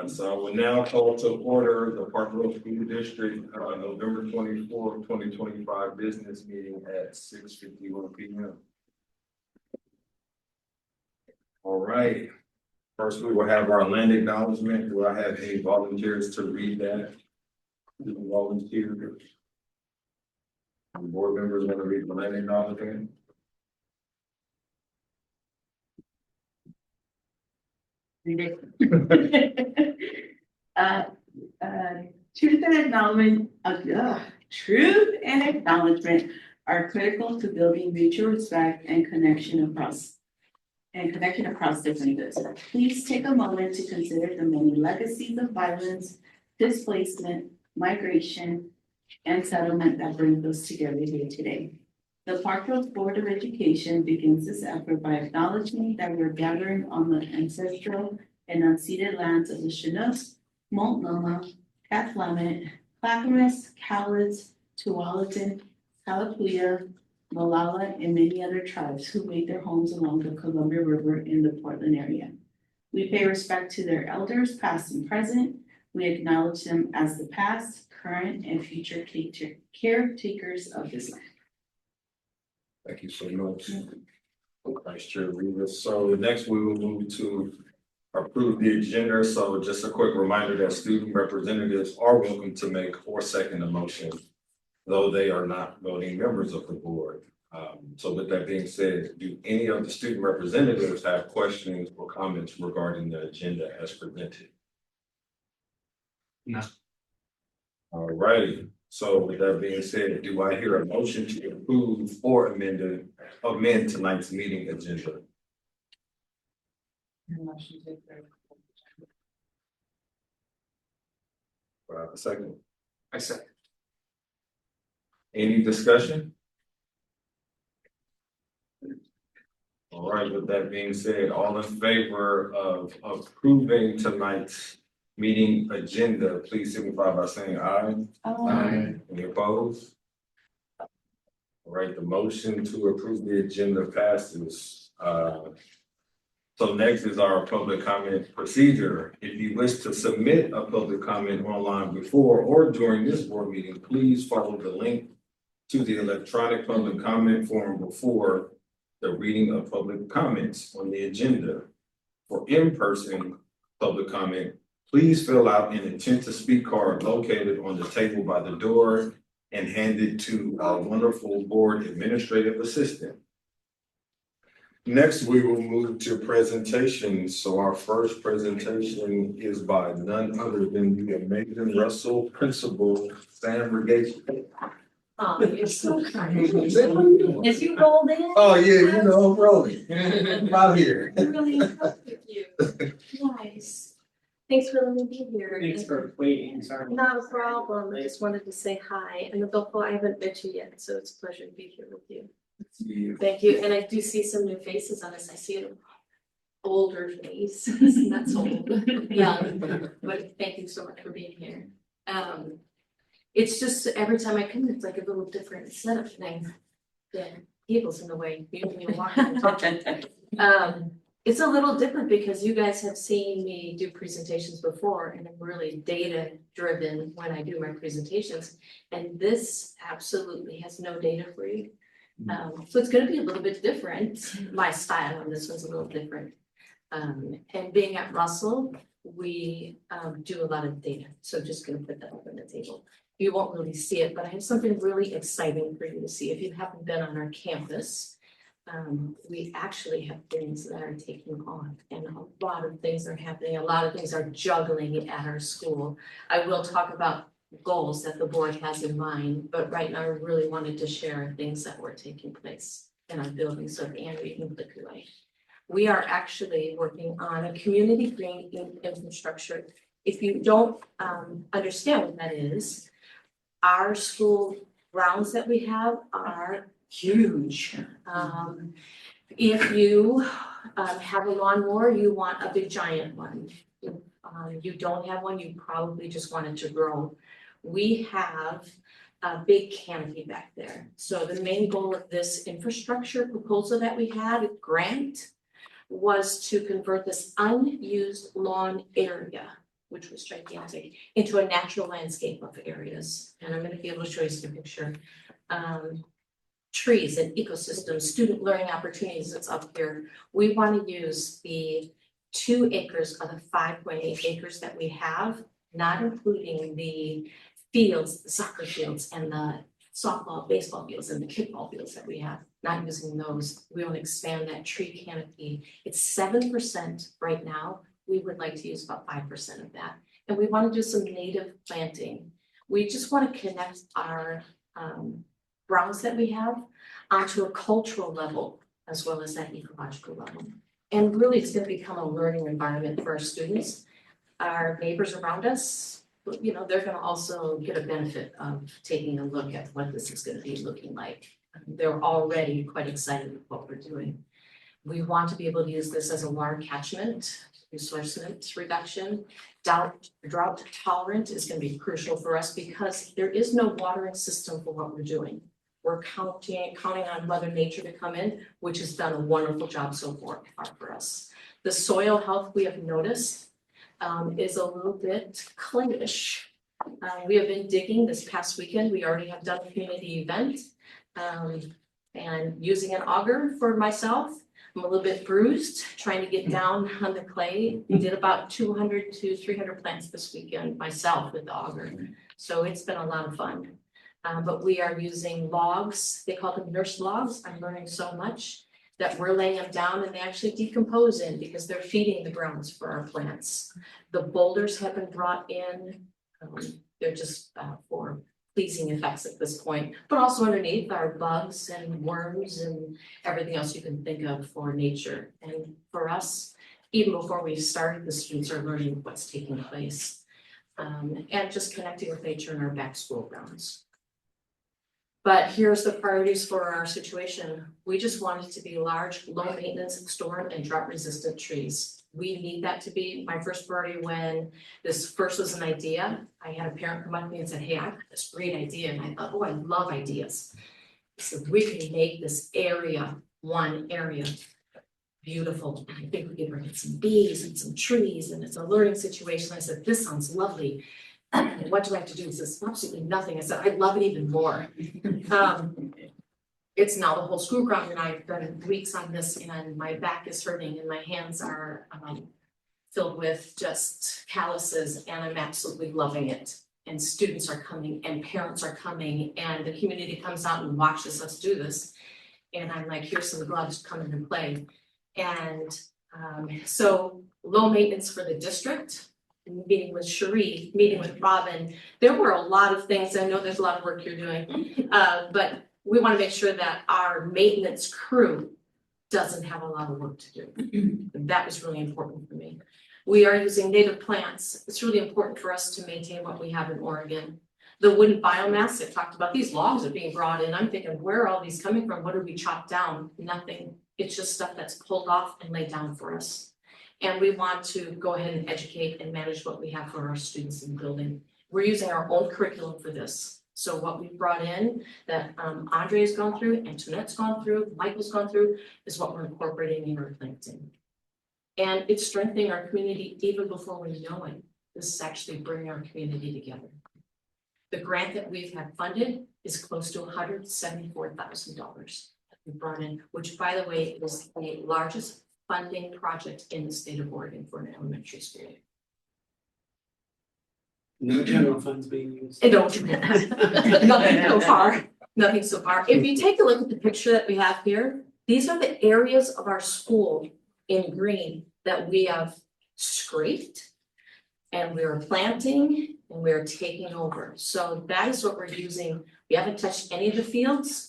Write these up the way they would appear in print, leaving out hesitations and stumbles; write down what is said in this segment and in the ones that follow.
So I will now call to order the Park Grove School District, November 24th, 2025 business meeting at 6:51 p.m. All right, first we will have our land acknowledgement. Do I have any volunteers to read that? Do the volunteers? Board members want to read the land acknowledgement? Read it. Truth and acknowledgement are critical to building mutual respect and connection across differences. Please take a moment to consider the many legacies of violence, displacement, migration, and settlement that bring us together here today. The Park Grove Board of Education begins this effort by acknowledging that we're gathering on the ancestral and unceded lands of the Chinooks, Multnomah, Cathlamet, Clackamas, Cowlitz, Tualatin, Kalapuya, Molalla, and many other tribes who made their homes along the Columbia River in the Portland area. We pay respect to their elders, past and present. We acknowledge them as the past, current, and future caretakers of this land. Thank you so much. Vice Chair Rivas. So next we will move to approve the agenda. So just a quick reminder that student representatives are welcome to make or second a motion, though they are not voting members of the board. So with that being said, do any of the student representatives have questions or comments regarding the agenda as presented? No. All righty. So with that being said, do I hear a motion to approve or amend tonight's meeting agenda? A second. I said. Any discussion? All right, with that being said, all in favor of approving tonight's meeting agenda, please signify by saying aye. Aye. Any opposed? All right, the motion to approve the agenda passes. So next is our public comment procedure. If you wish to submit a public comment online before or during this board meeting, please follow the link to the electronic public comment form before the reading of public comments on the agenda. For in-person public comment, please fill out an intent to speak card located on the table by the door and hand it to our wonderful board administrative assistant. Next, we will move to presentations. So our first presentation is by none other than the amazing Russell Principal, Sam Regation. Oh, you're so kind. Is you rolled in? Oh, yeah, you know, I'm rolling. I'm out here. I'm really impressed with you. Nice. Thanks for letting me be here. Thanks for waiting, sorry. Not a problem. I just wanted to say hi. And Adolfo, I haven't met you yet, so it's a pleasure to be here with you. Thank you. And I do see some new faces on this. I see an older face. That's old. Young. But thank you so much for being here. It's just every time I come, it's like a little different setup thing. The tables in the way. Usually you walk and talk. It's a little different because you guys have seen me do presentations before and I'm really data driven when I do my presentations. And this absolutely has no data for you. So it's going to be a little bit different. My style on this one's a little different. And being at Russell, we do a lot of data. So just going to put that up on the table. You won't really see it, but I have something really exciting for you to see. If you haven't been on our campus, we actually have things that are taking off and a lot of things are happening. A lot of things are juggling at our school. I will talk about goals that the board has in mind, but right now I really wanted to share things that were taking place in our building. So Andrew, you can click away. We are actually working on a community green infrastructure. If you don't understand what that is, our school grounds that we have are huge. If you have a lawnmower, you want a big giant one. If you don't have one, you probably just want it to grow. We have a big canopy back there. So the main goal of this infrastructure proposal that we had, grant, was to convert this unused lawn area which was gigantic, into a natural landscape of areas. And I'm gonna be able to show you some picture. Trees and ecosystems, student learning opportunities that's up here. We want to use the 2 acres of the 5.8 acres that we have, not including the fields, the soccer fields and the softball, baseball fields and the kickball fields that we have, not using those. We want to expand that tree canopy. It's 7% right now. We would like to use about 5% of that. And we want to do some native planting. We just want to connect our grounds that we have onto a cultural level as well as that ecological level. And really it's going to become a learning environment for our students. Our neighbors around us, you know, they're going to also get a benefit of taking a look at what this is going to be looking like. They're already quite excited with what we're doing. We want to be able to use this as a water catchment, resource reduction. Drought tolerant is going to be crucial for us because there is no watering system for what we're doing. We're counting on Mother Nature to come in, which has done a wonderful job so far for us. The soil health we have noticed is a little bit clayish. We have been digging this past weekend. We already have done a community event and using an auger for myself. I'm a little bit bruised, trying to get down on the clay. We did about 200 to 300 plants this weekend myself with the auger. So it's been a lot of fun. But we are using logs, they call them nurse logs. I'm learning so much that we're laying them down and they actually decompose in because they're feeding the grounds for our plants. The boulders have been brought in. They're just for pleasing effects at this point, but also underneath are bugs and worms and everything else you can think of for nature. And for us, even before we started, the students are learning what's taking place and just connecting with nature in our back school grounds. But here's the priorities for our situation. We just want it to be large, low maintenance, storm and drought resistant trees. We need that to be my first priority. When this first was an idea, I had a parent come up to me and said, hey, I've got this great idea. And I thought, oh, I love ideas. So we can make this area, one area, beautiful. I think we can bring in some bees and some trees and it's a learning situation. I said, this sounds lovely. What do I have to do? He says, absolutely nothing. I said, I'd love it even more. It's now the whole school ground and I've done weeks on this and my back is hurting and my hands are filled with just calluses and I'm absolutely loving it. And students are coming and parents are coming and the community comes out and watches us do this. And I'm like, here's some gloves coming into play. And so low maintenance for the district. Meeting with Cherie, meeting with Robin, there were a lot of things. I know there's a lot of work you're doing, but we want to make sure that our maintenance crew doesn't have a lot of work to do. That was really important for me. We are using native plants. It's really important for us to maintain what we have in Oregon. The wooden biomass, I talked about, these logs are being brought in. I'm thinking, where are all these coming from? What did we chop down? Nothing. It's just stuff that's pulled off and laid down for us. And we want to go ahead and educate and manage what we have for our students in the building. We're using our own curriculum for this. So what we brought in that Andre has gone through, Antoinette's gone through, Michael's gone through, is what we're incorporating in our planting. And it's strengthening our community even before we know it. This is actually bringing our community together. The grant that we've had funded is close to $174,000 that we brought in, which by the way is the largest funding project in the state of Oregon for an elementary school. No general funds being used. Nothing so far. Nothing so far. If you take a look at the picture that we have here, these are the areas of our school in green that we have scraped and we're planting and we're taking over. So that is what we're using. We haven't touched any of the fields.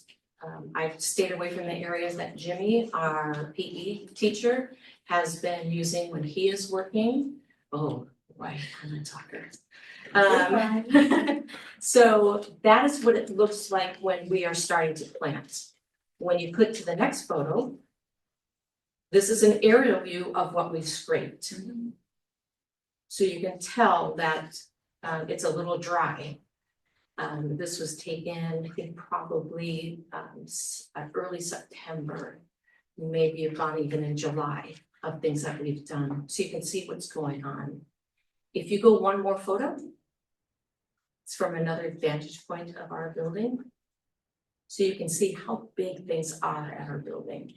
I've stayed away from the areas that Jimmy, our PE teacher, has been using when he is working. Oh, boy, I'm a talker. So that is what it looks like when we are starting to plant. When you click to the next photo, this is an aerial view of what we scraped. So you can tell that it's a little dry. This was taken, I think, probably early September, maybe about even in July, of things that we've done. So you can see what's going on. If you go one more photo, it's from another vantage point of our building. So you can see how big things are at our building.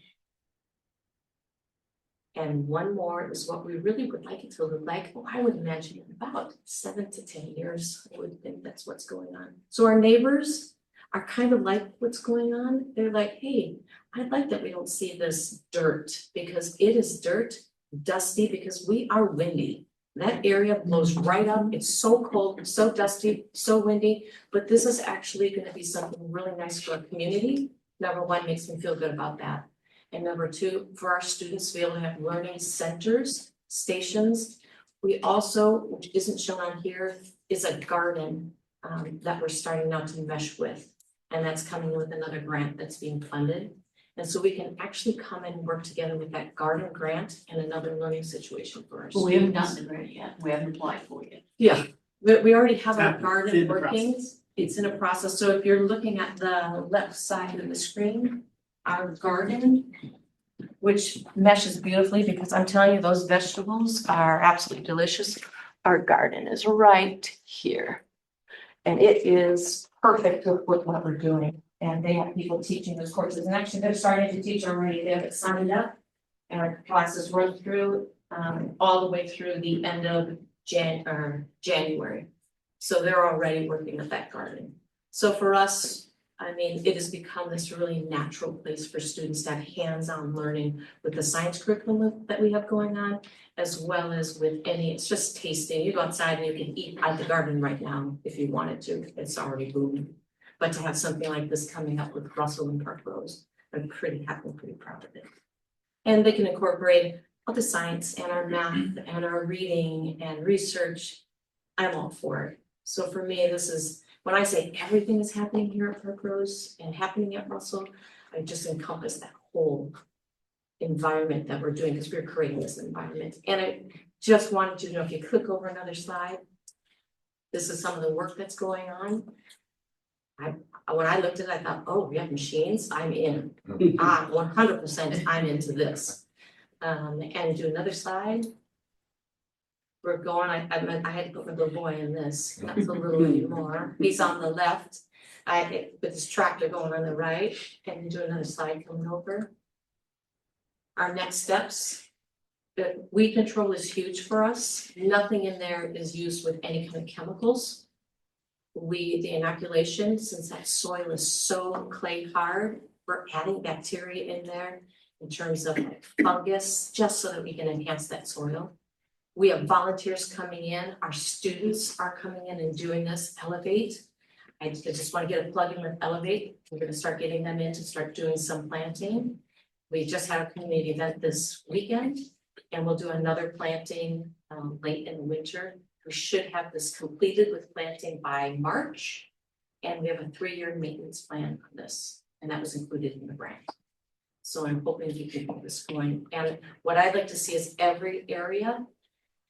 And one more is what we really would like it to look like. Well, I would imagine in about 7 to 10 years, I would think that's what's going on. So our neighbors are kind of like what's going on. They're like, hey, I'd like that we don't see this dirt because it is dirt, dusty, because we are windy. That area blows right up. It's so cold, so dusty, so windy, but this is actually gonna be something really nice for our community. Number one, makes me feel good about that. And number two, for our students to be able to have learning centers, stations. We also, which isn't shown on here, is a garden that we're starting now to mesh with. And that's coming with another grant that's being funded. And so we can actually come and work together with that garden grant and another learning situation for our But we haven't students. gotten the grant yet, we haven't applied for it yet. Yeah, we already have It's our happening. It's garden in the working. process. It's in a process. So if you're looking at the left side of the screen, our garden, which meshes beautifully because I'm telling you, those vegetables are absolutely delicious. Our garden is right here. And it is perfect with what we're doing. And they have people teaching those courses. And actually, they're starting to teach already. They have it signed up. And our classes run through all the way through the end of January. So they're already working at that garden. So for us, I mean, it has become this really natural place for students to have hands-on learning with the science curriculum that we have going on, as well as with it's just tasting. You go outside and you can eat out the garden right now if you wanted to. It's already booming. But to have something like this coming up with Russell and Park Rose, I'm pretty happy, pretty proud of it. And they can incorporate all the science and our math and our reading and research. I'm all for it. So for me, this is, when I say everything is happening here at Park Rose and happening at Russell, I just encompass that whole environment that we're doing because we're creating this environment. And I just wanted you to know, if you click over another slide, this is some of the work that's going on. When I looked at it, I thought, oh, we have machines, I'm in. 100% I'm into this. And do another slide. We're going, I had to put my little boy in this, that's a little bit more. He's on the left. With his tractor going on the right, and do another slide coming over. Our next steps. The weed control is huge for us. Nothing in there is used with any kind of chemicals. The inoculation, since that soil is so clay hard, we're adding bacteria in there in terms of fungus, just so that we can enhance that soil. We have volunteers coming in, our students are coming in and doing this, Elevate. I just want to get a plug in with Elevate. We're going to start getting them in to start doing some planting. We just had a community event this weekend, and we'll do another planting late in the winter. We should have this completed with planting by March. And we have a 3-year maintenance plan on this, and that was included in the grant. So I'm hoping we can keep this going. And what I'd like to see is every area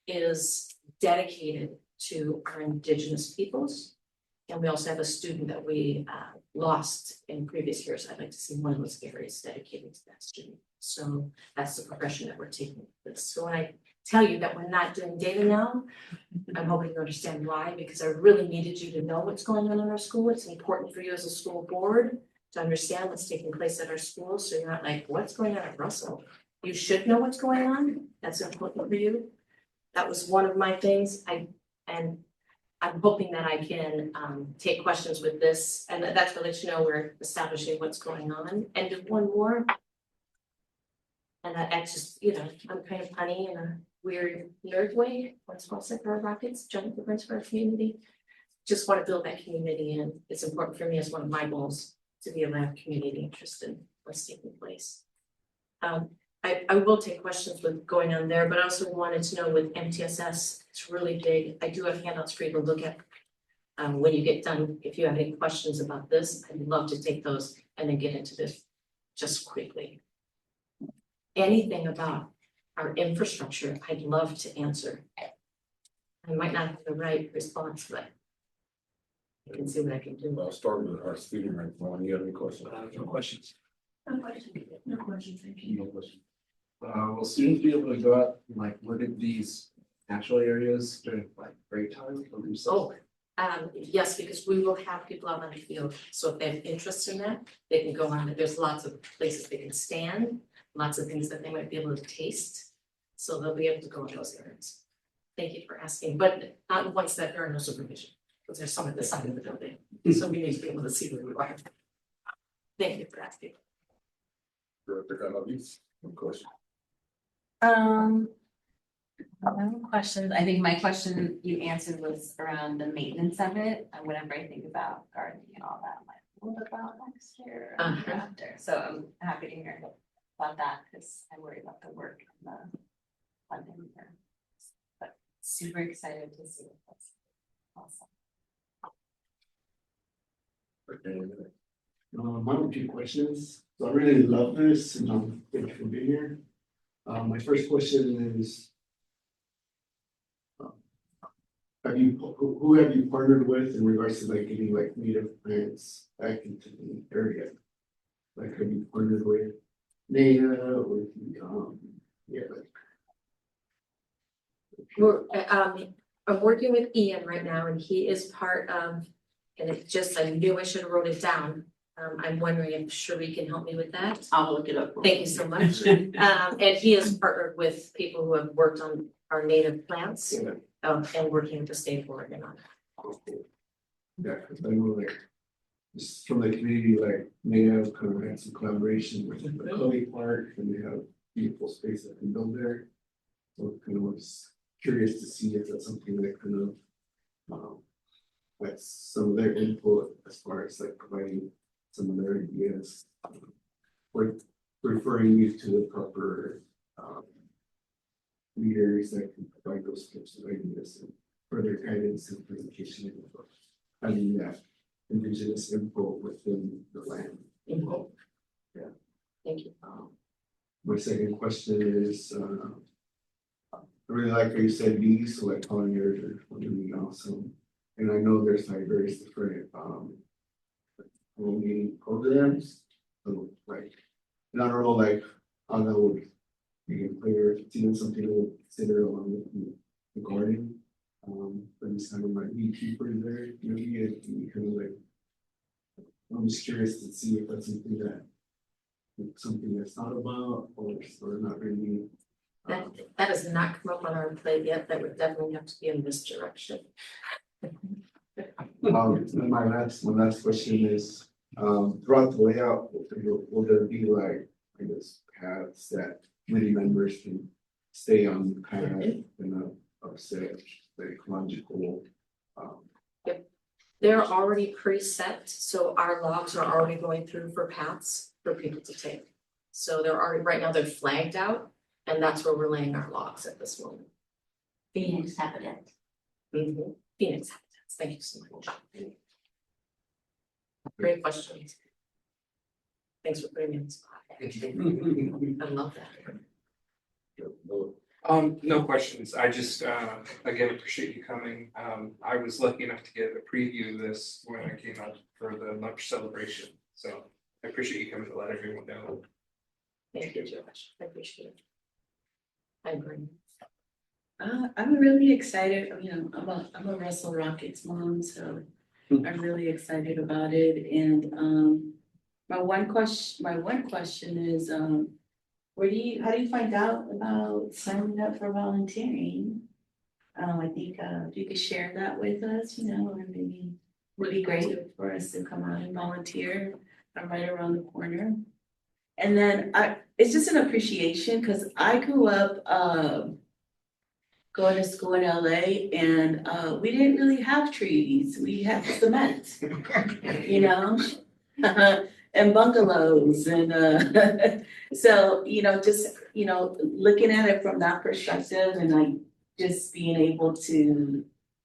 is dedicated to our Indigenous peoples. And we also have a student that we lost in previous years. I'd like to see one of those areas dedicated to that student. So that's the progression that we're taking with this. So when I tell you that we're not doing data now, I'm hoping you understand why, because I really needed you to know what's going on in our school. It's important for you as a school board to understand what's taking place at our school. So you're not like, what's going on at Russell? You should know what's going on. That's important for you. That was one of my things. I'm hoping that I can take questions with this, and that's to let you know we're establishing what's going on. And do one more. And that's just, I'm kind of punny in a weird nerd way. One small step for our Rockets, giant difference for our community. Just want to build that community in. It's important for me as one of my goals to be able to have community interest in what's taking place. I will take questions with going on there, but I also wanted to know with MTSS, it's really big. I do have handouts for you to look at when you get done. If you have any questions about this, I'd love to take those and then get into this just quickly. Anything about our infrastructure, I'd love to answer. I might not have the right response, but I can see what I can do. I'll start with our student right now. You have any questions? No questions. No question, thank you. No questions. Will students be able to go out and like look at these natural areas during like break time for themselves? Yes, because we will have people out on the field, so if they have interest in that, they can go on, there's lots of places they can stand, lots of things that they might be able to taste. So they'll be able to go in those areas. Thank you for asking, but not once that there are no supervision, because there's some at the side of the building, so we need to be able to see where we are. Thank you for asking. Director Calavis, of course. No questions. I think my question you answered was around the maintenance of it. And whenever I think about gardening and all that, I'm like, what about next year or the year after? So I'm happy to hear about that because I worry about the work and the funding there. But super excited to see it. That's awesome. I have a few questions. So I really love this and thank you for being here. My first question is. Who have you partnered with in regards to like getting like native plants back into the area? Like have you partnered with NAIA or like. We're, I'm working with Ian right now and he is part of, and it just, I knew I should have wrote it down. I'm wondering if Cherie can help me with that. I'll look it up. Thank you so much. And he has partnered with people who have worked on our native plants, and working with the state of Oregon on it. Yeah, cause I know like. Just from the community, like NAIA kind of had some collaboration with the Chloe Park and they have beautiful space that can build there. So kind of was curious to see if that's something that kind of. That's some of their input as far as like providing some of their ideas. Or referring you to the proper leaders that can provide those types of ideas and further guidance and presentation of having that indigenous input within the land. Mhm. Yeah. Thank you. My second question is, I really like how you said bees, so like pollinators are really awesome. And I know there's like various different pollinating programs, so like, and I don't know like how that would be a player, if it's even something to consider along with the garden. But it's kind of like beekeepers there, maybe you kind of like. I'm just curious to see if that's something that's thought about or not really. That has not come up on our plate yet. That would definitely have to be in this direction. And my last question is, throughout the layout, will there be like, I guess, paths that committee members can stay on the path and upset the ecological? They're already preset, so our logs are already going through for paths for people to take. So they're already, right now they're flagged out, and that's where we're laying our logs at this moment. Phoenix Habitat. Phoenix Habitats, thank you so much. Great questions. Thanks for putting me on the spot. I love that. No questions. I just, again, appreciate you coming. I was lucky enough to get a preview of this when I came out for the lunch celebration. So I appreciate you coming to let everyone know. Thank you, Josh. I appreciate it. I agree. I'm really excited, I'm a Russell Rockets mom, so I'm really excited about it, and, my one question is, how do you find out about signing up for volunteering? I think, if you could share that with us, or maybe would be great for us to come out and volunteer. I'm right around the corner. And then it's just an appreciation, cause I grew up, going to school in LA and, we didn't really have trees, we had cement, and bungalows and, so, just, looking at it from that perspective and like just being able to,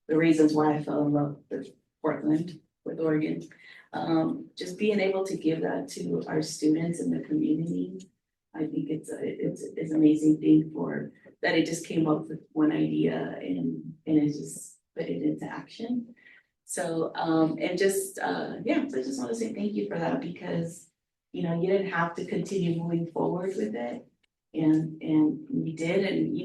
the reasons why I fell in love with Portland, with Oregon. Just being able to give that to our students in the community. I think it's an amazing thing that it just came up with one idea and it just put it into action. So, and just, so I just want to say thank you for that because, you didn't have to continue moving forward with it. And we did, and,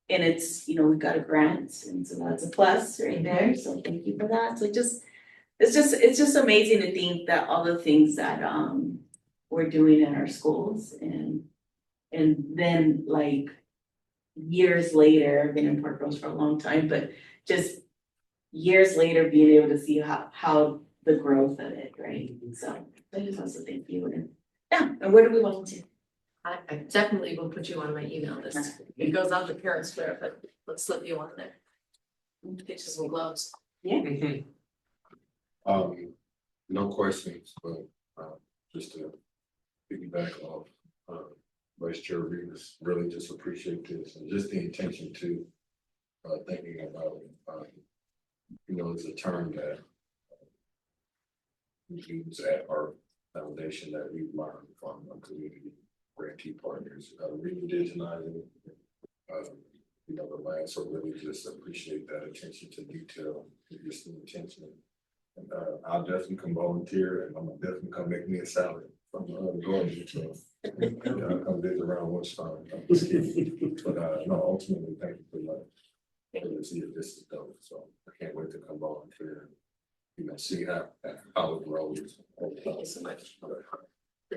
And it's, we got a grant, and so that's a plus right there, so thank you for that. So it's just amazing to think that all the things that we're doing in our schools and then like years later, I've been in Park Rose for a long time, but just years later, being able to see how the growth of it, right? So I just want to thank you, and yeah, and where do we want to? I definitely will put you on my email list. It goes out to parents fair, but let's slip you on there. Get you some gloves. No questions, but just to piggyback off Vice Chair Rivas, really just appreciate this and just the intention to thinking about it's a term that we use at our foundation that we've learned from our community grantee partners, re-indigenizing the land. So really just appreciate that attention to detail, just the intention. And I'll definitely come volunteer, and I'm gonna definitely come make me a salad from Georgia. So I'll come visit around lunchtime. But no, ultimately, thank you for letting me see if this is done. So I can't wait to come volunteer and see how it grows. Thank you so much.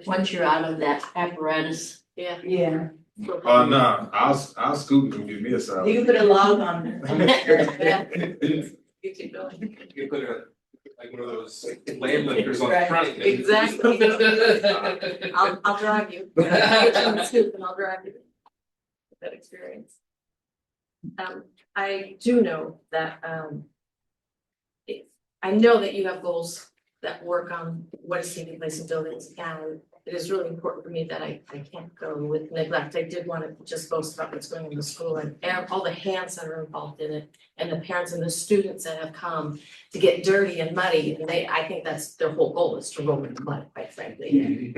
Once you're out of that apparatus, Yeah. Yeah, No, I'll scoop and give me a salad. you can put a log on there. You keep going. You put like one of those land lifters on the Right. front. Exactly. I'll drive you. I'll get you on the scoop and I'll drive you. That experience. I do know that, I know that you have goals that work on what is taking place in buildings, and it is really important for me that I can't go with neglect. I did want to just boast about what's going on in the school and all the hands that are involved in it, and the parents and the students that have come to get dirty and muddy, and I think that's their whole goal, is to roll in the mud, quite frankly.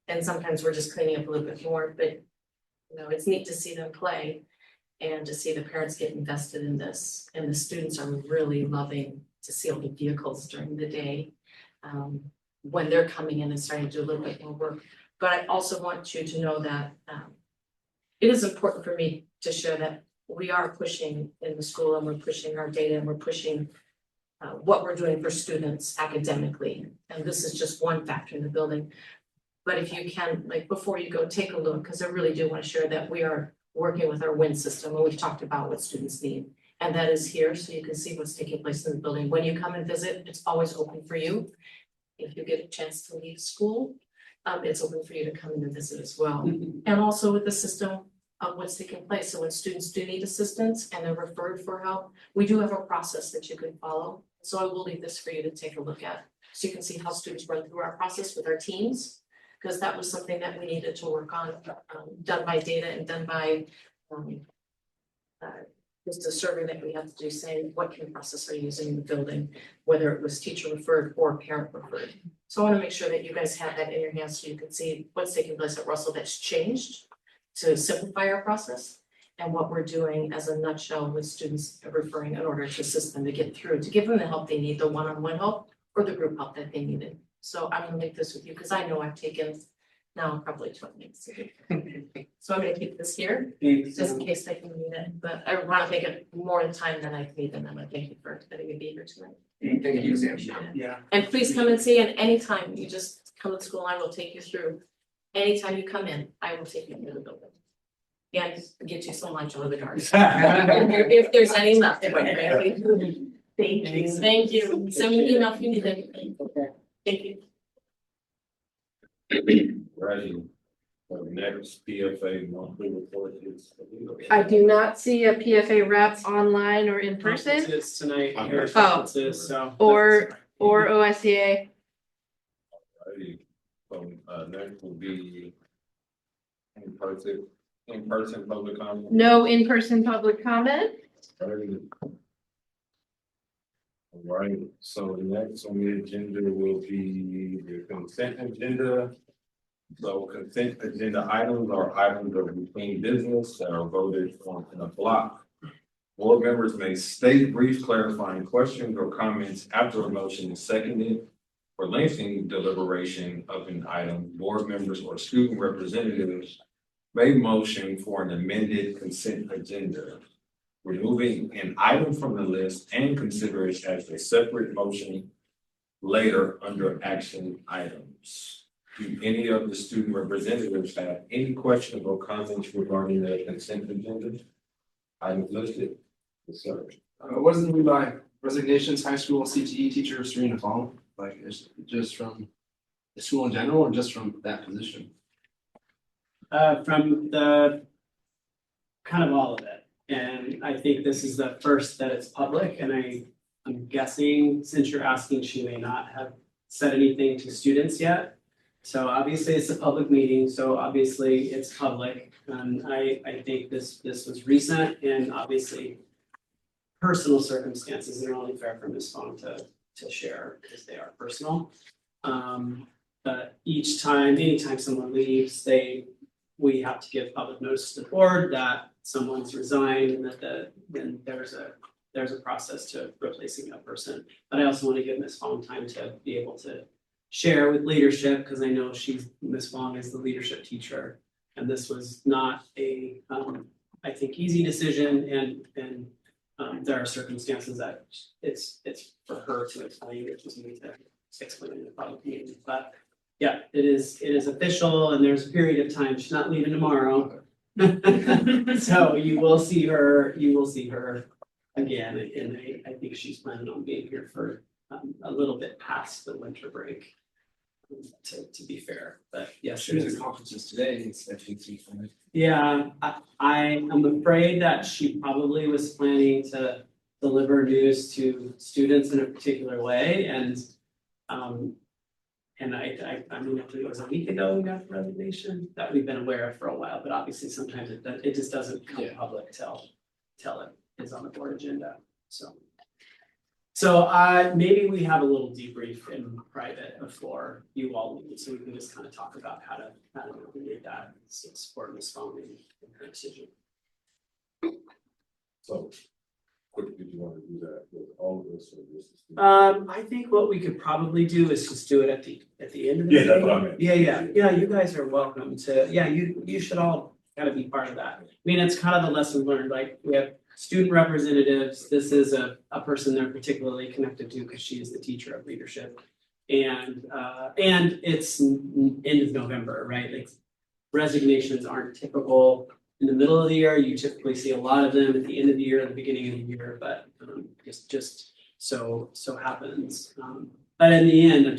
And sometimes we're just cleaning up a little bit more, but it's neat to see them play and to see the parents get invested in this, and the students are really loving to see all the vehicles during the day. When they're coming in and starting to do a little bit more work. But I also want you to know that it is important for me to show that we are pushing in the school, and we're pushing our data, and we're pushing what we're doing for students academically. And this is just one factor in the building. But if you can, like, before you go, take a look, because I really do want to share that we are working with our WIN system, and we've talked about what students need. And that is here, so you can see what's taking place in the building. When you come and visit, it's always open for you. If you get a chance to leave school, it's open for you to come in and visit as well. And also with the system of what's taking place. So when students do need assistance and they're referred for help, we do have a process that you can follow. So I will leave this for you to take a look at. So you can see how students run through our process with our teams, because that was something that we needed to work on, done by data and done by just a survey that we have to do, saying what kind of process are you using in the building, whether it was teacher referred or parent referred. So I want to make sure that you guys have that in your hands so you can see what's taking place at Russell that's changed to simplify our process, and what we're doing as a nutshell with students referring in order to assist them to get through, to give them the help they need, the one-on-one help or the group help that they needed. So I'm gonna leave this with you because I know I've taken now probably 20 minutes. So I'm gonna keep this here, just in case I can need it, but I wanna make it more in time than I need, and I'm gonna thank you for letting me be here tonight. Thank you, Sam. Yeah. And please come and see, and anytime you just come to school, I will take you through. Anytime you come in, I will take you through the building. And get you some lunch over the garden. If there's any left, quite frankly. Thank you. Thank you. Send me an email if you need anything. Thank you. Ready. Next PFA monthly report is. I do not see a PFA rep online or in person Conferences tonight, Oh. here are conferences, so. or OSCA. Alrighty. So next will be in person public comment. No in-person public comment. Alright, so next on the agenda will be the consent agenda. So consent agenda items are items of routine business that are voted on in a block. Board members may state brief clarifying questions or comments after a motion is seconded. For lengthy deliberation of an item, board members or student representatives made motion for an amended consent agenda, removing an item from the list and consider it as a separate motion later under action items. Do any of the student representatives have any questions or comments regarding the consent agenda? Items listed. Yes, sir. Wasn't we by resignations, high school CTE teacher Serena Fong? Like, is it just from the school in general or just from that position? From the, kind of all of it. And I think this is the first that it's public, and I'm guessing, since you're asking, she may not have said anything to students yet. So obviously it's a public meeting, so obviously it's public, and I think this was recent, and obviously personal circumstances are only fair for Ms. Fong to share, because they are personal. But anytime someone leaves, we have to give public notice to the board that someone's resigned, and that then there's a process to replacing that person. But I also want to give Ms. Fong time to be able to share with leadership, because I know Ms. Fong is the leadership teacher. And this was not a, I think, easy decision, and there are circumstances that it's for her to explain, which is me to explain in the public meeting. But yeah, it is official, and there's a period of time, she's not leaving tomorrow. So you will see her again, and I think she's planning on being here for a little bit past the winter break. To be fair, but yes. She was at conferences today, it's Yeah, I'm afraid that she probably was planning to deliver news to students in a particular way, and I mean, I believe it was a week ago we got the resignation that we've been aware of for a while, but obviously sometimes it just doesn't come public till it is on the board agenda, so. So maybe we have a little debrief in private before you all meet, so we can just kind of talk about how to navigate that, support Ms. Fong in her decision. So, quick, did you want to do that with all of us or just? I think what we could probably do is just do it at the end of the Yeah, day. that's what I meant. Yeah, you guys are welcome to, you should all gotta be part of that. I mean, it's kind of a lesson learned, like, we have student representatives, this is a person they're particularly connected to because she is the teacher of leadership. And it's end of November, right? Like, resignations aren't typical in the middle of the year. You typically see a lot of them at the end of the year, at the beginning of the year, but just so happens. But in the end, I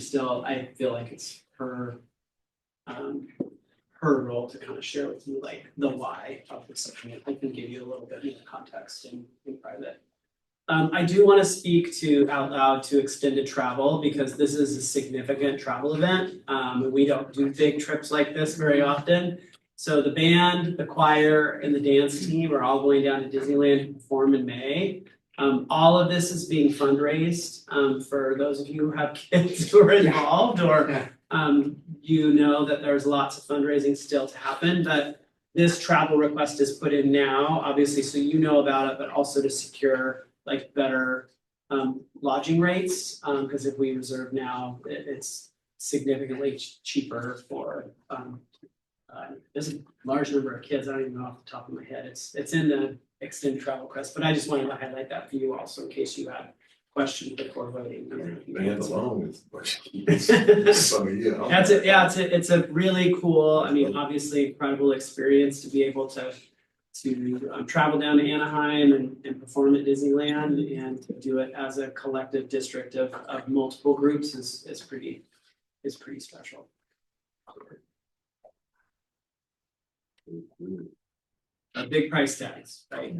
feel like it's her role to kind of share with you like the why of this. I can give you a little bit more context in private. I do want to speak out loud to extended travel, because this is a significant travel event. We don't do big trips like this very often. So the band, the choir, and the dance team are all going down to Disneyland to perform in May. All of this is being fundraised for those of you who have kids who are involved, or you know that there's lots of fundraising still to happen, but this travel request is put in now, obviously, so you know about it, but also to secure like better lodging rates, because if we reserve now, it's significantly cheaper for there's a large number of kids. I don't even know off the top of my head. It's in the extended travel request, but I just wanted to highlight that for you also in case you had questions before voting. Bands alone is. So, yeah. That's it. Yeah, it's a really cool, I mean, obviously incredible experience to be able to travel down to Anaheim and perform at Disneyland, and to do it as a collective district of multiple groups is pretty special. A big price tags, right?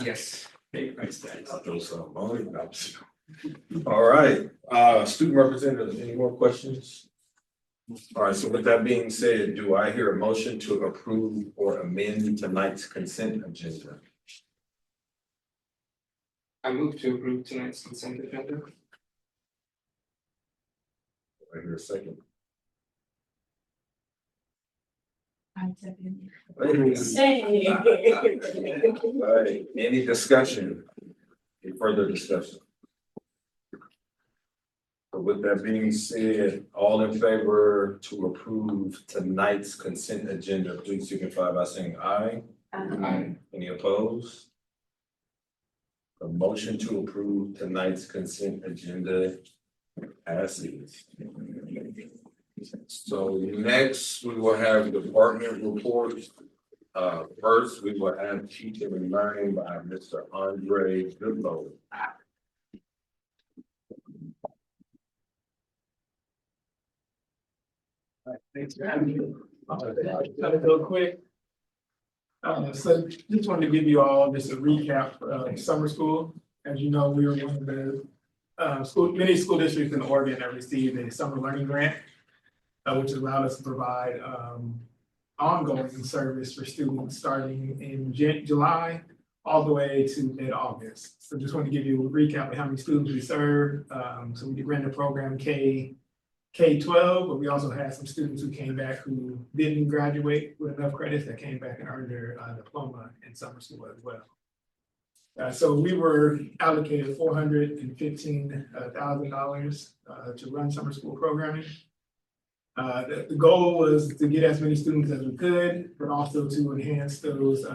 Yes. Big price tags. I'll throw some on it. All right, student representatives, any more questions? All right, so with that being said, do I hear a motion to approve or amend tonight's consent agenda? I move to approve tonight's consent agenda. Do I hear a second? All right, any discussion? Any further discussion? So with that being said, all in favor to approve tonight's consent agenda, please signify by saying aye. Um, Any opposed? The motion to approve tonight's consent agenda passes. So next, we will have department reports. First, we will have teaching and learning by Mr. Andre Goodlow. Thanks for having me. Gotta go quick. So just wanted to give you all just a recap of summer school. As you know, we were one of the many school districts in Oregon that received a summer learning grant, which allowed us to provide ongoing service for students starting in July all the way to mid-August. So just want to give you a recap of how many students we serve. So we ran the program K-12, but we also had some students who came back who didn't graduate with enough credits that came back and earned their diploma in summer school as well. So we were allocated $415,000 to run summer school programming. The goal was to get as many students as we could, but also to enhance those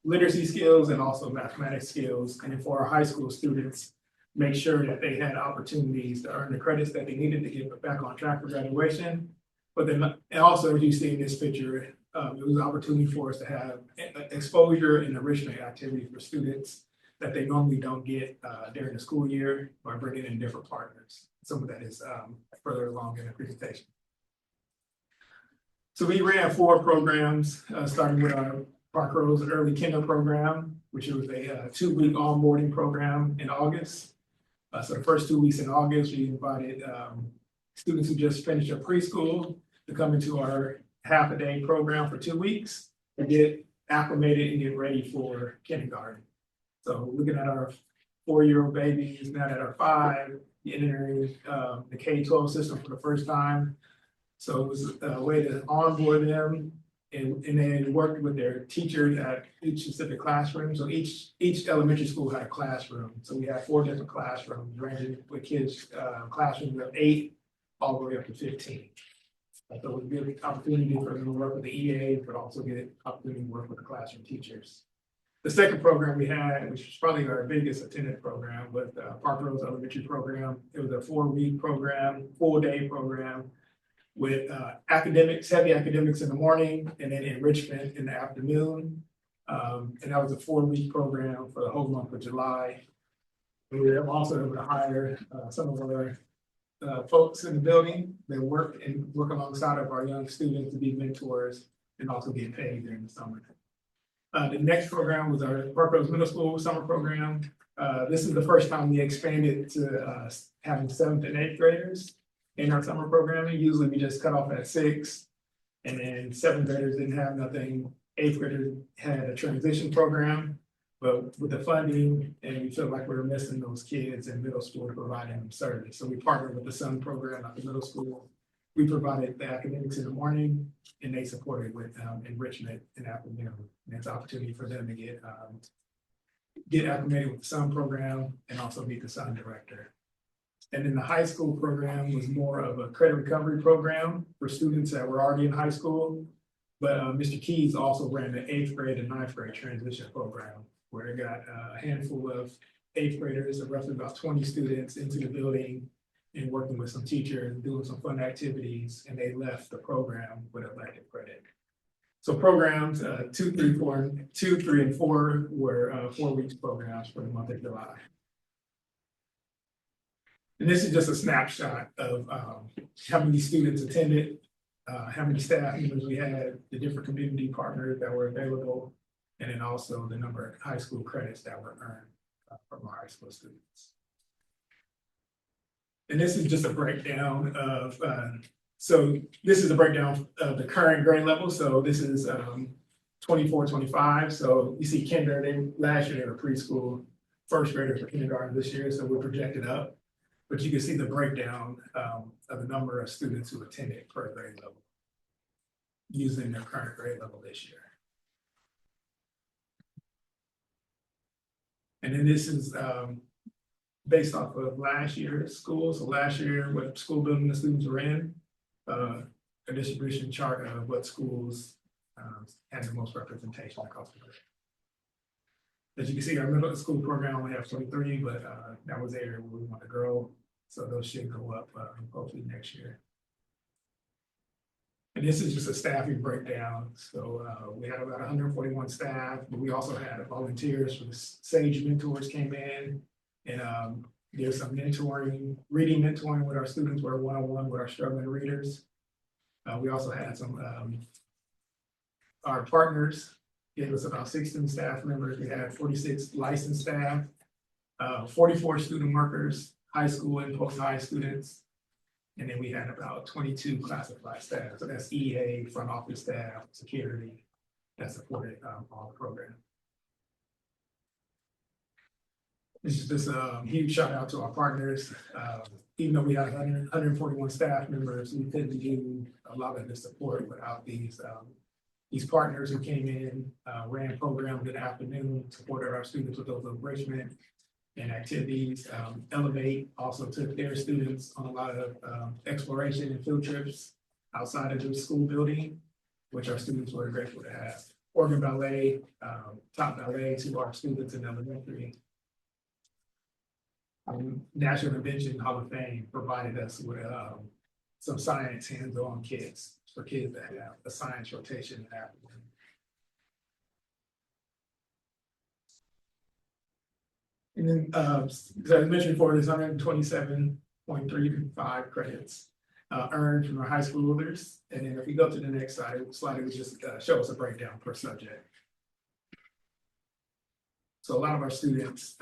literacy skills and also mathematics skills. And for our high school students, make sure that they had opportunities to earn the credits that they needed to get back on track for graduation. But then, and also, as you see in this picture, it was an opportunity for us to have exposure and enrichment activities for students that they normally don't get during the school year by bringing in different partners. Some of that is further along in the presentation. So we ran 4 programs, starting with our Park Rose Early Kinder program, which was a 2-week onboarding program in August. So the first 2 weeks in August, we invited students who just finished their preschool to come into our half-a-day program for 2 weeks and get acclimated and get ready for kindergarten. So looking at our 4-year-old babies, now that are 5, entering the K-12 system for the first time. So it was a way to onboard them and then work with their teachers at each specific classroom. So each elementary school had a classroom. So we had 4 different classrooms ranging with kids, classrooms of 8 all the way up to 15. So it was a good opportunity for them to work with the EA, but also get opportunity to work with the classroom teachers. The second program we had, which was probably our biggest attended program, was the Park Rose Elementary program. It was a 4-week program, full-day program with academics, heavy academics in the morning, and then enrichment in the afternoon. And that was a 4-week program for the whole month of July. We were also able to hire some of our folks in the building that work alongside of our young students to be mentors and also get paid during the summer. The next program was our Park Rose Middle School summer program. This is the first time we expanded to having 7th and 8th graders in our summer programming. Usually we just cut off at 6, and then 7th graders didn't have nothing. 8th graders had a transition program, but with the funding, and we felt like we were missing those kids in middle school to provide them service. So we partnered with the SUN program at the middle school. We provided the academics in the morning, and they supported with enrichment in the afternoon. And it's an opportunity for them to get acclimated with the SUN program and also meet the SUN director. And then the high school program was more of a credit recovery program for students that were already in high school. But Mr. Keys also ran the 8th grade and 9th grade transition program, where it got a handful of 8th graders, roughly about 20 students into the building and working with some teachers, doing some fun activities, and they left the program with elective credit. So programs 2, 3, and 4 were 4 weeks programs for the month of July. And this is just a snapshot of how many students attended, how many staff members we had, the different community partners that were available, and then also the number of high school credits that were earned from our high school students. And this is just a breakdown of, so this is a breakdown of the current grade level. So this is 24, 25. So you see kinder, last year they were preschool, 1st graders for kindergarten this year, so we're projected up. But you can see the breakdown of the number of students who attended per grade level using their current grade level this year. And then this is based off of last year's school, so last year, what school building the students were in. A distribution chart of what schools had the most representation across the country. As you can see, our middle school program only has 23, but that was the area where we want to grow, so those should go up hopefully next year. And this is just a staffing breakdown, so we had about 141 staff, but we also had volunteers for the Sage Mentors came in. And there's some mentoring, reading mentoring with our students, we're one-on-one with our struggling readers. We also had some, our partners gave us about 16 staff members. We had 46 licensed staff, 44 student workers, high school and post-high students. And then we had about 22 classified staff. So that's EA, front office staff, security, that supported all the program. This is just a huge shout out to our partners. Even though we have 141 staff members, we couldn't do a lot of the support without these partners who came in, ran programs in the afternoon, supported our students with those enrichment and activities. Elevate also took their students on a lot of exploration and field trips outside of the school building, which our students were grateful to have. Oregon Ballet, top ballet to our students in elementary. National Invention Hall of Fame provided us with some science hands-on kits for kids that have a science rotation in the afternoon. And then, as I mentioned before, there's 127.35 credits earned from our high schoolers. And then if we go to the next slide, it would just show us a breakdown per subject. So a lot of our students,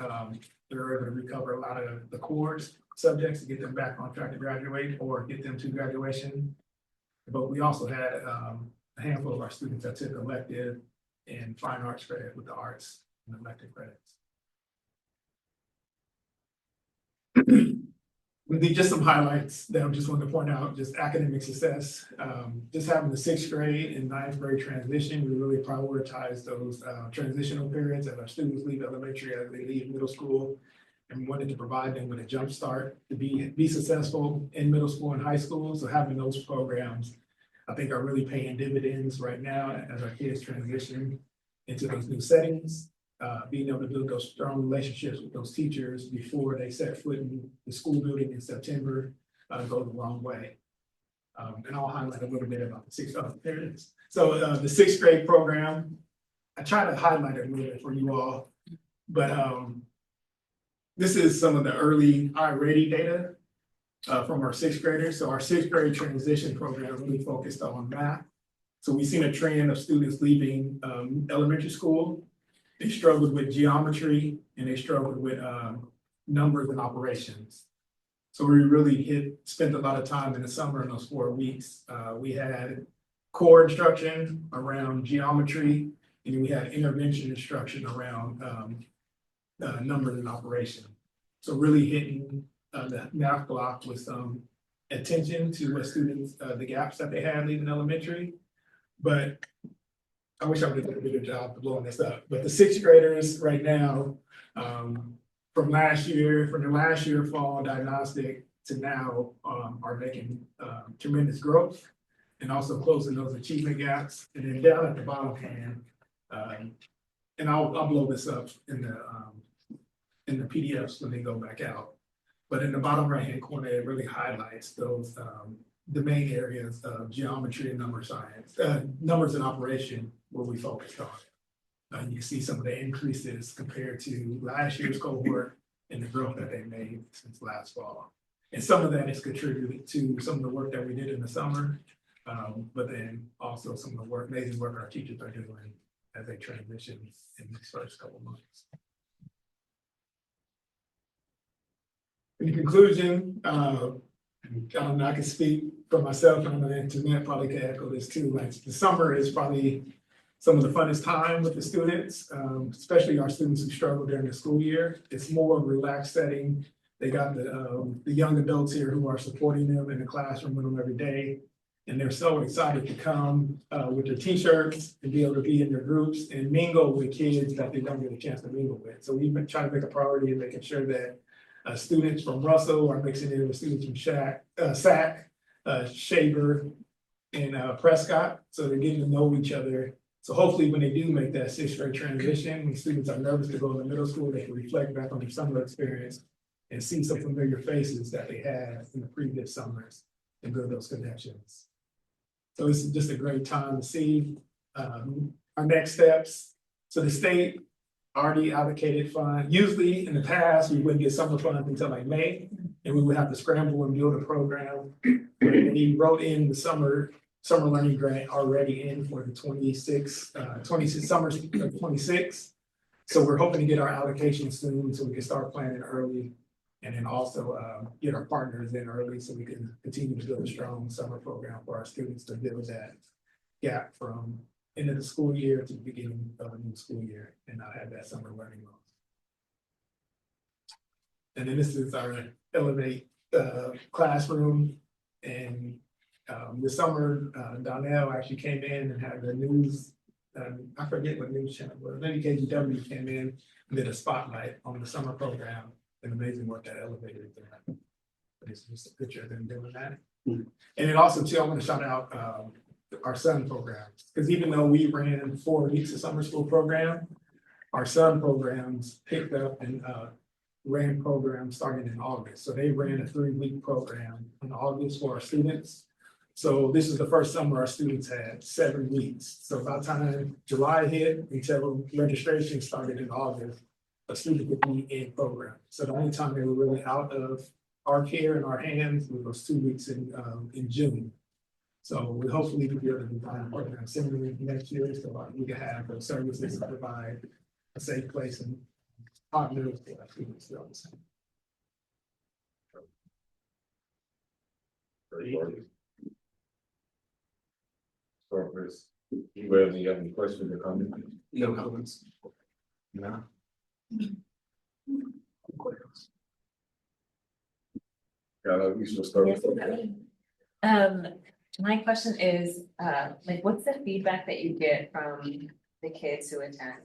they're able to recover a lot of the core subjects to get them back on track to graduate or get them to graduation. But we also had a handful of our students that took elective and fine arts credit with the arts and elective credits. We did just some highlights that I just wanted to point out, just academic success. Just having the 6th grade and 9th grade transition, we really prioritize those transitional periods as our students leave elementary, as they leave middle school, and wanted to provide them with a jump start to be successful in middle school and high school. So having those programs, I think, are really paying dividends right now as our kids transition into those new settings. Being able to build those strong relationships with those teachers before they set foot in the school building in September goes a long way. And I'll highlight a little bit about the 6th grade. So the 6th grade program, I try to highlight it a little bit for you all, but this is some of the early iReady data from our 6th graders. So our 6th grade transition program really focused on math. So we've seen a trend of students leaving elementary school. They struggled with geometry and they struggled with numbers and operations. So we really spent a lot of time in the summer in those 4 weeks. We had core instruction around geometry, and then we had intervention instruction around numbers and operation. So really hitting the math block with some attention to what students, the gaps that they had leaving elementary. But I wish I would have done a better job of blowing this up, but the 6th graders right now, from the last year fall diagnostic to now, are making tremendous growth and also closing those achievement gaps. And then down at the bottom hand, and I'll blow this up in the PDFs when they go back out. But in the bottom right-hand corner, it really highlights those the main areas of geometry and number science, numbers and operation, where we focused on. You see some of the increases compared to last year's cohort and the growth that they made since last fall. And some of that is contributed to some of the work that we did in the summer, but then also some of the amazing work our teachers are doing as they transition in these first couple months. In conclusion, I can speak for myself and on the internet, probably can echo this too. Like the summer is probably some of the funnest time with the students, especially our students who struggle during the school year. It's more relaxed setting. They got the young adults here who are supporting them in the classroom with them every day. And they're so excited to come with their t-shirts and be able to be in their groups and mingle with kids that they don't get a chance to mingle with. So we've been trying to make a priority of making sure that Students from Russell are mixing in with students from SAC, Shaver, and Prescott, so they're getting to know each other. So hopefully when they do make that sixth grade transition, when students are nervous to go to middle school, they can reflect back on their summer experience and see some familiar faces that they had in the previous summers and build those connections. So this is just a great time to see our next steps. So the state already allocated funds. Usually in the past, we wouldn't get summer funds until like May, and we would have to scramble and build a program. But he wrote in the summer learning grant already in for the 26 summer of 26. So we're hoping to get our allocation soon so we can start planning early. And then also get our partners in early so we can continue to build a strong summer program for our students to build that gap from end of the school year to the beginning of a new school year and not have that summer learning loss. And then this is our Elevate classroom. And this summer, Donnell actually came in and had the news, I forget what news channel, but maybe KGW came in and did a spotlight on the summer program. And amazing what that elevator is doing. But it's just a picture of them doing that. And then also too, I want to shout out our SUN programs, because even though we ran 4 weeks of summer school program, our SUN programs picked up and ran programs starting in August. So they ran a 3-week program in August for our students. So this is the first summer our students had 7 weeks. So by the time July hit, until registration started in August, a student could be in program. So the only time they were really out of our care and our hands was those 2 weeks in June. So we hopefully will be able to design a program similarly next year, so we can have those services to provide a safe place and positive for our students. So, Chris, you have any questions or comments? No comments. No. Yeah, we should start Yes, with. my question is, like, what's the feedback that you get from the kids who attend?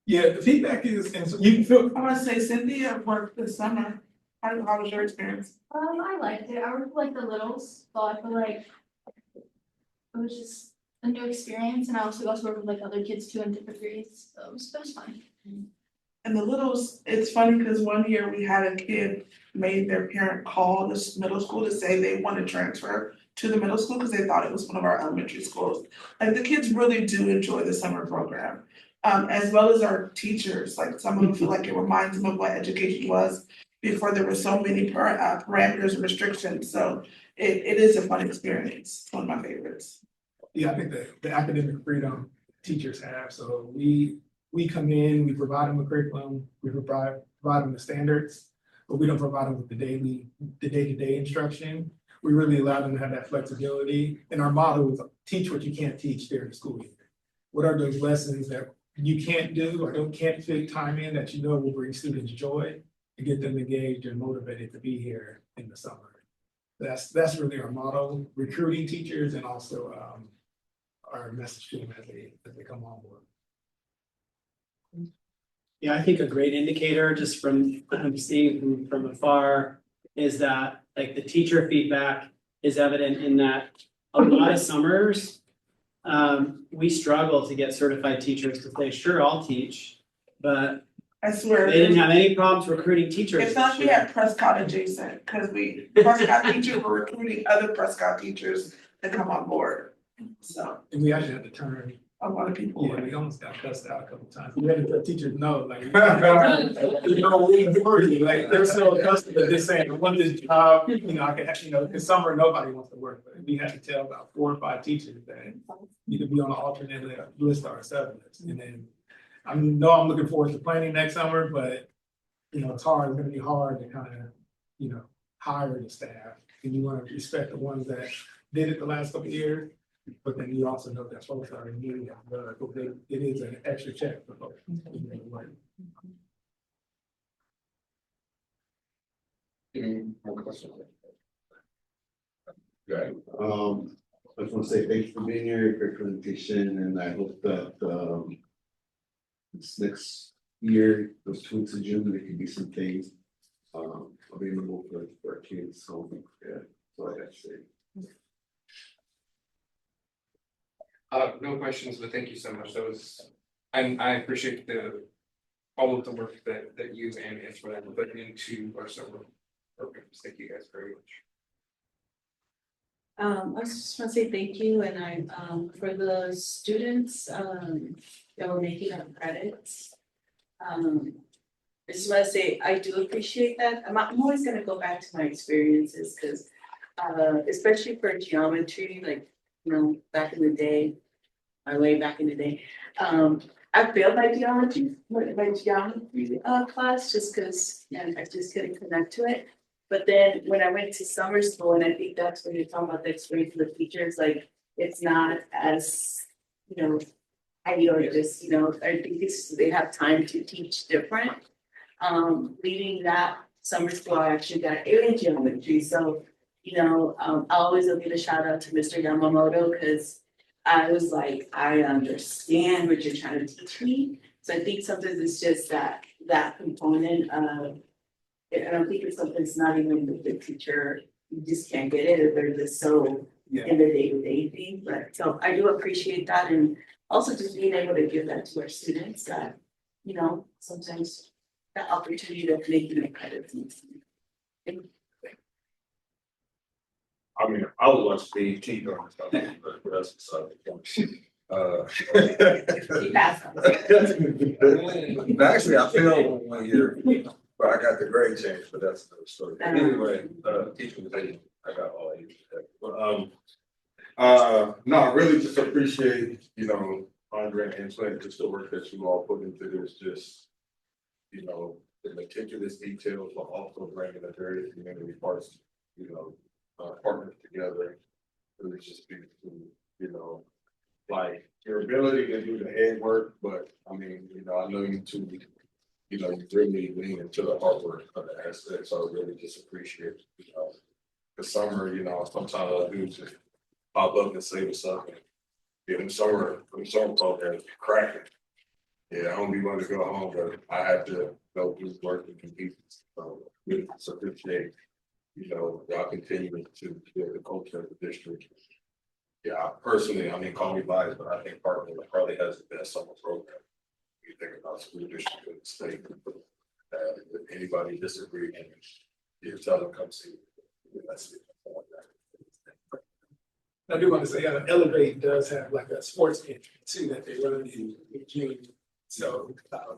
Yeah, the feedback is, and so you can feel, I want to say Cynthia worked this summer. How was your experience? I liked it. I worked with like the littles, so I feel like it was just a new experience, and I also got to work with like other kids too in different grades, so it was fun. And the littles, it's funny because one year we had a kid made their parent call this middle school to say they want to transfer to the middle school because they thought it was one of our elementary schools. Like the kids really do enjoy the summer program, as well as our teachers. Like some of them feel like it reminds them of what education was before there were so many parameters and restrictions. So it is a fun experience. It's one of my favorites. yeah, I think the academic freedom teachers have, so we come in, we provide them a curriculum, we provide them the standards, but we don't provide them with the day-to-day instruction. We really allow them to have that flexibility, and our motto is teach what you can't teach during the school year. What are those lessons that you can't do or can't fit time in that you know will bring students joy to get them engaged and motivated to be here in the summer? That's really our motto, recruiting teachers and also our message to them as they come on board. Yeah, I think a great indicator just from seeing from afar is that like the teacher feedback is evident in that a lot of summers. We struggle to get certified teachers to say, sure, I'll teach, but I swear. they didn't have any problems recruiting teachers. It's not we had Prescott adjacent, because Prescott teachers were recruiting other Prescott teachers to come on board. So And we actually had to turn, a lot of people. yeah, we almost got cussed out a couple times. We had to let teachers know, like, like, they're so accustomed to just saying, I want this job, I can have, in summer, nobody wants to work, but we had to tell about 4 or 5 teachers that you could be on an alternate list or a sub list. And then, I'm looking forward to planning next summer, but, it's gonna be hard to kind of, hire the staff. And you want to respect the ones that did it the last couple of years. But then you also know that folks are in need of, it is an extra check for folks. Any more questions? Right. I just want to say thank you for being here, great presentation, and I hope that this next year, those 2 weeks of June, there could be some things available for kids, so yeah, so I got to say. No questions, but thank you so much. That was, and I appreciate all of the work that you and Angela have put into our summer programs. Thank you guys very much. I just want to say thank you, and for the students, that were making up credits. I just want to say, I do appreciate that. I'm always gonna go back to my experiences, because, especially for geometry, like, back in the day, way back in the day, I failed my geometry class just because, I just couldn't connect to it. But then when I went to summer school, and I think that's when you're talking about the experience of the teachers, like, it's not as, I just, I think they have time to teach different. Leading that summer school, I actually got A in geometry, so, I always will give a shout out to Mr. Yamamoto, because I was like, I understand what you're trying to teach me. So I think sometimes it's just that component of, I don't think it's something that's not even with the teacher, you just can't get it, or they're just so in the day-to-day thing, but so I do appreciate that, and also just being able to give that to our students, that, sometimes that opportunity to make them credit. I mean, I would watch the TV on stuff, but that's beside Actually, I failed 1 year, but I got the grade change, but that's another story. But anyway, teaching was 80, I got all 80. But no, I really just appreciate, Andre and Clint, just the work that you all put into this, just, the meticulous details, but also bringing the various community parts, partners together. It was just beautiful, like your ability to do the head work, but I mean, I know you two, you really lean into the hard work of the aspects. So I really just appreciate, the summer, sometimes I do just pop up and say what's up. And them summer programs cracking. Yeah, I don't be wanting to go home, but I have to go do work and compete. So really just appreciate, y'all continuing to build the culture of the district. Yeah, personally, call me biased, but I think Parkland probably has the best summer program. You think about school district in the state. If anybody disagree, and you tell them come see. That's it. I do want to say, Elevate does have like a sports entry too that they run in June. So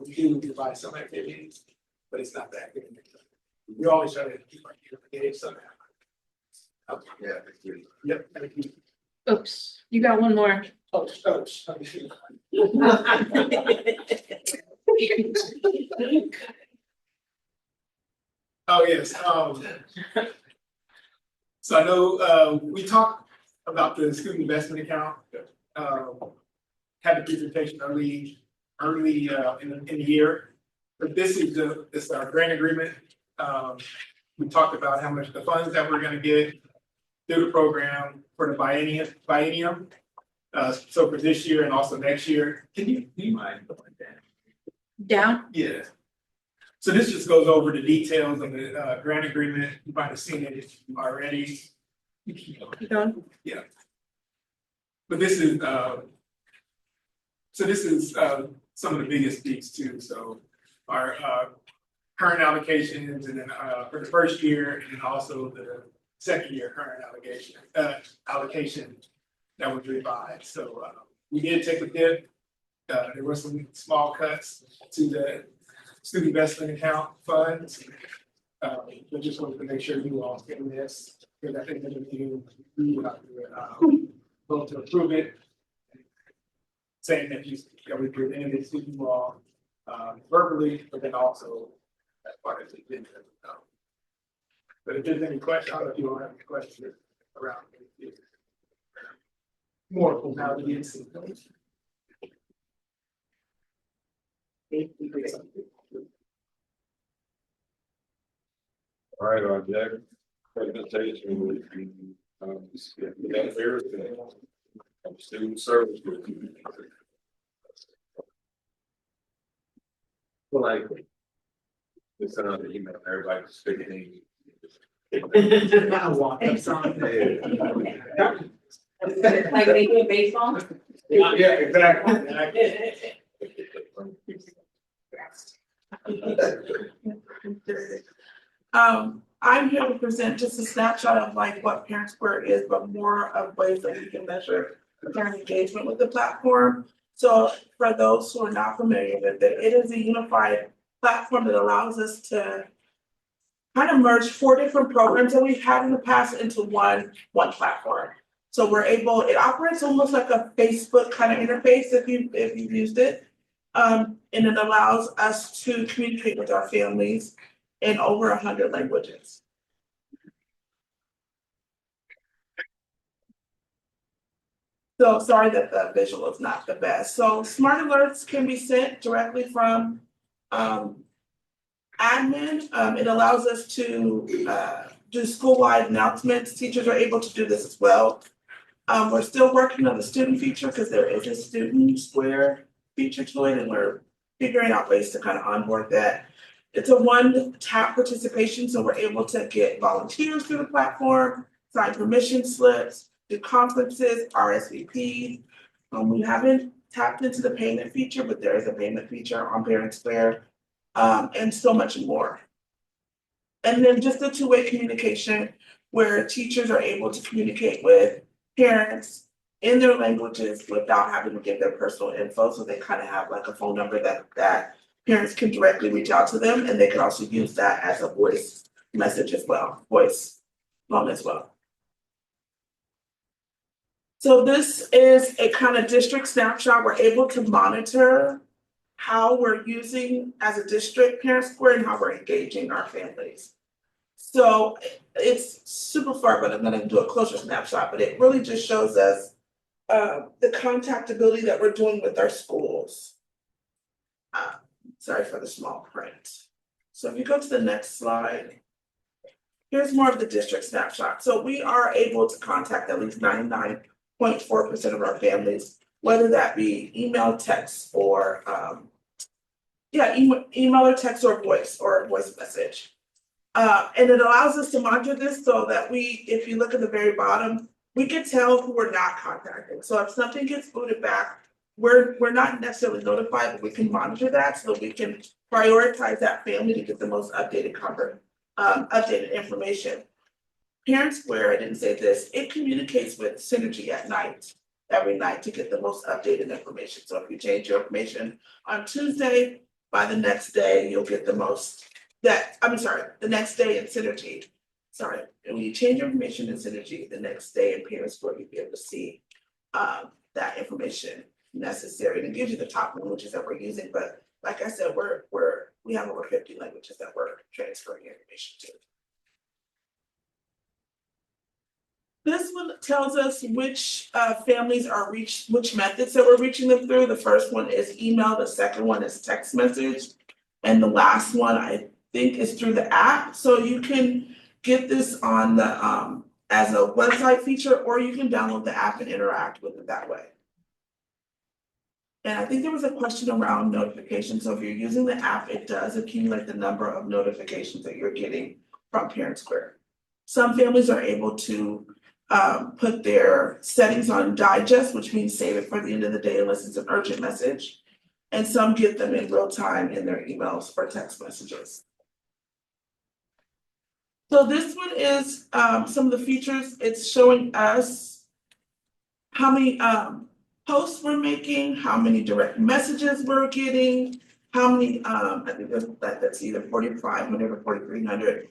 we do provide some activities, but it's not that good. We always try to keep our kids somehow. Yeah, thank you. Yep, thank you. Oops, you got one more. Oh, yes, so I know, we talked about the student investment account. Had the presentation early in the year, but this is our grant agreement. We talked about how much the funds that we're gonna get through the program for the biennium. So for this year and also next year. Do you mind putting that Down? Yeah. So this just goes over the details of the grant agreement. You might have seen it already. Done? Yeah. But this is some of the biggest peaks too. So our current allocations, and then for the first year, and then also the second year current allocation that was revised. So we did take a dip. There were some small cuts to the student investment account funds. But just wanted to make sure you all getting this, because I think that if you have to vote to approve it, saying that we presented it to you all verbally, but then also as part of the agenda. But if there's any questions, I don't know if you all have any questions around it. More formalities. All right, our next presentation will be, student service. Well, like. It's another email, everybody's speaking. I walk up something. Like they do baseball? Yeah, exactly. I'm here to present just a snapshot of like what Parent Square is, but more of ways that we can measure parent engagement with the platform. So for those who are not familiar with it, it is a unified platform that allows us to kind of merge 4 different programs that we've had in the past into one platform. So we're able, it operates almost like a Facebook kind of interface if you've used it. And it allows us to communicate with our families in over 100 languages. So sorry that the visual is not the best. So smart alerts can be sent directly from admin. It allows us to do school-wide announcements. Teachers are able to do this as well. We're still working on the student feature because there is a student square feature to it, and we're figuring out ways to kind of onboard that. It's a one-tap participation, so we're able to get volunteers through the platform, sign permission slips, do conferences, RSVP. We haven't tapped into the payment feature, but there is a payment feature on Parent Square, and so much more. And then just a two-way communication where teachers are able to communicate with parents in their languages without having to give their personal info. So they kind of have like a phone number that parents can directly reach out to them, and they can also use that as a voice message as well, voice phone as well. So this is a kind of district snapshot. We're able to monitor how we're using as a district Parent Square and how we're engaging our families. So it's super far, but I'm gonna do a closer snapshot, but it really just shows us the contactability that we're doing with our schools. Sorry for the small print. So if you go to the next slide, here's more of the district snapshot. So we are able to contact at least 99.4% of our families, whether that be email, text, or email or text or voice message. And it allows us to monitor this so that if you look at the very bottom, we can tell who we're not contacting. So if something gets booted back, we're not necessarily notified, but we can monitor that so that we can prioritize that family to get the most updated updated information. Parent Square, I didn't say this, it communicates with Synergy at night, every night, to get the most updated information. So if you change your information on Tuesday, by the next day, you'll get the next day in Synergy. Sorry, when you change your information in Synergy, the next day in Parent Square, you'll be able to see that information necessary. And it gives you the top languages that we're using, but like I said, we have over 50 languages that we're transferring information to. This one tells us which families are reached, which methods that we're reaching them through. The first one is email, the second one is text message, and the last one I think is through the app. So you can get this on the as a website feature, or you can download the app and interact with it that way. And I think there was a question around notifications. So if you're using the app, it does accumulate the number of notifications that you're getting from Parent Square. Some families are able to put their settings on digest, which means save it for the end of the day unless it's an urgent message. And some get them in real time in their emails or text messages. So this one is some of the features. It's showing us how many posts we're making, how many direct messages we're getting, how many, I think that's either 4,500 or 4,300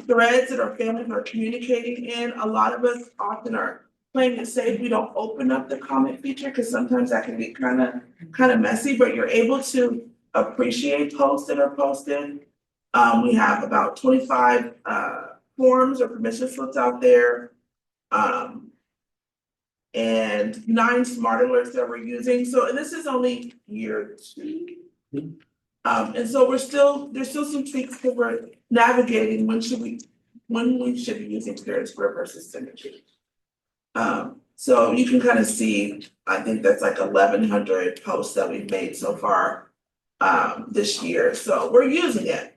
threads that our families are communicating in. A lot of us often are playing it safe. We don't open up the comment feature because sometimes that can be kind of messy, but you're able to appreciate posts that are posted. We have about 25 forms or permission slips out there. And 9 smart alerts that we're using. So, and this is only year 2. And so there's still some tweaks that we're navigating when we should be using Parent Square versus Synergy. So you can kind of see, I think that's like 1,100 posts that we've made so far this year, so we're using it.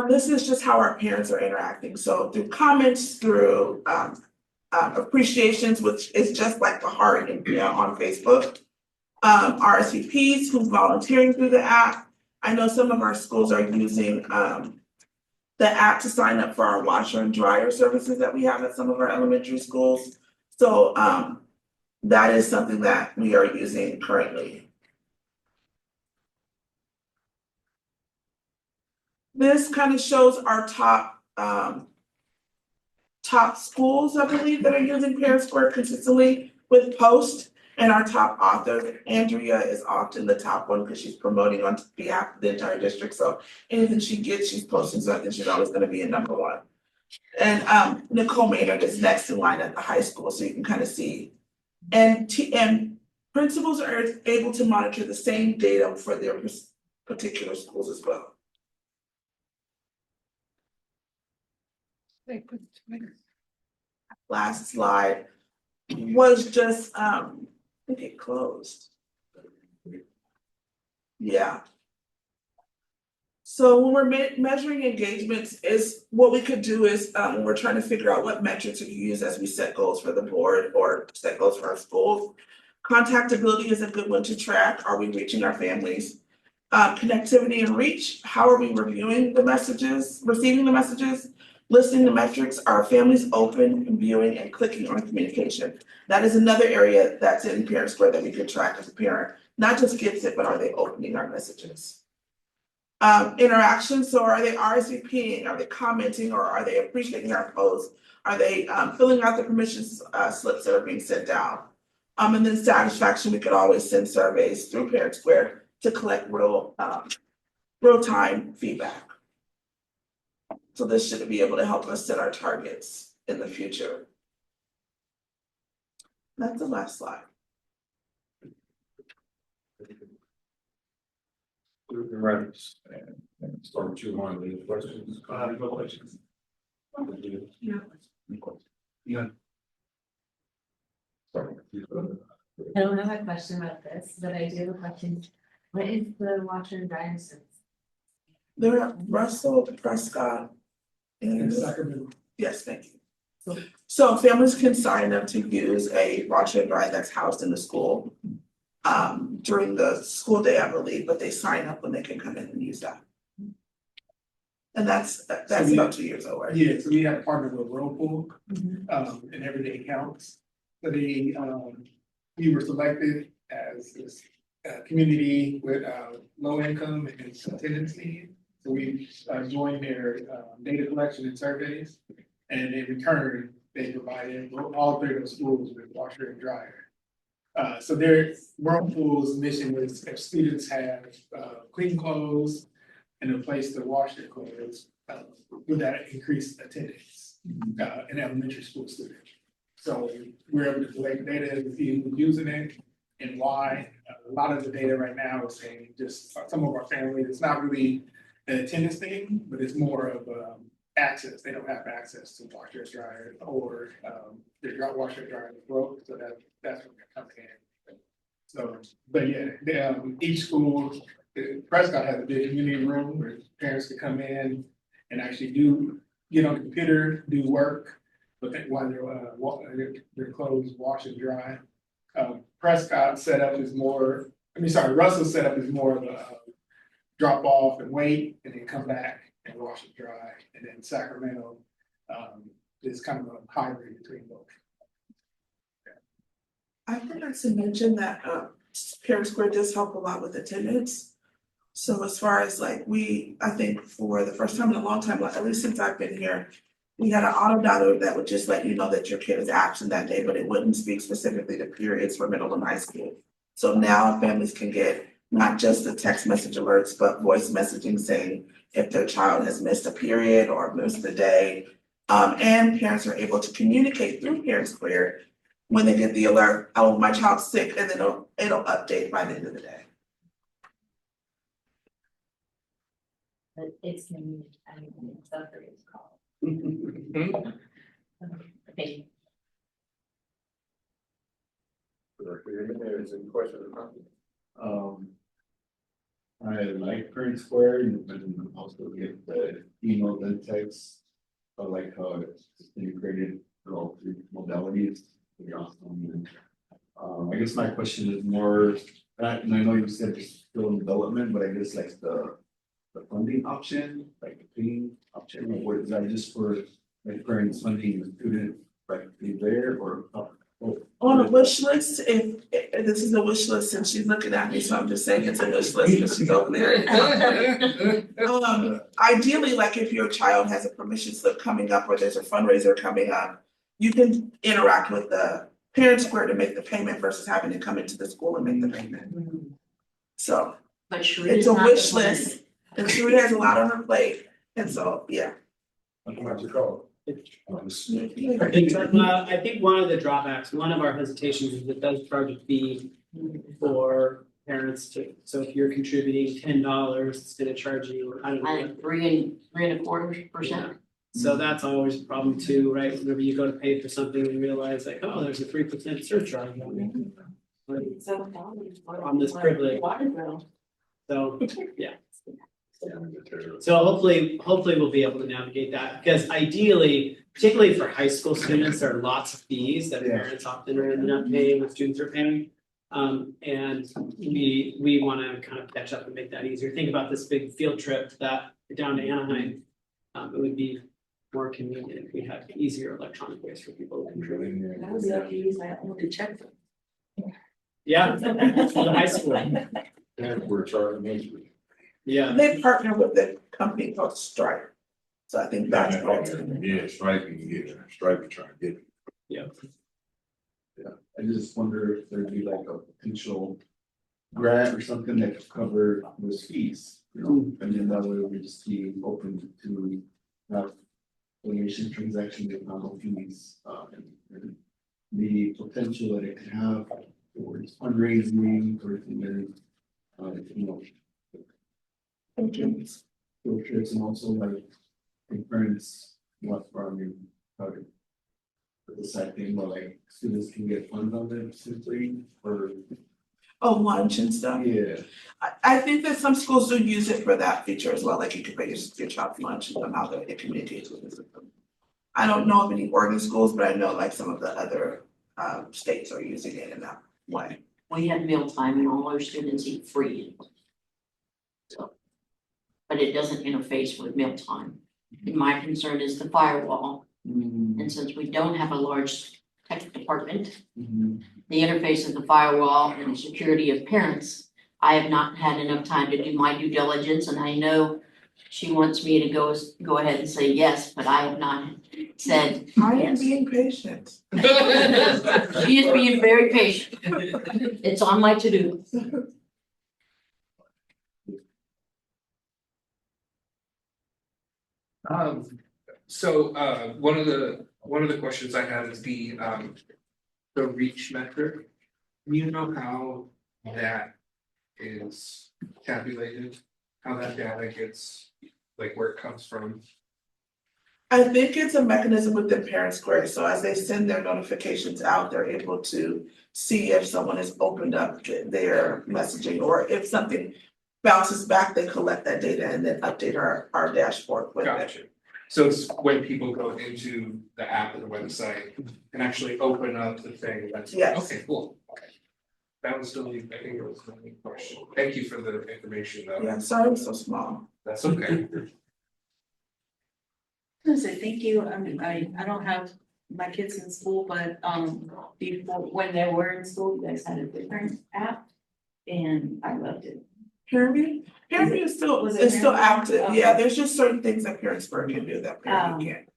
This is just how our parents are interacting, so through comments, through appreciations, which is just like the heart on Facebook. RSVPs who's volunteering through the app. I know some of our schools are using the app to sign up for our washer and dryer services that we have at some of our elementary schools. So that is something that we are using currently. This kind of shows our top schools, I believe, that are using Parent Square consistently with posts. And our top author, Andrea, is often the top one because she's promoting on behalf of the entire district. So anything she gets, she's posting, so I think she's always gonna be a number one. And Nicole Maynard is next in line at the high school, so you can kind of see. And principals are able to monitor the same data for their particular schools as well. Last slide was just, I think it closed. Yeah. So when we're measuring engagements, is what we could do is when we're trying to figure out what metrics we use as we set goals for the board or set goals for our schools. Contactability is a good one to track. Are we reaching our families? Connectivity and reach. How are we reviewing the messages, receiving the messages? Listening to metrics, are families open and viewing and clicking on communication? That is another area that's in Parent Square that we could track as a parent, not just gets it, but are they opening our messages? Interactions, so are they RSVPing, are they commenting, or are they appreciating our posts? Are they filling out the permissions slips that are being sent out? And then satisfaction, we could always send surveys through Parent Square to collect real-time feedback. So this should be able to help us set our targets in the future. That's the last slide. Right. And start with you, Marlon, any questions? No questions. Yeah. Yeah. Sorry. I don't have a question about this, but I do have a question. What is the washer and dryer service? They're at Russell, Prescott. And Sacramento. yes, thank you. So families can sign up to use a washer and dryer that's housed in the school during the school day, I believe, but they sign up when they can come in and use that. And that's about 2 years old, right? Yeah, so we have partnered with Whirlpool, and Everyday Counts. So they, we were selected as this community with low income and attendance needs. So we joined their data collection and surveys, and in return, they provided all 3 of those schools with washer and dryer. So their Whirlpool's mission was if students have clean clothes and a place to wash their clothes, with that increased attendance in elementary school students. So we're able to collect data to see who's using it and why. A lot of the data right now is saying just some of our families, it's not really an attendance thing, but it's more of access. They don't have access to washer and dryer, or their washer and dryer is broke, so that's where they're coming in. So, but yeah, each school, Prescott has a big community room where parents can come in and actually get on the computer, do work, but then while their clothes wash and dry. Prescott's setup is more, Russell's setup is more of a drop off and wait, and then come back and wash and dry. And then Sacramento is kind of a hybrid between both. I forgot to mention that Parent Square does help a lot with attendance. So as far as like I think for the first time in a long time, at least since I've been here, we had an auto dialer that would just let you know that your kid is absent that day, but it wouldn't speak specifically to periods for middle and high school. So now families can get not just the text message alerts, but voice messaging saying if their child has missed a period or missed a day. And parents are able to communicate through Parent Square when they get the alert, oh, my child's sick, and then it'll update by the end of the day. But it's community, it's not very called. Okay. There's any questions or comments? I like Current Square and also get the email and text. I like how it's integrated for all three modalities. Pretty awesome. I guess my question is more, and I know you said it's still in development, but I guess like the funding option, like the paying option, or is that just for like parents funding the student, like be there or? On a wish list, if this is a wish list and she's looking at me, so I'm just saying it's a wish list because she's over there. Ideally, like if your child has a permission slip coming up or there's a fundraiser coming up, you can interact with the Parent Square to make the payment versus having to come into the school and make the payment. So But Sheree it's is a not wish the one that- list and Sheree has a lot on her plate. And so, yeah. I'm about to call. I think one of the drawbacks, one of our hesitations is it does charge a fee for parents to, so if you're contributing $10, it's gonna charge you, I don't I know. think 3.25%. So that's always a problem too, right? Whenever you go to pay for something and realize like, oh, there's a 3% surcharge on it. Like, on this privilege. Water bill. So, yeah. So hopefully we'll be able to navigate that, because ideally, particularly for high school students, there are lots of fees that parents often are not paying, the students are paying. And we wanna kind of catch up and make that easier. Think about this big field trip down to Anaheim. It would be more convenient if we had easier electronic ways for people to contribute. I was lucky to use my own to check them. Yeah, for the high school, And we're charging next week. yeah. They partner with a company called Stripe. So I think that's. Yeah, striping, striping trying to get it. Yeah. I just wonder if there'd be like a potential grant or something that could cover those fees, you know, and then that way we just be open to have donation transactions with no fees, and the potential that it could have towards fundraising or even, you know, field trips and also like parents want farming, the side thing where like students can get funds on them simply or. Oh, lunch and stuff. Yeah. I think that some schools do use it for that feature as well, like you could pay your child lunch and somehow that it communicates with the system. I don't know of any Oregon schools, but I know like some of the other states are using it in that way. We had mealtime and all our students eat free. So, but it doesn't interface with mealtime. My concern is the firewall, and since we don't have a large tech department, the interface of the firewall and the security of parents, I have not had enough time to do my due diligence, and I know she wants me to go ahead and say yes, but I have not said I am yes. being patient. She is being very patient. It's on my to-do. So one of the questions I had is the reach metric. Do you know how that is tabulated? How that data gets, like where it comes from? I think it's a mechanism within Parent Square, so as they send their notifications out, they're able to see if someone has opened up their messaging, or if something bounces back, they collect that data and then update our dashboard with it. Gotcha. So it's when people go into the app or the website and actually open up the thing, that's, Yes. okay, cool, okay. That was still, I think it was the only question. Thank you for the information though. Yeah, sorry, it was so small. That's okay. I say thank you. I mean, I don't have my kids in school, but before, when they were in school, you guys had a different app. And I loved it. Paramedic? Paramedic is still, Was it it's still Paramedic? active, Okay. yeah, there's just certain things that Parent Square can do that Paramedic can't.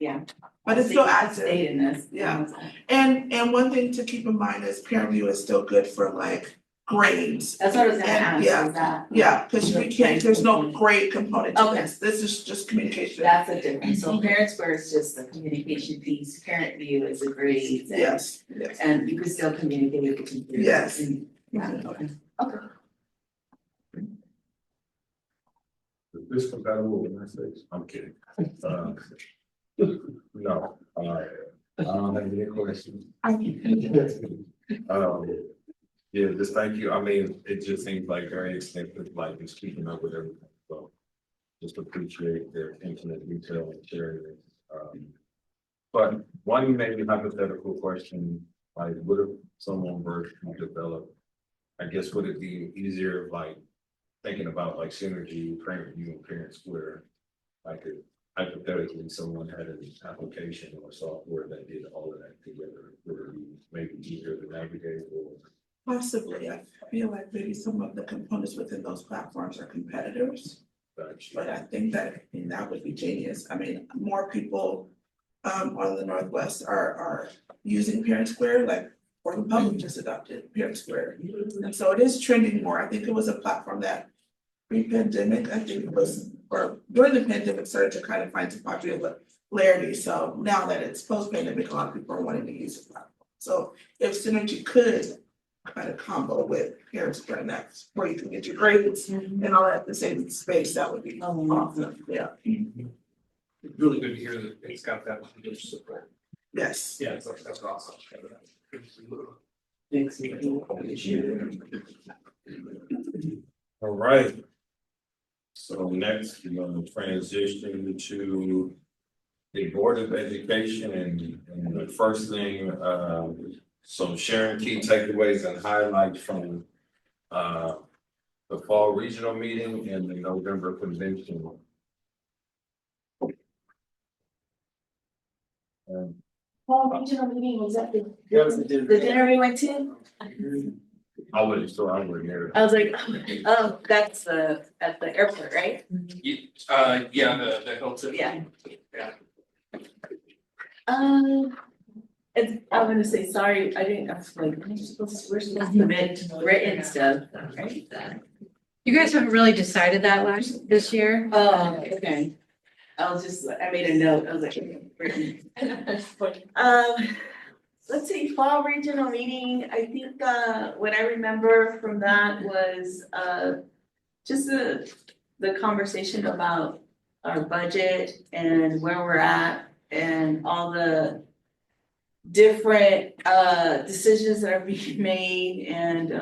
Yeah. But it's still They active. stayed in this. Yeah. And one thing to keep in mind is Paramedic is still good for like grades. That's what I was gonna And, ask, yeah. is that? Yeah, cause we can't, there's no grade component to Okay. this is just communication. That's a difference. So Parent Square is just the communication piece, Parent View is the grades. and- Yes, yes. And you can still communicate with the computers. Yes. and- Yeah, okay. Okay. Is this compatible with my face? I'm kidding. No, I don't have any questions. Yeah, just thank you. I mean, it just seems like very extensive, like just keeping up with everything, so. Just appreciate their attention and detail and sharing it. But one maybe hypothetical question, like, what if someone were to develop? I guess would it be easier, like, thinking about like synergy, Prairie View and Parent Square? Like, if hypothetically, someone had an application or software that did all of that together, would it be maybe easier to navigate or? Possibly, I feel like maybe some of the components within those platforms are competitors. But I think that would be genius. I mean, more people on the Northwest are using Parent Square, like Fort Republic just adopted Parent Square. And so it is trending more. I think it was a platform that pre-pandemic, I think it was, or during the pandemic started to kind of find some popularity. So now that it's post-pandemic, a lot of people are wanting to use the platform. So if Synergy could kind of combo with Parent Square, and that's where you can get your grades and all that at the same space, that would be awesome, yeah. It's really good to hear that it's got that much support. Yes. Yeah, that's awesome. Thanks. All right. So next, we're gonna transition to the Board of Education and the first thing, so sharing key takeaways and highlights from the fall regional meeting and the November convention. Fall regional meeting, was that the The dinner we went to? I wasn't sure I was there. I was like, oh, that's at the airport, right? Yeah, the Hilton. Yeah. It's, I'm gonna say, sorry, I didn't, I was like, we're supposed to submit written stuff, right? You guys haven't really decided that this year? Oh, okay. I made a note, I was like, written. Let's see, fall regional meeting, I think, what I remember from that was, just the conversation about our budget and where we're at and all the different, decisions that are being made and,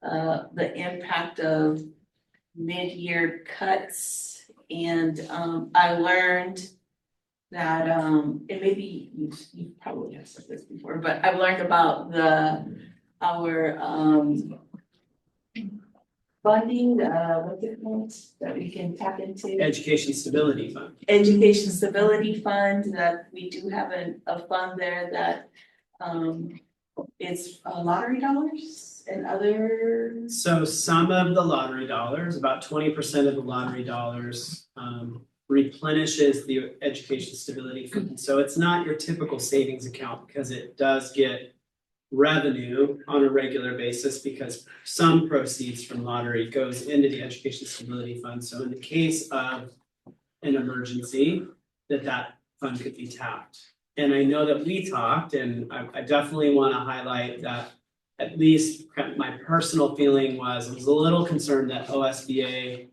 the impact of mid-year cuts. And, I learned that, and maybe you probably have said this before, but I've learned about our funding, what's it called, that we can tap into? Education Stability Fund. Education Stability Fund, that we do have a fund there that, it's lottery dollars and other. So some of the lottery dollars, about 20% of the lottery dollars, replenishes the Education Stability Fund. So it's not your typical savings account because it does get revenue on a regular basis because some proceeds from lottery goes into the Education Stability Fund. So in the case of an emergency, that fund could be tapped. And I know that we talked, and I definitely want to highlight that at least my personal feeling was I was a little concerned that OSBA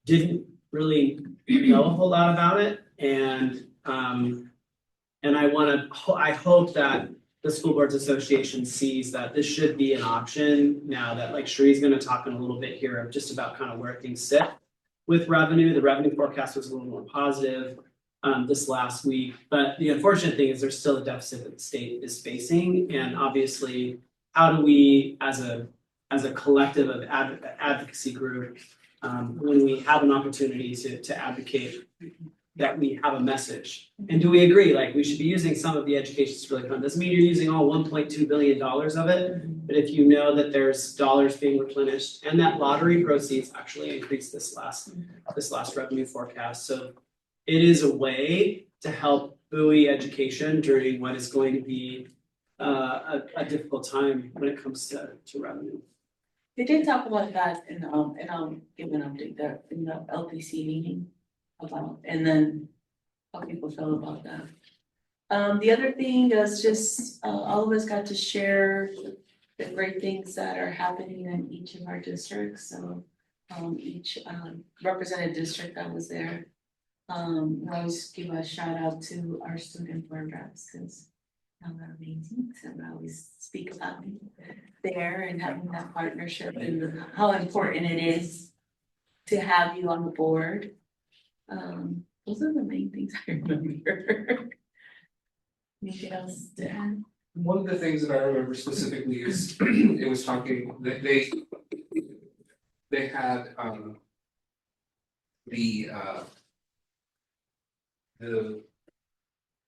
didn't really know a whole lot about it. And I hope that the School Boards Association sees that this should be an option now that, like Cherie's gonna talk in a little bit here of just about kind of where things sit with revenue. The revenue forecast was a little more positive this last week, but the unfortunate thing is there's still a deficit that the state is facing. And obviously, how do we, as a collective of advocacy group, when we have an opportunity to advocate, that we have a message? And do we agree, like, we should be using some of the Education Stability Fund? Doesn't mean you're using all $1.2 billion of it, but if you know that there's dollars being replenished and that lottery proceeds actually increased this last revenue forecast. So it is a way to help buoy education during what is going to be a difficult time when it comes to revenue. They did talk about that and I'll give an update there in the LPC meeting about, and then how people feel about that. The other thing is just, all of us got to share the great things that are happening in each of our districts. So, each represented district that was there. I always give a shout out to our student board reps because are amazing, so I always speak about me there and having that partnership and how important it is to have you on the board. Those are the main things I remember. Anything else to add? One of the things that I remember specifically is it was talking, they had the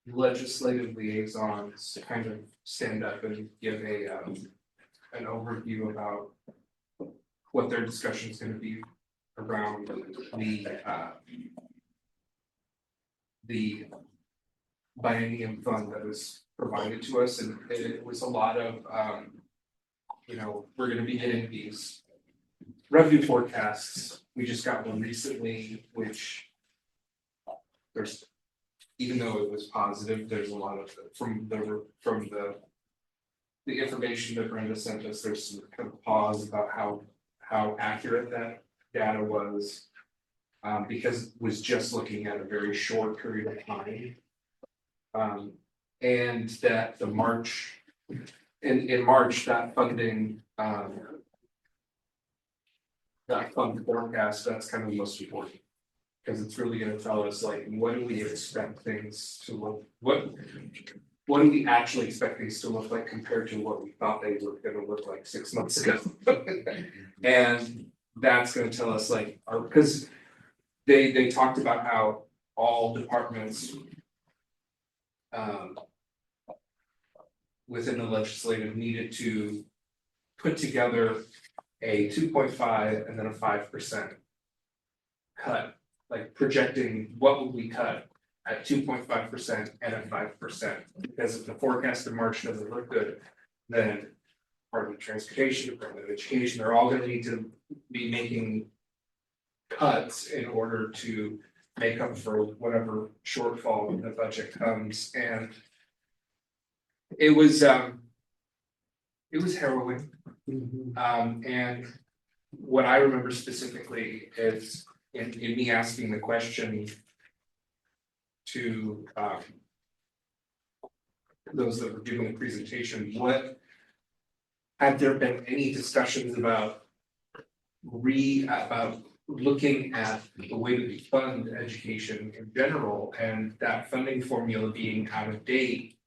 legislative liaisons kind of stand up and give an overview about what their discussion is gonna be around the biennium fund that was provided to us, and it was a lot of we're gonna be getting these revenue forecasts. We just got one recently, which there's, even though it was positive, there's a lot of from the information that Brenda sent us, there's some kind of pause about how accurate that data was. Because it was just looking at a very short period of time. And that the March, in March, that funding, that fund forecast, that's kind of the most important. Because it's really gonna tell us, like, what do we expect things to look, what do we actually expect things to look like compared to what we thought they were gonna look like 6 months ago? And that's gonna tell us, like, because they talked about how all departments within the legislative needed to put together a 2.5 and then a 5% cut, like projecting what would we cut at 2.5% and at 5%, because if the forecast in March doesn't look good, then Department of Transportation, Department of Education, they're all gonna need to be making cuts in order to make up for whatever shortfall in the budget comes, and it was harrowing. And what I remember specifically is in me asking the question to those that were giving the presentation, what have there been any discussions about looking at the way that we fund education in general, and that funding formula being out of date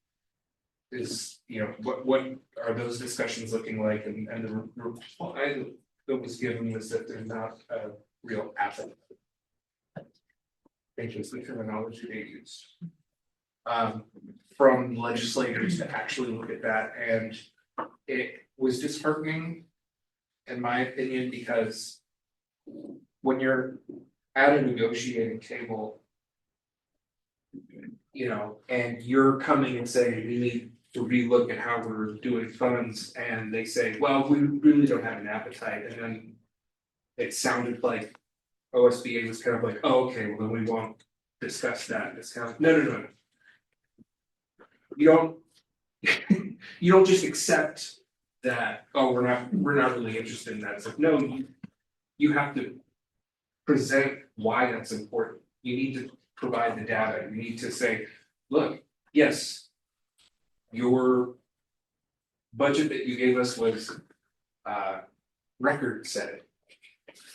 is, what are those discussions looking like? And the reply that was given was that there's not a real appetite. I think it's the terminology they used from legislators to actually look at that, and it was disheartening, in my opinion, because when you're at a negotiating table, and you're coming and saying, we need to relook at how we're doing funds, and they say, well, we really don't have an appetite, and then it sounded like OSBA was kind of like, oh, okay, well, then we won't discuss that. It's kind of, no. You don't just accept that, oh, we're not really interested in that. It's like, no, you have to present why that's important. You need to provide the data. You need to say, look, yes, your budget that you gave us was record setting,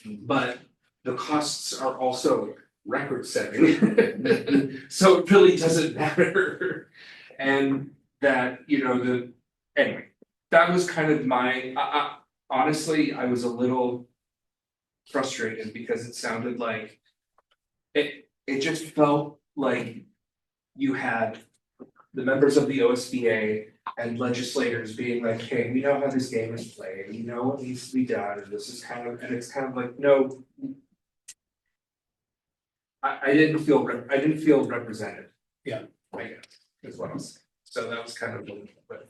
but the costs are also record setting. So it really doesn't matter. And that, anyway, that was kind of my, honestly, I was a little frustrated because it sounded like it just felt like you had the members of the OSBA and legislators being like, hey, we know how this game is played, we know what needs to be done, and this is kind of, and it's kind of like, no. I didn't feel represented. Yeah. I guess is what I'm saying. So that was kind of but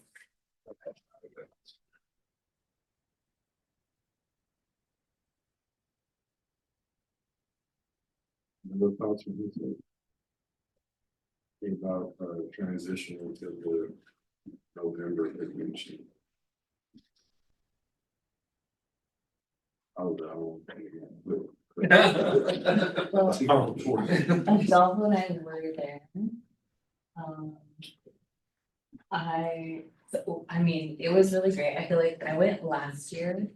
What thoughts would you say? Think about transitioning to the November convention. Oh, no. Adulthood, I were there. I mean, it was really great. I feel like I went last year.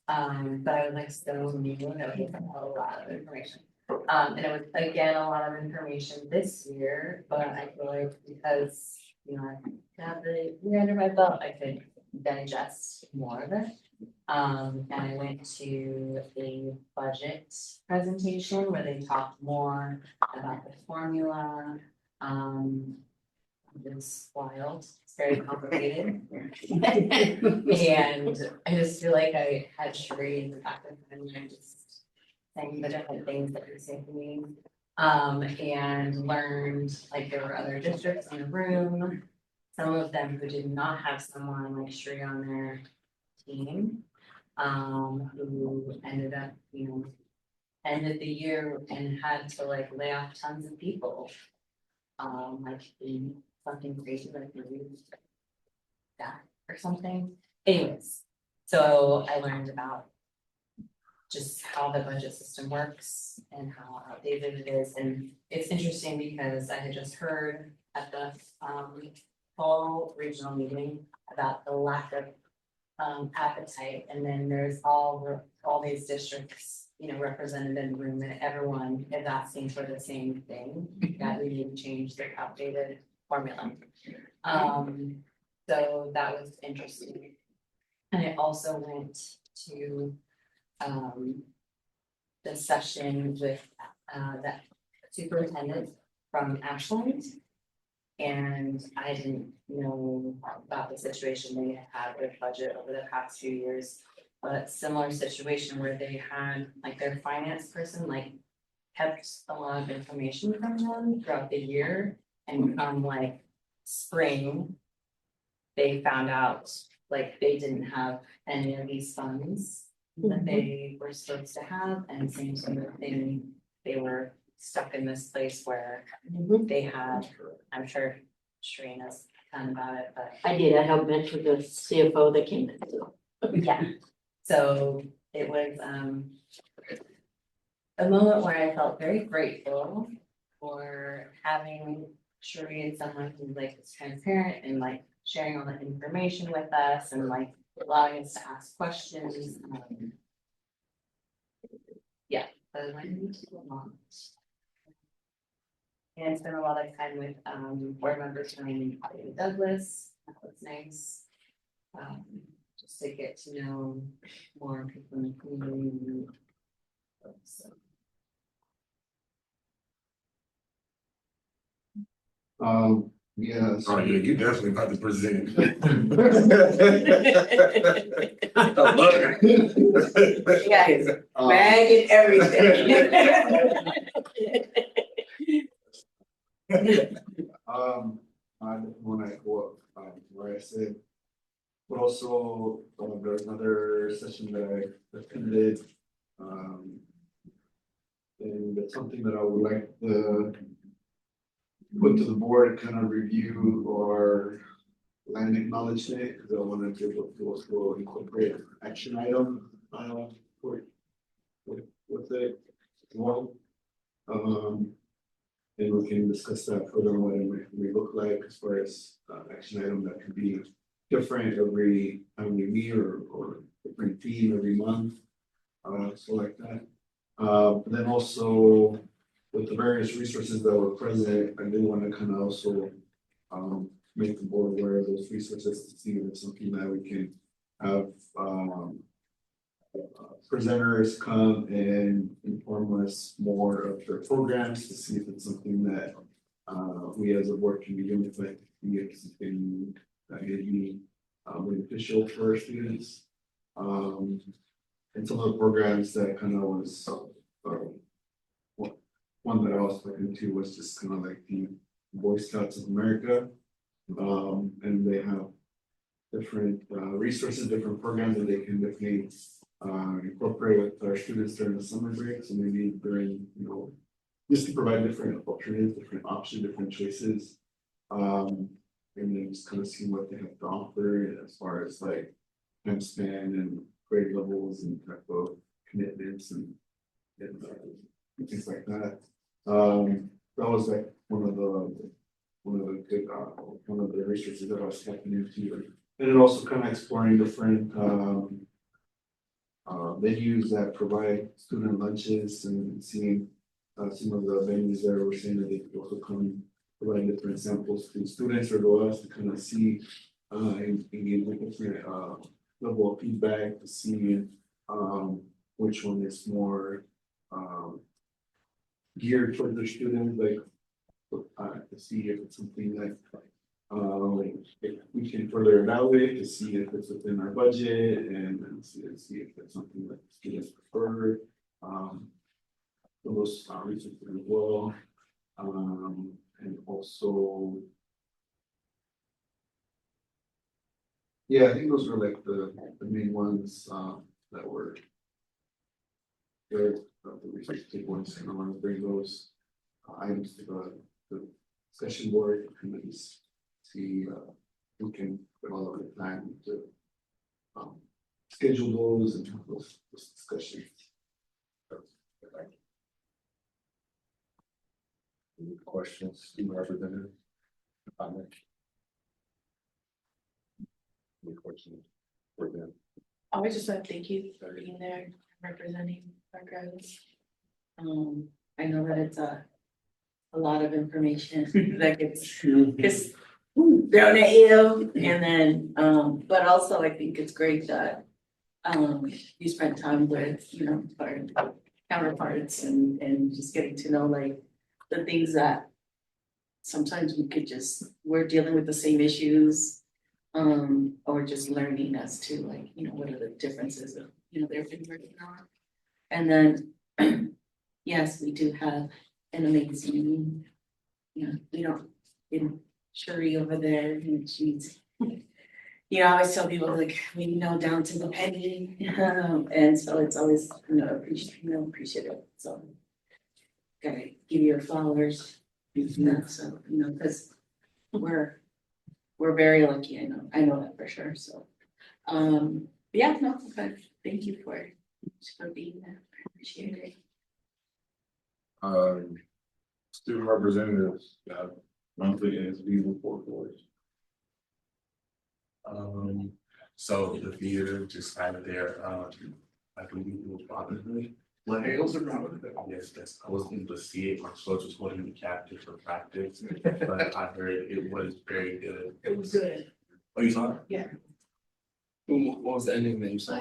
But I was like so new and I was a lot of information. And it was again, a lot of information this year, but I feel like because, you know, I have the year under my belt, I could digest more of it. And I went to a budget presentation where they talked more about the formula. It's wild, it's very complicated. And I just feel like I had Sheree in the back of my mind, just saying the different things that you're saying to me. And learned like there were other districts in the room, some of them who did not have someone like Sheree on their team. Who ended up, you know, ended the year and had to like lay off tons of people. Like in something crazy like maybe that or something. Anyways, so I learned about just how the budget system works and how outdated it is. And it's interesting because I had just heard at the fall regional meeting about the lack of appetite, and then there's all these districts, you know, represented in the room, and everyone is asking for the same thing, that we need to change the outdated formula. So that was interesting. And I also went to the session with that superintendent from Ashland. And I didn't know about the situation they had with budget over the past few years. But similar situation where they had like their finance person like kept a lot of information from them throughout the year. And come like spring, they found out like they didn't have any of these funds that they were supposed to have. And same sort of thing, they were stuck in this place where they had, I'm sure Sharina's done about it, but. I did, I helped mentor the CFO that came in, so. Yeah, so it was a moment where I felt very grateful for having Sheree and someone who like is transparent and like sharing all the information with us and like allowing us to ask questions. Yeah, but I went to the launch. And spent a lot of time with board members from David Douglas. That was nice. Just to get to know more people in the community. So. Yeah. Oh, yeah, you definitely about to present. Guys, bag and everything. I when I go up, where I said. But also, there's another session that I attended. And it's something that I would like to put to the board, kind of review or land acknowledgement, because I wanted to also incorporate an action item with it as well. And we can discuss that further what it may look like as far as action item that could be different every time we meet or different theme every month. So like that. But then also with the various resources that were present, I do want to kind of also make the board aware of those resources to see if it's something that we can have presenters come and inform us more of their programs to see if it's something that we as a board can begin with, like, if it's something that may be beneficial for our students. And some of the programs that kind of was one that I was looking into was just kind of like the Boy Scouts of America. And they have different resources, different programs that they can definitely incorporate with our students during the summer break. So maybe during, you know, just to provide different alternatives, different options, different choices. And then just kind of see what they have to offer as far as like time span and grade levels and type of commitments and things like that. That was like one of the one of the good, one of the resources that I was tapping into. And then also kind of exploring different, venues that provide student lunches and seeing, some of the venues there were saying that they could also come provide different samples to students or to us to kind of see, and get a different, level of feedback to see, which one is more, geared for the students, like, to see if it's something that, if we can further evaluate to see if it's within our budget and then see if it's something that students prefer. Those research as well, and also. Yeah, I think those were like the main ones, that were. Good, the research takeaways, and I want to bring those items to the session board committees. See, who can develop a plan to schedule those and have those discussions. Any questions, student representative? Comment? Any questions for them? I would just like to thank you for being there, representing our girls. I know that it's a lot of information that gets thrown at you, and then, but also I think it's great that you spent time with, you know, our counterparts and just getting to know like the things that sometimes we could just, we're dealing with the same issues, or just learning as to like, you know, what are the differences of, you know, they've been working on. And then, yes, we do have an amazing, you know, we don't, in Shuri over there, and she's, you know, I always tell people like, we know down to the penny, and so it's always, you know, appreciative, so. Gotta give you your flowers, so, you know, cause we're very lucky, I know that for sure, so. Yeah, no, but thank you for being there, I appreciate it. Student representatives, monthly NSB report for us. So the theater just had their, I believe it was Robinhood. It was a Robinhood. Yes, I wasn't able to see it, my coach was holding me captive for practice, but I heard it was very good. It was good. Oh, you saw it? Yeah. What was the ending that you saw?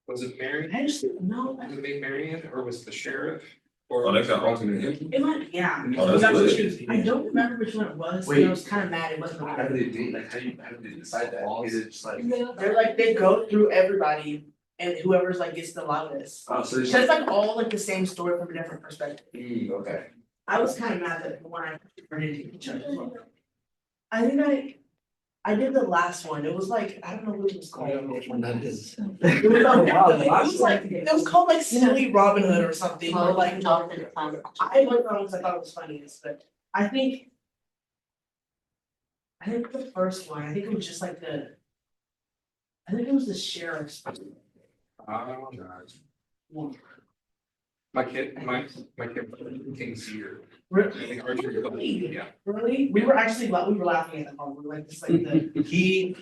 Was it Marion? I just, no, Was it named Marion or was it the sheriff? Or Oh, they got alternate entry? it might, yeah. Oh, that's good. I don't remember which one it was, and I was kind of mad it wasn't. How do they date, like, how do they decide that? Is it just like? They're like, they go through everybody and whoever's like gets the loudest. Oh, so So it's like all like the same story from a different perspective. okay. I was kind of mad that when I turned into each other. I think I did the last one. It was like, I don't know what it was I called. don't know which one that is. It was like, it was called like Silly Robin Hood or something, or like. I went on because I thought it was funniest, but I think the first one, I think it was just like I think it was the sheriff's Oh, one. my kid became seer. I Really? think Archer, yeah, Really? We were laughing at the phone. We were like, just like he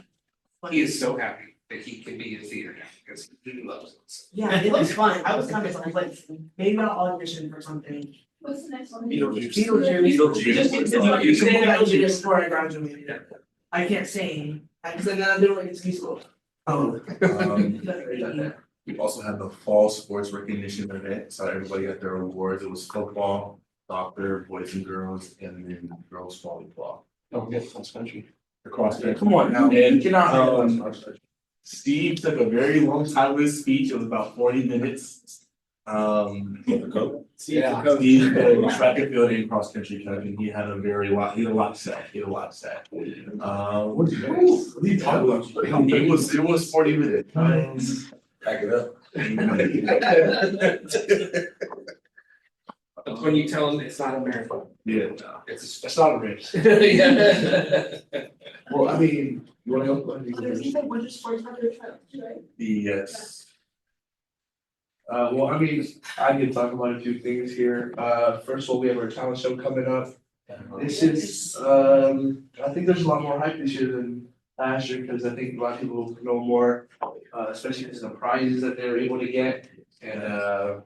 is so happy that he can be in theater now because he loves it. So. Yeah, it looks fun. I was kind of like, maybe I'll audition for something. What's the next one? Beetlejuice. Beetlejuice. Just Beetlejuice. say Beetlejuice before I graduated. I can't sing, because then I'm doing it to musical. Oh. We also had the fall sports recognition event, so everybody got their awards, it was football, soccer, boys and girls, and then girls volleyball. Don't forget cross country. Across there. Come on now. And Get out. Steve took a very long time with his speech, it was about 40 minutes. Yeah. Steve, track and field and cross country coach, and he had a lot to say, It was it was 40 minutes. Back it up. That's when you tell them it's not a marathon, Yeah. it's not a race. Well, I mean, you wanna help? Winter sports, Yes. Well, I mean, I can talk about a few things here. First of all, we have our talent show coming up. This is, I think there's a lot more hype this year than last year, because I think a lot of people know more, especially because of the prizes that they're able to get. And,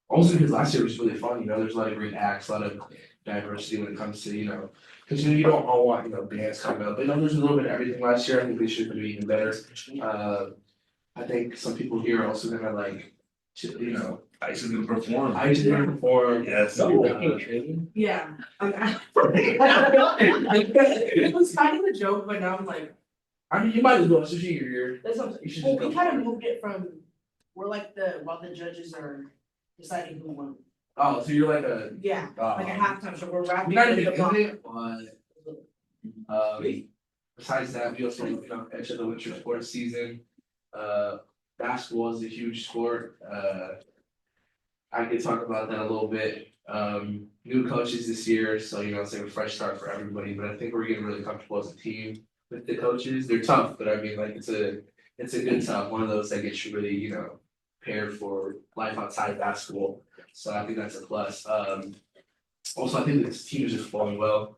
also because last year was really fun, you know, there's a lot of great acts, a lot of diversity when it comes to, you know, because you don't all want, you know, bands coming up, but you know, there's a little bit of everything last year. I think this year's gonna be even better. I think some people here are also gonna like, you know, I used to perform. I just didn't perform. Yes. Yeah. It was kind of a joke, but now I'm like, I mean, you might as well, especially you're here. That's what I'm You should saying. just Well, we go kind for of it. moved it from, we're like while the judges are deciding who won. Oh, so you're like a, Yeah, like a halftime show, we're wrapping. not up even the in it, but, besides that, we also, you know, enter the winter sports season. Basketball is a huge sport, I could talk about that a little bit. New coaches this year, so you know, it's like a fresh start for everybody, but I think we're getting really comfortable as a team with the coaches. They're tough, but I mean, like, it's a good tough, one of those that gets you really, you know, prepared for life outside of basketball. So I think that's a plus. Also, I think this team is just flowing well.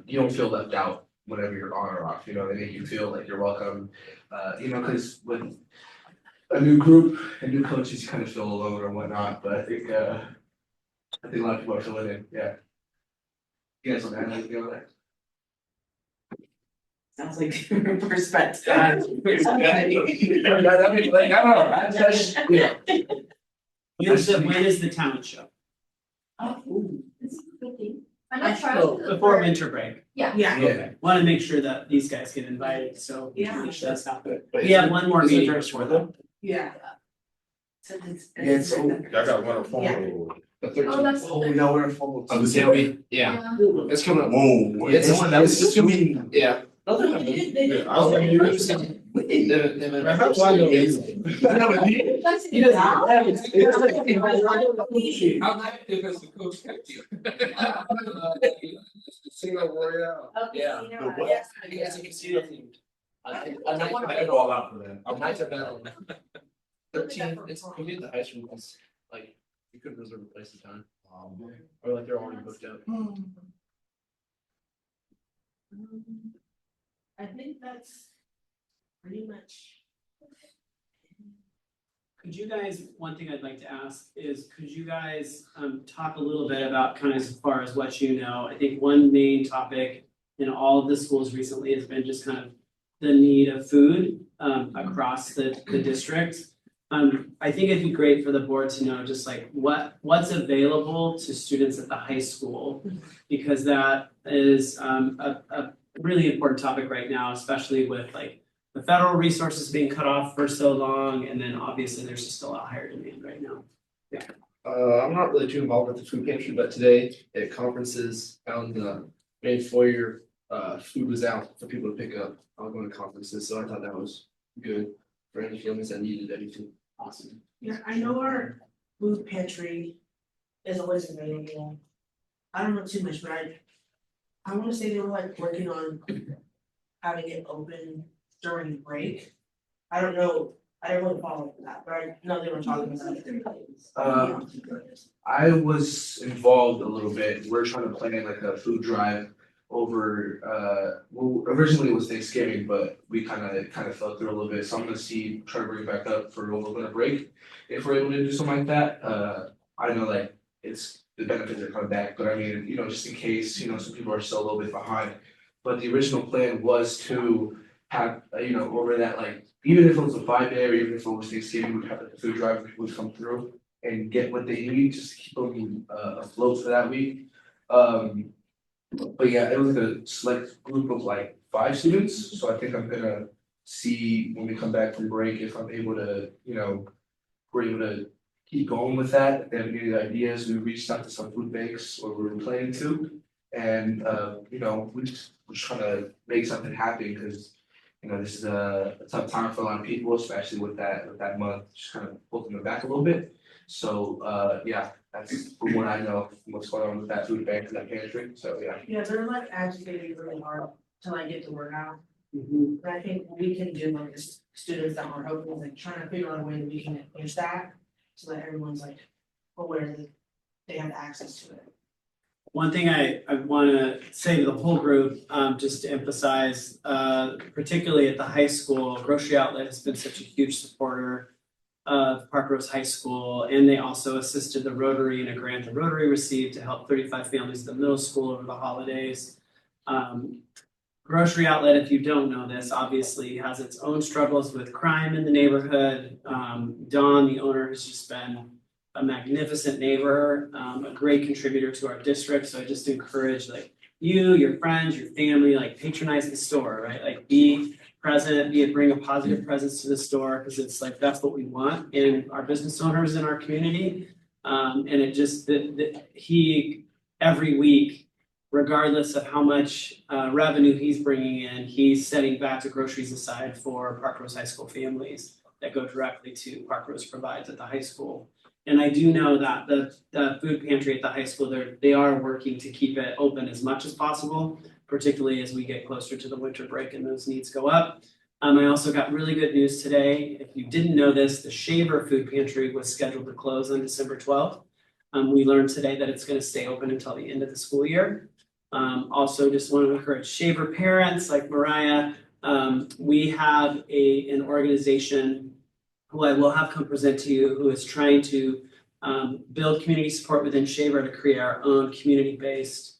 You don't feel left out whenever you're on or off, you know, they make you feel like you're welcome. You know, because with a new group and new coaches, you kind of feel alone or whatnot, but I think a lot of people are filling in, yeah. You guys don't have anything on that? Sounds like different perspective. I mean, like, I don't know, I just, you know. When is the talent show? This is a good thing. I'm Oh, not trying to. before winter break. Yeah. Yeah. Okay, wanna make sure that these guys get invited, so. Yeah. Make sure that's happening. But We have one more is it meeting just before for them. Yeah. So it's. Yeah, it's so- I got one phone. The 13th. Oh, that's- Oh, no, we're in full. Of the Yeah, we- yeah, it's coming up. Whoa. It's gonna be, yeah. Yeah, I was like, How nice if it's the coach kept you? Casino Royale. Yeah. Yes. As you can see, I I go all out for that. I'm nice about 13, it's maybe the high school was like, you could reserve a place in time. Or like they're already booked up. I think that's pretty much. Could you guys, one thing I'd like to ask is, could you guys talk a little bit about kind of as far as what you know? I think one main topic in all of the schools recently has been just kind of the need of food across the district. I think it'd be great for the board to know just like what's available to students at the high school. Because that is a really important topic right now, especially with like the federal resources being cut off for so long, and then obviously there's just a lot higher demand right now. I'm not really too involved with the food pantry, but today at conferences out in the main foyer, food was out for people to pick up. I'll go to conferences, so I thought that was good for any families that needed anything. Awesome. Yeah, I know our food pantry is always available. I don't know too much, but I wanna say they were like working on having it open during break. I don't know, I don't really follow that, but I know they were talking about it. I was involved a little bit. We're trying to plan like a food drive over, well, originally it was Thanksgiving, but we kind of fell through a little bit. So I'm gonna try to bring it back up for over winter break. If we're able to do something like that, I know like the benefits are coming back, but I mean, you know, just in case, you know, some people are still a little bit behind. But the original plan was to have, you know, over that, like, even if it was a 5-day or even if it was Thanksgiving, we'd have like a food drive, people would come through and get what they need, just to keep them afloat for that week. But yeah, it was a select group of like 5 students, so I think I'm gonna see when we come back from break if I'm able to, you know, we're able to keep going with that. If they have any ideas, we reached out to some food banks or we're planning to. And you know, we're just trying to make something happen because, you know, this is a tough time for a lot of people, especially with that month, just kind of pulling them back a little bit. So yeah, that's from what I know, from what's going on with that food bank and that pantry, so yeah. Yeah, they're like agitating really hard to like get the word out. Mhm. And I think we can do like as students that are hoping, like trying to figure out a way that we can finish that. so that everyone's like aware that they have access to it. One thing I wanna say to the whole group, just to emphasize, particularly at the high school, Grocery Outlet has been such a huge supporter of Park Rose High School, and they also assisted the Rotary in a grant the Rotary received to help 35 families at the middle school over the holidays. Grocery Outlet, if you don't know this, obviously has its own struggles with crime in the neighborhood. Don, the owner, has just been a magnificent neighbor, a great contributor to our district. So I just encourage like you, your friends, your family, like patronize the store, right? Like be present, bring a positive presence to the store, because it's like that's what we want in our business owners in our community. And it just he every week, regardless of how much revenue he's bringing in, he's setting bags of groceries aside for Park Rose High School families that go directly to Park Rose Provides at the high school. And I do know that the food pantry at the high school, they are working to keep it open as much as possible, particularly as we get closer to the winter break and those needs go up. I also got really good news today. If you didn't know this, the Shaver Food Pantry was scheduled to close on December 12th. We learned today that it's going to stay open until the end of the school year. Also just want to encourage Shaver parents like Mariah. We have an organization who I will have come present to you, who is trying to build community support within Shaver to create our own community-based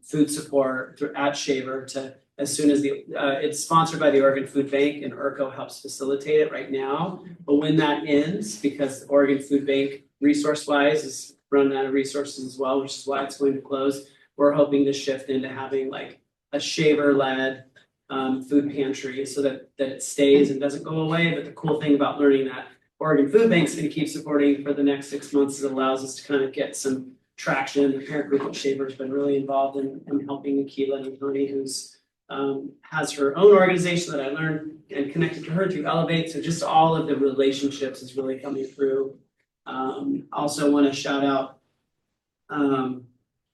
food support at Shaver to as soon as it's sponsored by the Oregon Food Bank, and ERCO helps facilitate it right now. But when that ends, because the Oregon Food Bank resource-wise is running out of resources as well, which is why it's going to close, we're hoping to shift into having like a Shaver-led food pantry so that it stays and doesn't go away. But the cool thing about learning that Oregon Food Bank's going to keep supporting for the next 6 months is it allows us to kind of get some traction. The parent group at Shaver has been really involved in helping Akila and Tony, who's has her own organization that I learned and connected to her through Elevate. So just all of the relationships is really coming through. Also want to shout out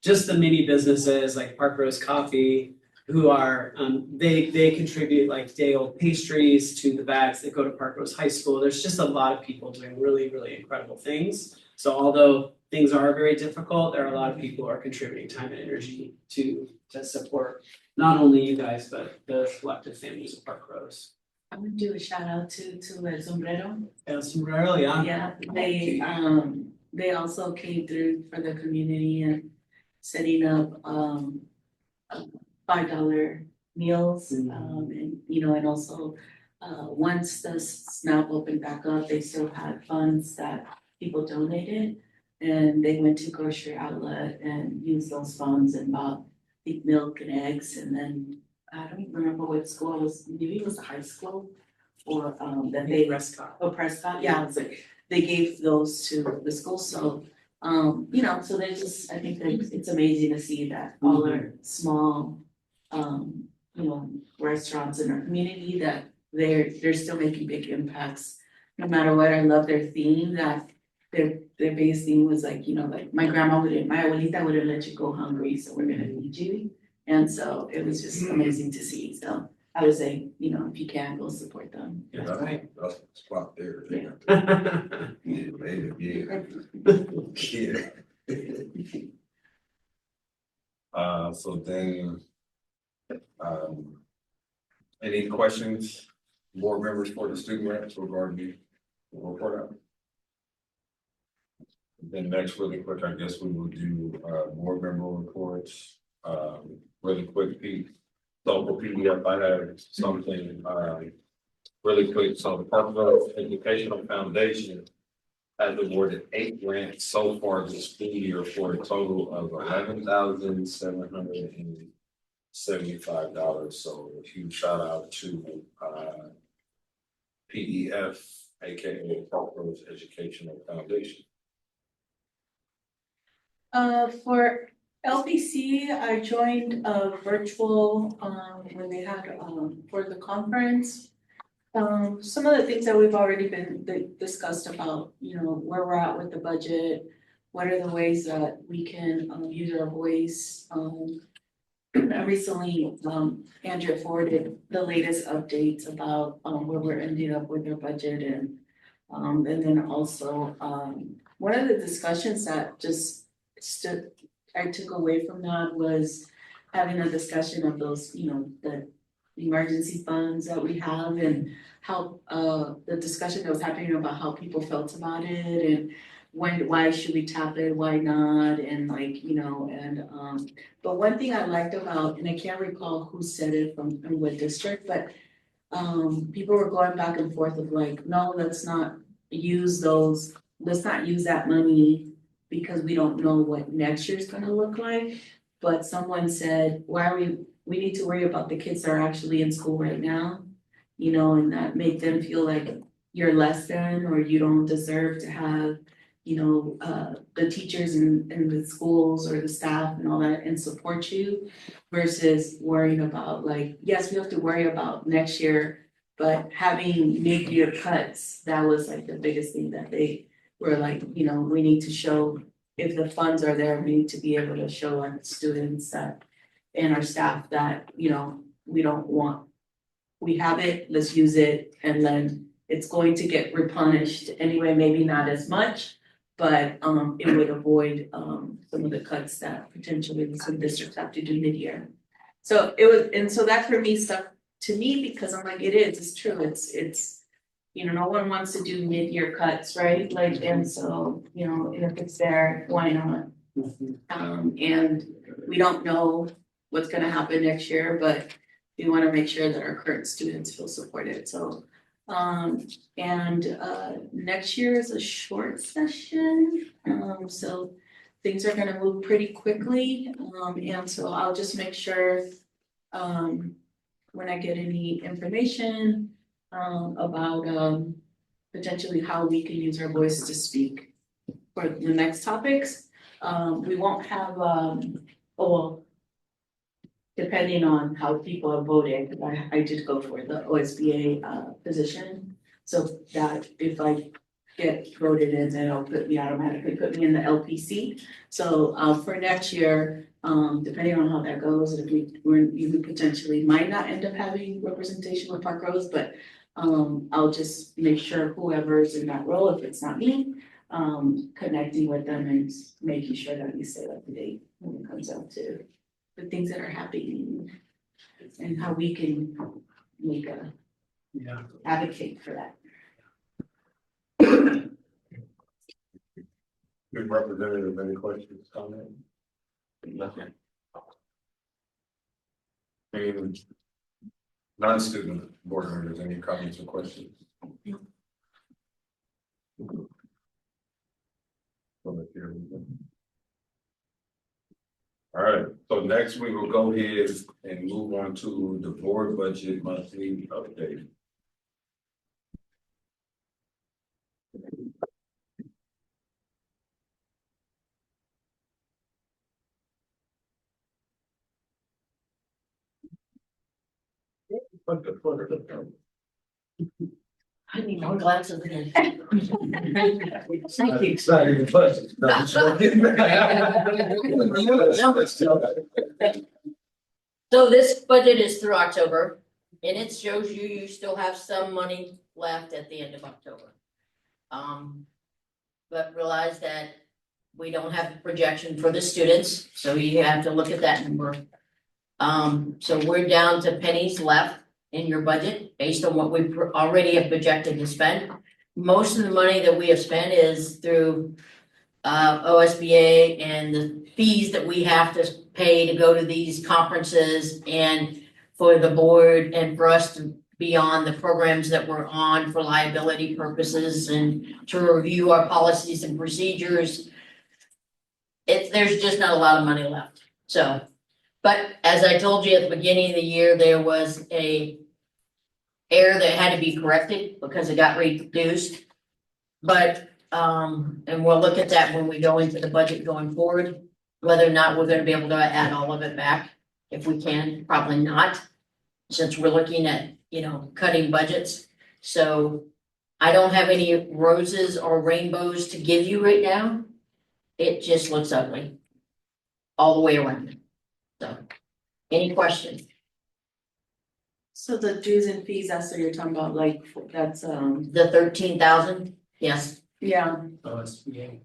just the mini businesses like Park Rose Coffee, who are they contribute like day old pastries to the bags that go to Park Rose High School. There's just a lot of people doing really, really incredible things. So although things are very difficult, there are a lot of people who are contributing time and energy to support not only you guys, but the collective families of Park Rose. I would do a shout out to El Sombrero. El Sombrero, yeah. Yeah, they also came through for the community and setting up $5 meals, and and also once the SNAP opened back up, they still had funds that people donated, and they went to Grocery Outlet and used those funds and bought milk and eggs. And then I don't even remember what school it was, maybe it was a high school or that they Prescott, yeah, it's like they gave those to the school. So so they just, I think that it's amazing to see that all our small restaurants in our community, that they're still making big impacts no matter what. I love their theme, that their biggest theme was like, like my abuelita wouldn't let you go hungry, so we're gonna feed you. And so it was just amazing to see. So I would say, if you can, go support them. Yeah, that's right. That's the spot there. Yeah, maybe, yeah. So then, any questions, board members for the student reps regarding the report out? Then next, really quick, I guess we will do board member reports. Really quick, Pete. So for PDF, I have something really quick. So the Park Rose Educational Foundation has awarded 8 grants so far this school year for a total of $11,775. So a huge shout out to PEF, aka Park Rose Educational Foundation. For LBC, I joined a virtual when they had for the conference. Some of the things that we've already been discussed about, where we're at with the budget, what are the ways that we can use our voice. Recently, Andrea forwarded the latest updates about where we're ending up with our budget and And then also, one of the discussions that just I took away from that was having a discussion of those, the emergency funds that we have and how, the discussion that was happening about how people felt about it and why should we tap it, why not, and but one thing I liked about, and I can't recall who said it from what district, but people were going back and forth of like, no, let's not use that money because we don't know what next year's gonna look like. But someone said, we need to worry about the kids that are actually in school right now, and not make them feel like you're less than or you don't deserve to have, the teachers in the schools or the staff and all that and support you versus worrying about like, yes, we have to worry about next year, but having mid-year cuts, that was like the biggest thing that they were like, we need to show, if the funds are there, we need to be able to show our students that and our staff that, we have it, let's use it, and then it's going to get replenished anyway, maybe not as much. But it would avoid some of the cuts that potentially some districts have to do mid-year. So so that for me stuck to me because I'm like, it's true, it's no one wants to do mid-year cuts, right? Like, and so, if it's there, why not? And we don't know what's gonna happen next year, but we wanna make sure that our current students feel supported, so. Next year is a short session, so things are gonna move pretty quickly, and so I'll just make sure, when I get any information, about, potentially how we can use our voice to speak for the next topics. We won't have, depending on how people are voting, I did go for the OSBA position. So that if I get voted in, then it'll automatically put me in the LPC. So for next year, depending on how that goes, if we potentially might not end up having representation with Park Rose, but I'll just make sure whoever's in that role, if it's not me, connecting with them and making sure that we stay up to date when it comes out to the things that are happening and how we can make advocate for that. Good representative, any questions, comments? Nothing. Any non-student board members, any comments or questions? All right, so next we will go ahead and move on to the board budget monthly update. I need more glasses again. Thank you. Exciting budget. So this budget is through October, and it shows you still have some money left at the end of October. But realize that we don't have a projection for the students, so you have to look at that number. So we're down to pennies left in your budget based on what we already have projected to spend. Most of the money that we have spent is through OSBA and the fees that we have to pay to go to these conferences and for the board and for us to be on the programs that we're on for liability purposes and to review our policies and procedures. There's just not a lot of money left. So, but as I told you at the beginning of the year, there was a error that had to be corrected because it got reduced. But, and we'll look at that when we go into the budget going forward, whether or not we're gonna be able to add all of it back. If we can, probably not, since we're looking at, cutting budgets. So I don't have any roses or rainbows to give you right now. It just looks ugly all the way around. So, any questions? So the dues and fees, that's what you're talking about, like, that's The 13,000, Yes, Yeah, OSBA.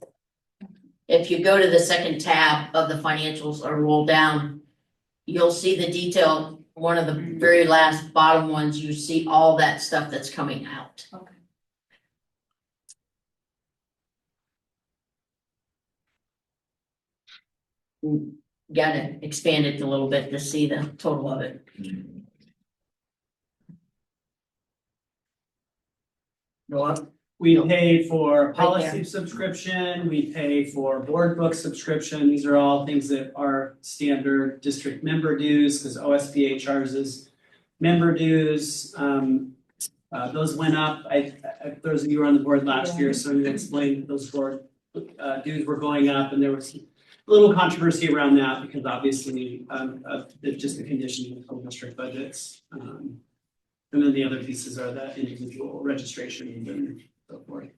if you go to the second tab of the financials or roll down, you'll see the detail, one of the very last bottom ones, you see all that stuff that's coming out. okay. Gotta expand it a little bit to see the total of it. Go up. We pay for Right policy there. subscription, we pay for board book subscription, these are all things that are standard district member dues, because OSBA charges member dues. Those went up, those of you were on the board last year, so you explained that those board dues were going up, and there was a little controversy around that, because obviously, just the condition of school district budgets. And then the other pieces are the individual registration and so forth.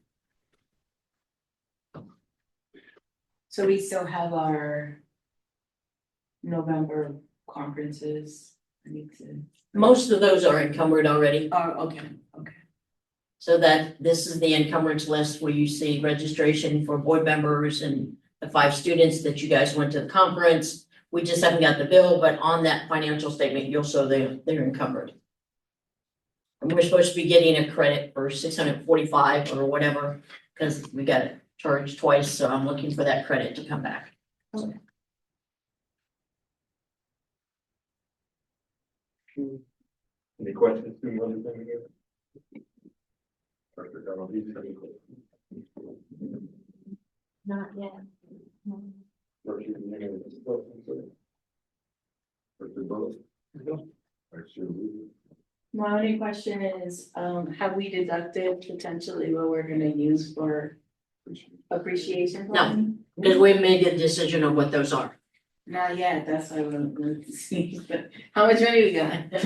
So we still have our November conferences. I need to. Most of those are encumbered already, Oh, okay, okay. so that this is the encumbrance list where you see registration for board members and the 5 students that you guys went to the conference. We just haven't got the bill, but on that financial statement, you'll show they're encumbered. And we're supposed to be getting a credit for 645 or whatever, because we got it charged twice, so I'm looking for that credit to come back. Any questions? Do you want anything here? Dr. Donald, do you have any questions? Not yet. Or you can handle this question, sir? Or do both? Or should we? My only question is, have we deducted potentially what we're gonna use for appreciation? No. plan? Because we made the decision of what those are. Not yet, that's why we're see, but how much money we got?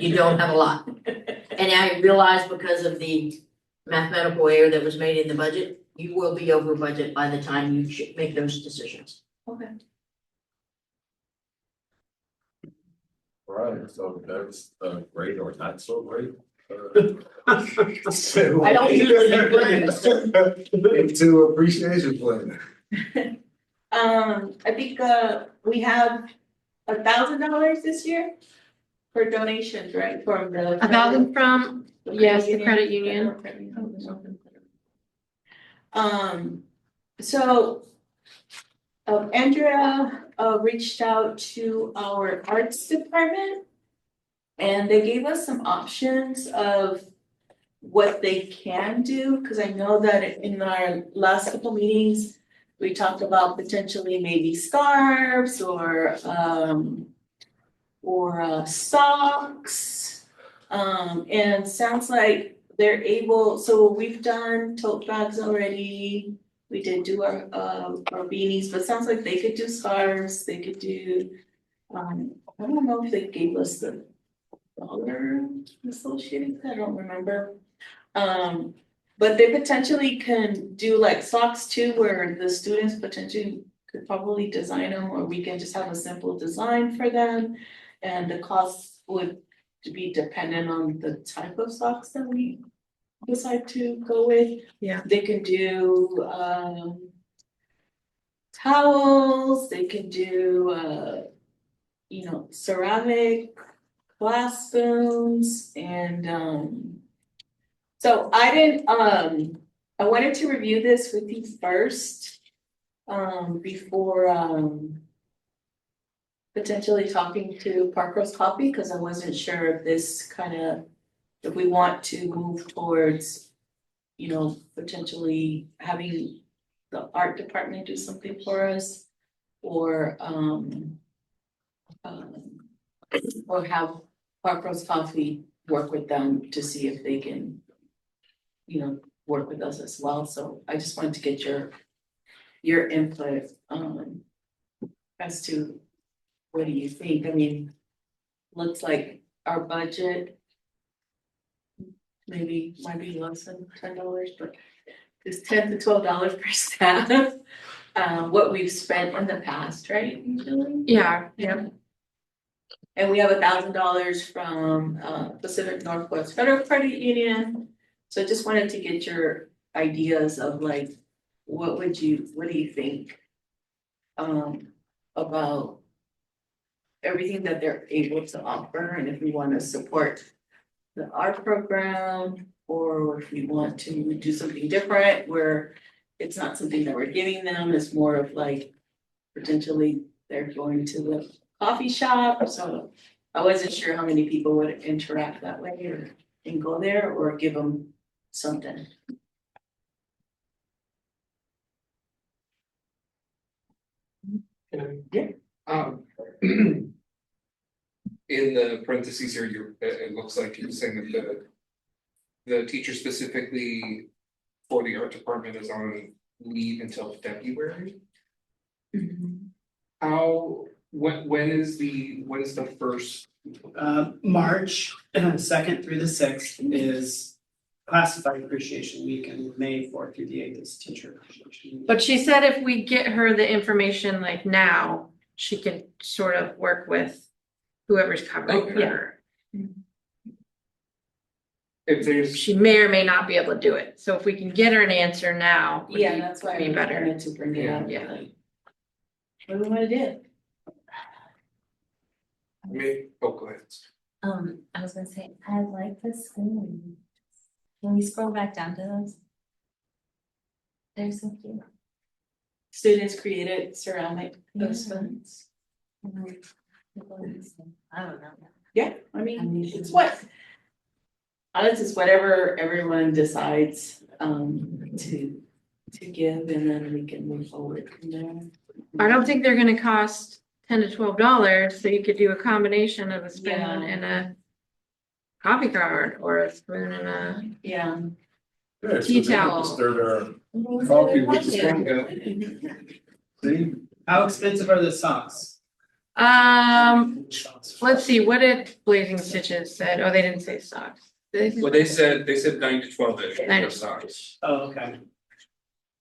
You don't have a lot. And I realize because of the mathematical error that was made in the budget, you will be over budget by the time you should make those decisions. Okay. All right, so that's great or not so great. I don't usually do plans. Into appreciation plan. I think we have $1,000 this year for donations, right, from the. 1,000 from, yes, the credit union. So Andrea reached out to our arts department. And they gave us some options of what they can do, because I know that in our last couple meetings, we talked about potentially maybe scarves or socks. And sounds like they're able, so we've done tote bags already. We did do our beanies, but sounds like they could do scarves, they could do, I don't know if they gave us the dollar associated, I don't remember. But they potentially can do like socks too, where the students potentially could probably design them, or we can just have a simple design for them. And the cost would be dependent on the type of socks that we decide to go with. Yeah. They can do towels, they can do ceramic glass spoons, and so I didn't, I wanted to review this with you first, before, potentially talking to Parkrose Coffee, because I wasn't sure if this if we want to move towards, potentially having the art department do something for us, or have Parkrose Coffee work with them to see if they can, work with us as well. So I just wanted to get your input, as to what do you think? I mean, looks like our budget maybe might be less than $10, but it's $10 to $12 per staff. What we've spent in the past, right, usually? Yeah. And we have $1,000 from Pacific Northwest Federal Credit Union. So I just wanted to get your ideas of like, what do you think? About everything that they're able to offer, and if we wanna support the art program, or if we want to do something different where it's not something that we're giving them, it's more of like potentially they're going to the coffee shop, so I wasn't sure how many people would interact that way or and go there or give them something. Yeah. In the parentheses here, it looks like you're saying that the teacher specifically for the art department is on leave until February. How, when is the first? March 2nd through the 6th is classified appreciation week, and May 4th through the 8th is teacher appreciation week. But she said if we get her the information like now, she can sort of work with whoever's covering Okay. for her. If there's, She may or may not be able to do it, so if we can get her an answer now. would Yeah, be- that's why be I better. wanted to bring it up. Yeah. Like, what do we wanna do? go ahead. I was gonna say, I like the spoon. Can we scroll back down to those? They're so cute. Students created ceramic Yeah. spoons. I don't know. Yeah, I mean, it's what. Honestly, it's whatever everyone decides to give, and then we can move forward from there. I don't think they're gonna cost $10 to $12, so you could do a combination of a spoon Yeah. and a coffee card, or a spoon and a Yeah. Yeah, so tea they can towel. stir their coffee with the spoon. See? How expensive are the socks? Let's see, what did Blazing Stitches said? Oh, they didn't say socks. Did say Well, they said 9 to 12-ish. 9 to socks. Oh, okay.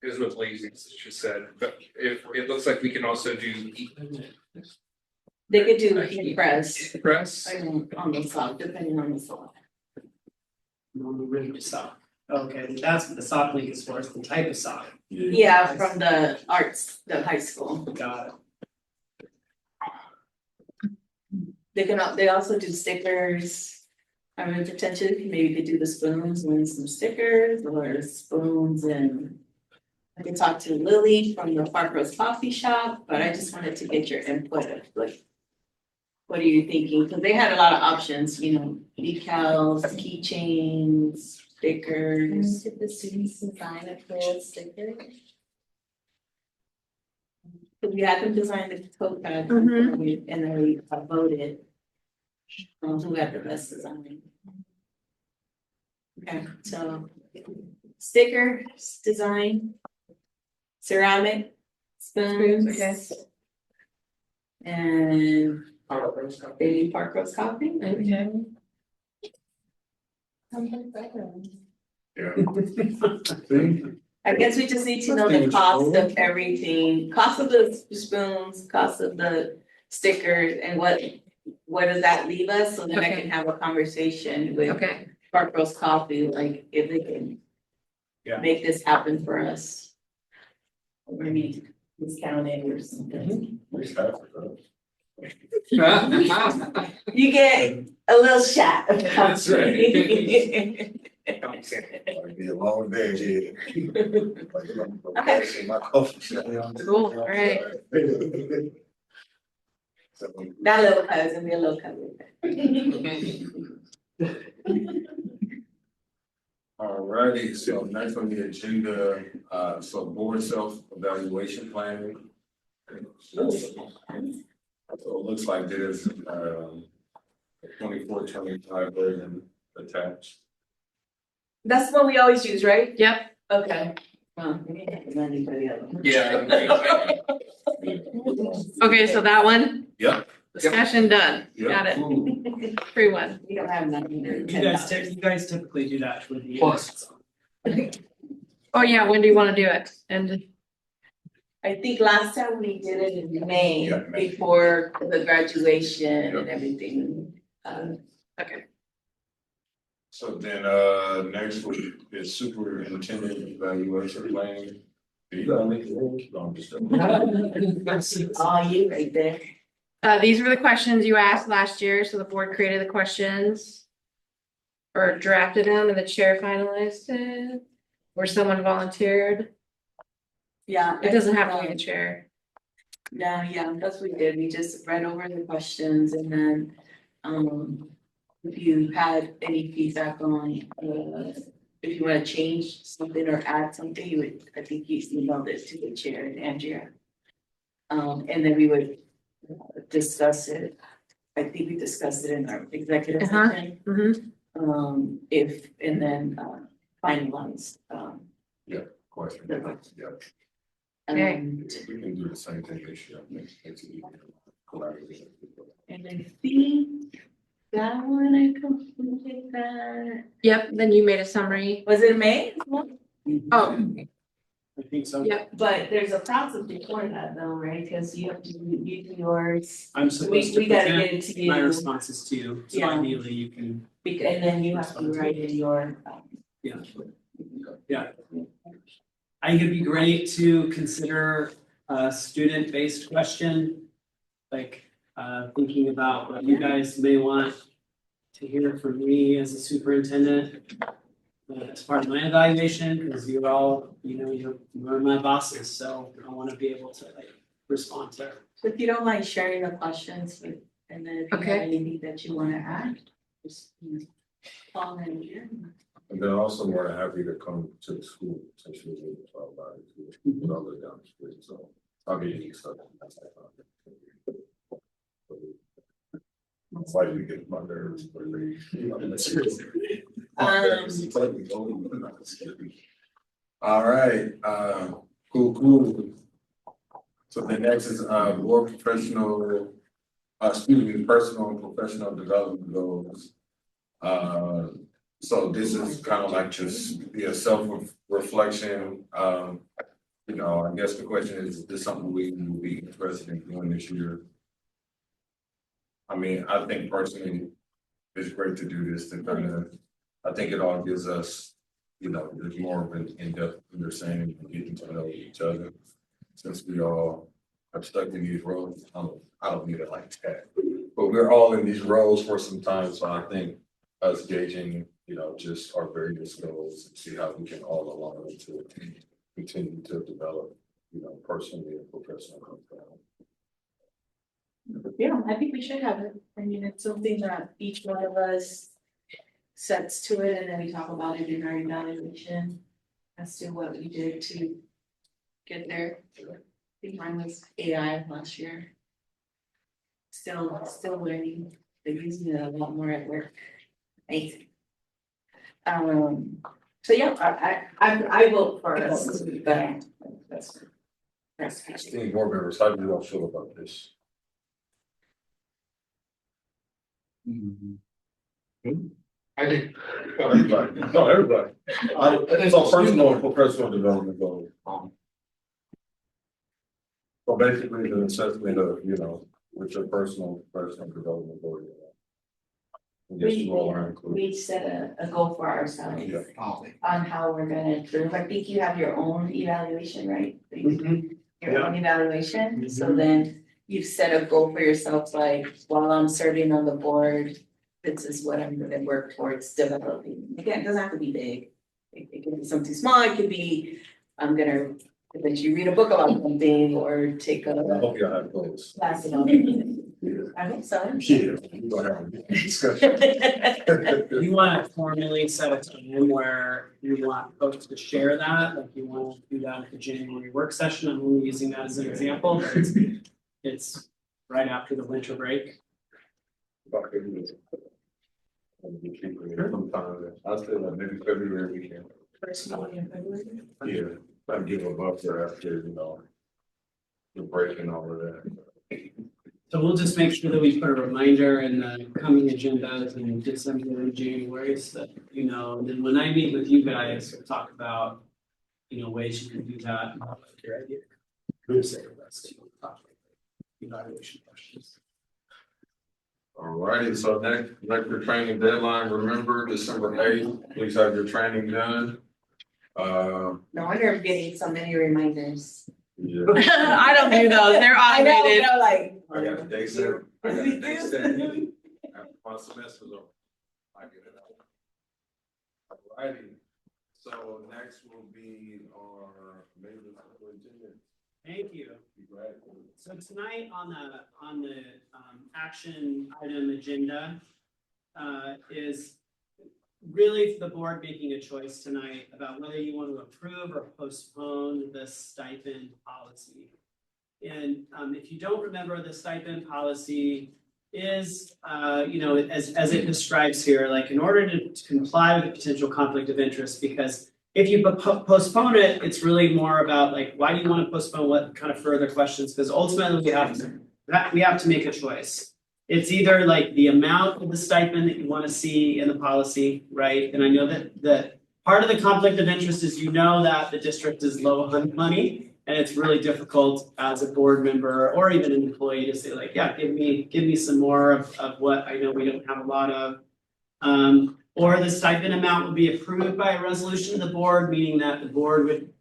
Is what Lazy just said, but if it looks like we can also do They could do heat press press. on the sock, depending on the sock. On the ribbed sock. Okay, that's what the sock link is for, it's the type of sock. Yeah, from the arts, the high school. Got it. They also do stickers. I mean, potentially, maybe could do the spoons and some stickers, or spoons and. I could talk to Lily from the Park Rose Coffee Shop, but I just wanted to get your input of like. What are you thinking? Because they had a lot of options, you know, decals, keychains, stickers. Did the students design a cool sticker? So we had them design the tote bag, Mhm. and then we voted. On who had the best design. Okay, so sticker design. Ceramic spoons. Okay. And baby Park Rose coffee. Okay. Yeah. See? I guess we just need to know the cost of everything, cost of the spoons, cost of the stickers, and what does that leave us, so then I Okay. can have a conversation with Okay, Park Rose Coffee, like if they can. Yeah. Make this happen for us. Or maybe discount it or something. You get a little shot of That's coffee. Might be a long day, Okay. My coffee shop. Cool, all right. That little cousin, be a little cousin. Alrighty, so next on the agenda, so board self-evaluation planning. So it looks like there's, 24-25 version attached. That's what we always use, right? Yep. Okay. Well, we need to have money for the other one. Yeah. Okay, so that one, Yep. discussion done, Yep. got it, Cool. free one. We don't have nothing to. You guys typically do that with the. Plus. Oh, yeah, when do you wanna do it? And I think last time we did it in May, Yeah, May. before the graduation and everything. okay, So then, next week is superintendent evaluation plan. You gotta make it work. No, I'm just joking. All you right there. These were the questions you asked last year, so the board created the questions. Or drafted them and the chair finalized it, or someone volunteered. Yeah. It doesn't have to be the chair. Yeah, that's what we did. We just read over the questions and then, if you had any feedback on, if you wanna change something or add something, you would, I think you emailed it to the chair and Andrea. And then we would discuss it. I think we discussed it in our executive session. If, and then, finalize, Question. the question. Yeah, Okay. And we can do the same thing this year. Next week. Collaboration. And I think that one I completed that. Yep, then you made a summary. Was it May? Oh, I think so. yep, But there's a process before that though, right? Cause you have to do yours. I'm supposed to We gotta get present it to you. my responses to you, so Yeah. ideally you can, And then you have to write in your. yeah. Yeah. I think it'd be great to consider a student-based question. Like, thinking about what you guys may want to hear from me as a superintendent. As part of my evaluation, because you're all, you're my bosses, so I wanna be able to like respond to. So if you don't mind sharing the questions with, and then if you have Okay. anything that you wanna add, just, call in here. And then also more than happy to come to the school, since you're able to talk about it, too, all the way down the street, so I'll be any stuff. It's like we get my nerves, but they. All right, cool. So the next is, more professional, personal and professional development goals. So this is kind of like just be a self-reflection, I guess the question is this something we will be interested in doing this year? I mean, I think personally, it's great to do this to kind of, I think it all gives us, there's more of an in-depth understanding and getting to know each other. Since we all are stuck in these roles, I don't need it like that, but we're all in these roles for some time, so I think us gauging, just our various goals and see how we can all align to continue to develop, personally and professionally. Yeah, I think we should have it. I mean, it's something that each one of us sets to it and then we talk about it in our evaluation as to what we did to get there. I think mine was AI last year. Still learning. They're using it a lot more at work. Amazing. So yeah, I vote for us, but that's. Esteemed board members, how do you all feel about this? I think. Everybody, no, everybody. So personal and professional development goals. So basically the assessment of, with your personal development goals. Yes, you all are included. We set a goal for ourselves Yeah. on how we're gonna improve. I think you have your own evaluation, right? Your own evaluation, so then you've set a goal for yourself, like, while I'm serving on the board, this is what I'm gonna work towards developing. Again, it doesn't have to be big. It can be something small, it could be, I'm gonna eventually read a book about something or take I a hope y'all have goals. class about it. I think so. Yeah, we're gonna have a discussion. You wanna formally set a time where you want folks to share that, like you wanna do that at the January work session, I'm only using that as an example, but it's right after the winter break. Sometime, I'll say like maybe February weekend. First meeting in February. Yeah, I'd give a buffer after, the break and all of that. So we'll just make sure that we put a reminder in the coming agendas in December and January, so that, and then when I meet with you guys, we'll talk about, ways you can do that. And how that's your idea. Good say that's to talk about evaluation questions. Alrighty, so next your training deadline, remember December 8th, please have your training done. No wonder I'm getting so many reminders. Yeah, I don't do those, they're I know, automated. but I'm like. I got a day set, I got a day set. After my semester's over, I get it out. Alrighty, so next will be our major superintendent. Thank you. Right. So tonight on the action item agenda is really the board making a choice tonight about whether you want to approve or postpone the stipend policy. And if you don't remember, the stipend policy is as it describes here, like in order to comply with a potential conflict of interest, because if you postpone it, it's really more about like, why do you want to postpone, what kind of further questions? Because ultimately we have to make a choice. It's either like the amount of the stipend that you want to see in the policy, right? And I know that part of the conflict of interest is that the district is low on money, and it's really difficult as a board member or even an employee to say like, yeah, give me some more of what I know we don't have a lot of. Or the stipend amount would be approved by a resolution of the board, meaning that the board would,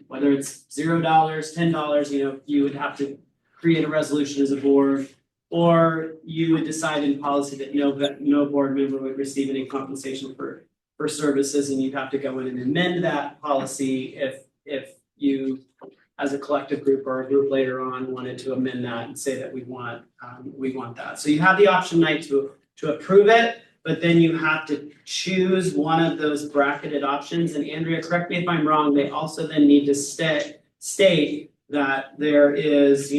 whether it's $0, $10, you would have to create a resolution as a board. Or you would decide in policy that no board member would receive any compensation for services, and you'd have to go in and amend that policy if you, as a collective group or a group later on, wanted to amend that and say that we want that. So you have the option tonight to approve it, but then you have to choose one of those bracketed options. And Andrea, correct me if I'm wrong, they also then need to state that there is,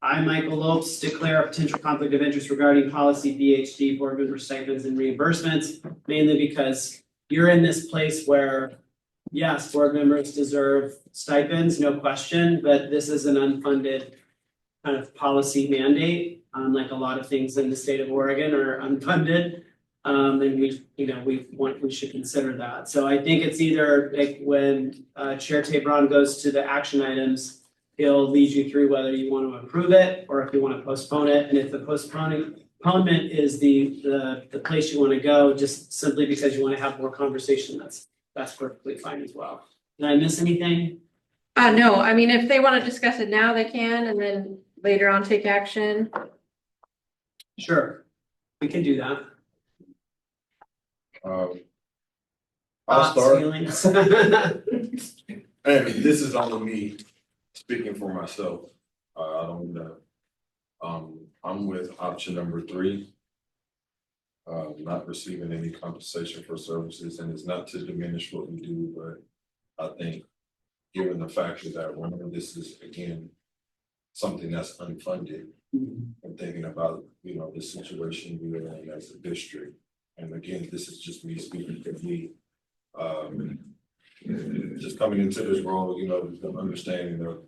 I, Michael Lopes, declare a potential conflict of interest regarding policy BHD, board member stipends and reimbursements, mainly because you're in this place where, yes, board members deserve stipends, no question, but this is an unfunded kind of policy mandate. Like a lot of things in the state of Oregon are unfunded. And we should consider that. So I think it's either like when Chair Tabron goes to the action items, he'll lead you through whether you want to approve it or if you want to postpone it. And if the postponement is the place you want to go, just simply because you want to have more conversation, that's perfectly fine as well. Did I miss anything? No, I mean, if they want to discuss it now, they can, and then later on take action. Sure, we can do that. I'll Thoughts, start. feelings? And this is only me speaking for myself. I don't know. I'm with option number 3. Not receiving any compensation for services, and it's not to diminish what we do, but I think given the factor that one, this is again something that's unfunded. And thinking about, the situation we are in as a district. And again, this is just me speaking for me. Just coming into this role, the understanding that,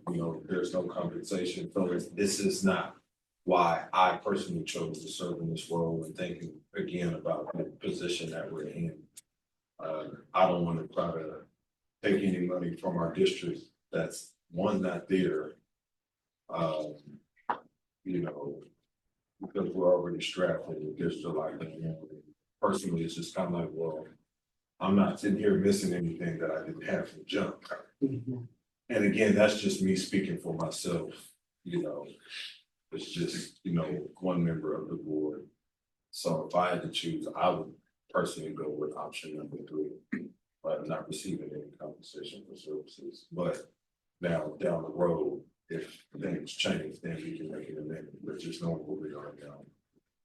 there's no compensation. So this is not why I personally chose to serve in this role, and thinking again about the position that we're in. I don't want to try to take any money from our district that's not there. Because we're already strapped and there's just like, personally, it's just kind of like, well, I'm not sitting here missing anything that I didn't have from jump. And again, that's just me speaking for myself, it's just, one member of the board. So if I had to choose, I would personally go with option number 3, but not receiving any compensation for services. But now down the road, if things change, then we can make an amendment, but just knowing where we are now.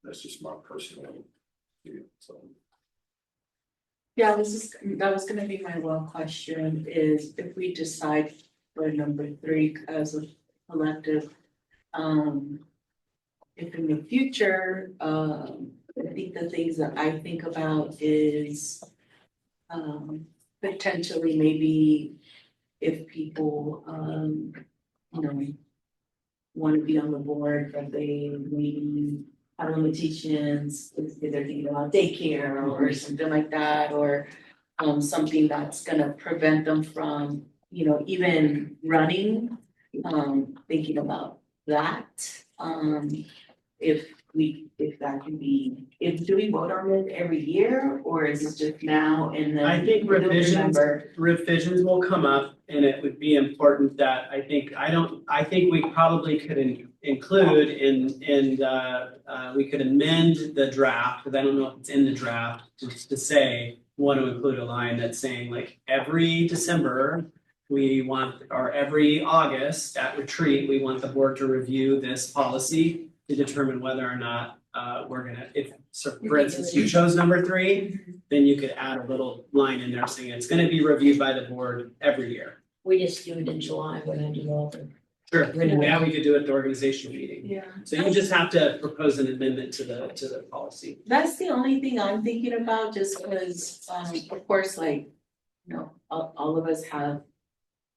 That's just my personal view, so. Yeah, that was gonna be my one question, is if we decide for number 3 as a collective, if in the future, I think the things that I think about is potentially maybe if people want to be on the board, but they maybe have limitations, if they're thinking about daycare or something like that, or something that's gonna prevent them from, even running, thinking about that. If if that can be, do we vote on it every year, or is it just now and then? I think we don't revisions, remember? revisions will come up and it would be important that I think we probably could include we could amend the draft, because I don't know if it's in the draft, to say, want to include a line that's saying like every December, we want, or every August at retreat, we want the board to review this policy to determine whether or not we're gonna, if, so for instance, you chose number 3, then you could add a little line in there saying it's gonna be reviewed by the board every year. We just do it in July when I do all the. Sure, yeah, we could do it at the organizational meeting. Yeah. So you just have to propose an amendment to the policy. That's the only thing I'm thinking about, just because, of course, like, all of us have a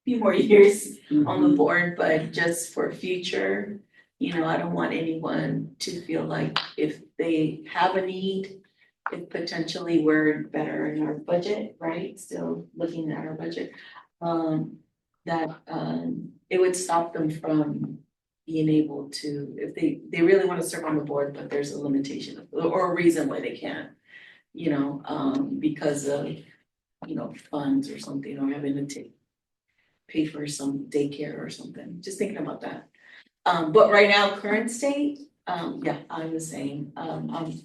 few more years on the board, but just for future, I don't want anyone to feel like if they have a need, if potentially we're better in our budget, right? Still looking at our budget, that it would stop them from being able to, if they really want to serve on the board, but there's a limitation or a reason why they can't, because of, funds or something, or having to pay for some daycare or something, just thinking about that. But right now, current state, yeah, I'm the same, I'm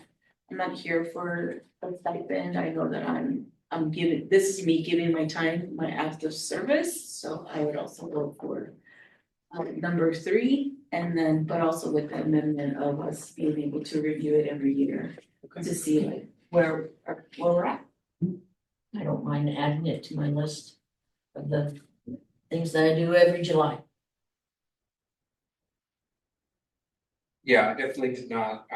not here for a stipend, I know that I'm giving, this is me giving my time, my active service, so I would also vote for number 3, and then, but also with the amendment of us being able to review it every year to see like where we're at. I don't mind adding it to my list of the things that I do every July. Yeah, I definitely did not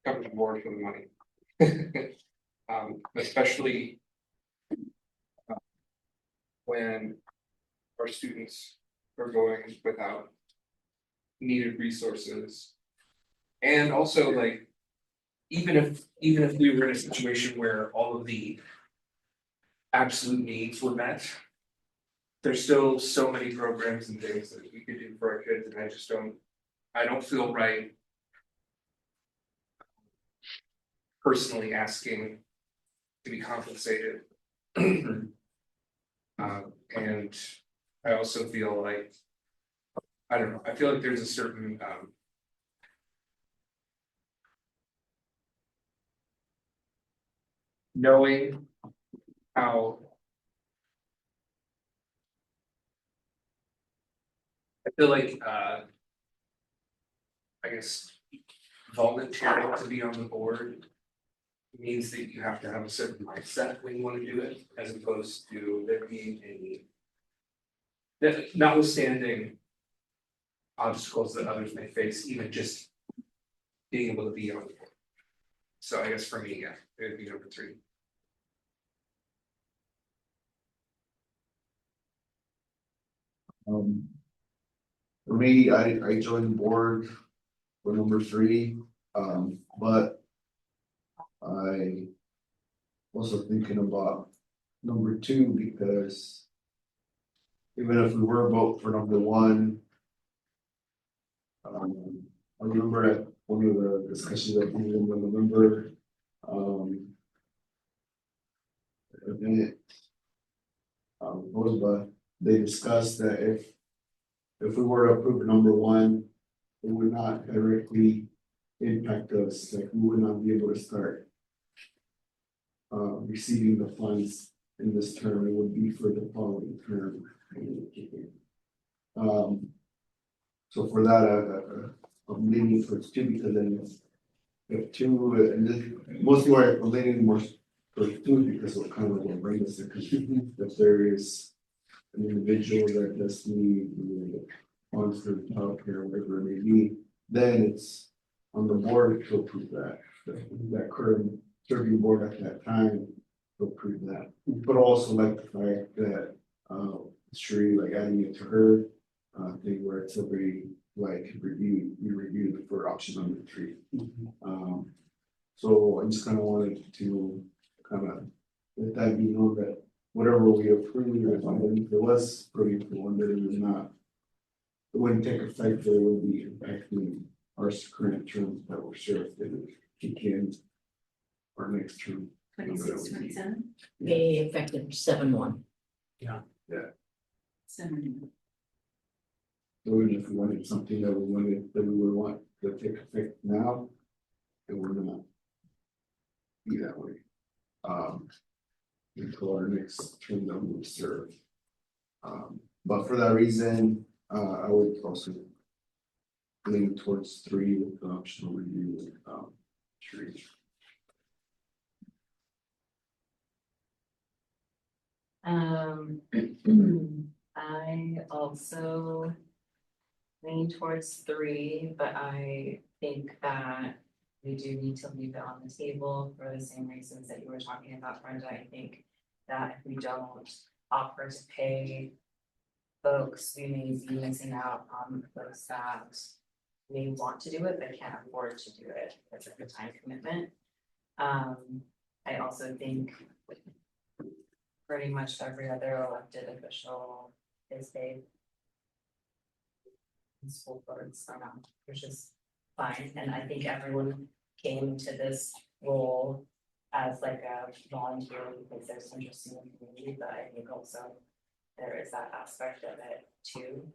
come to board for the money. Especially when our students are going without needed resources. And also like, even if we were in a situation where all of the absolute needs were met, there's still so many programs and things that we could do for our kids, and I don't feel right personally asking to be compensated. And I also feel like, I don't know, I feel like there's a certain knowing how I feel like I guess volunteering to be on the board means that you have to have a certain mindset when you want to do it, as opposed to there being that notwithstanding obstacles that others may face, even just being able to be on the board. So I guess for me, yeah, it would be number 3. For me, I joined the board for number 3, but I also thinking about number 2, because even if we were vote for number 1, I remember at one of the discussions that we in November, event, but they discussed that if we were to approve number 1, it would not directly impact us, like we would not be able to start receiving the funds in this term. It would be for the following term. So for that, I'm leaning for 2, because then if 2, and this, mostly why I'm leaning more for 2, because of kind of what bring us there, because if there is an individual that does need funds for childcare, whatever it may be, then it's on the board to approve that current serving board at that time to approve that. But also like the fact that Sheree, like adding it to her thing where it's every like we reviewed for option number 3. So I just kind of wanted to kind of let that be known that whatever we approved, if it was approved for one, that it was not it wouldn't take effect, they would be impacting our current terms that were served, they would kick in our next term. 26, 27? Be effective 7/1. Seven. So even if we wanted something that we would want to take effect now, it would not be that way. Until our next term that we serve. But for that reason, I would also lean towards 3 with the optional review, 3. I also lean towards 3, but I think that we do need to leave it on the table for the same reasons that you were talking about, Brenda. I think that if we don't offer to pay folks, we may be missing out on folks that may want to do it but can't afford to do it because of the time commitment. I also think pretty much every other elected official is paid in school boards, which is fine, and I think everyone came to this role as like a volunteer because there's interest in the community, but I think also there is that aspect of it too.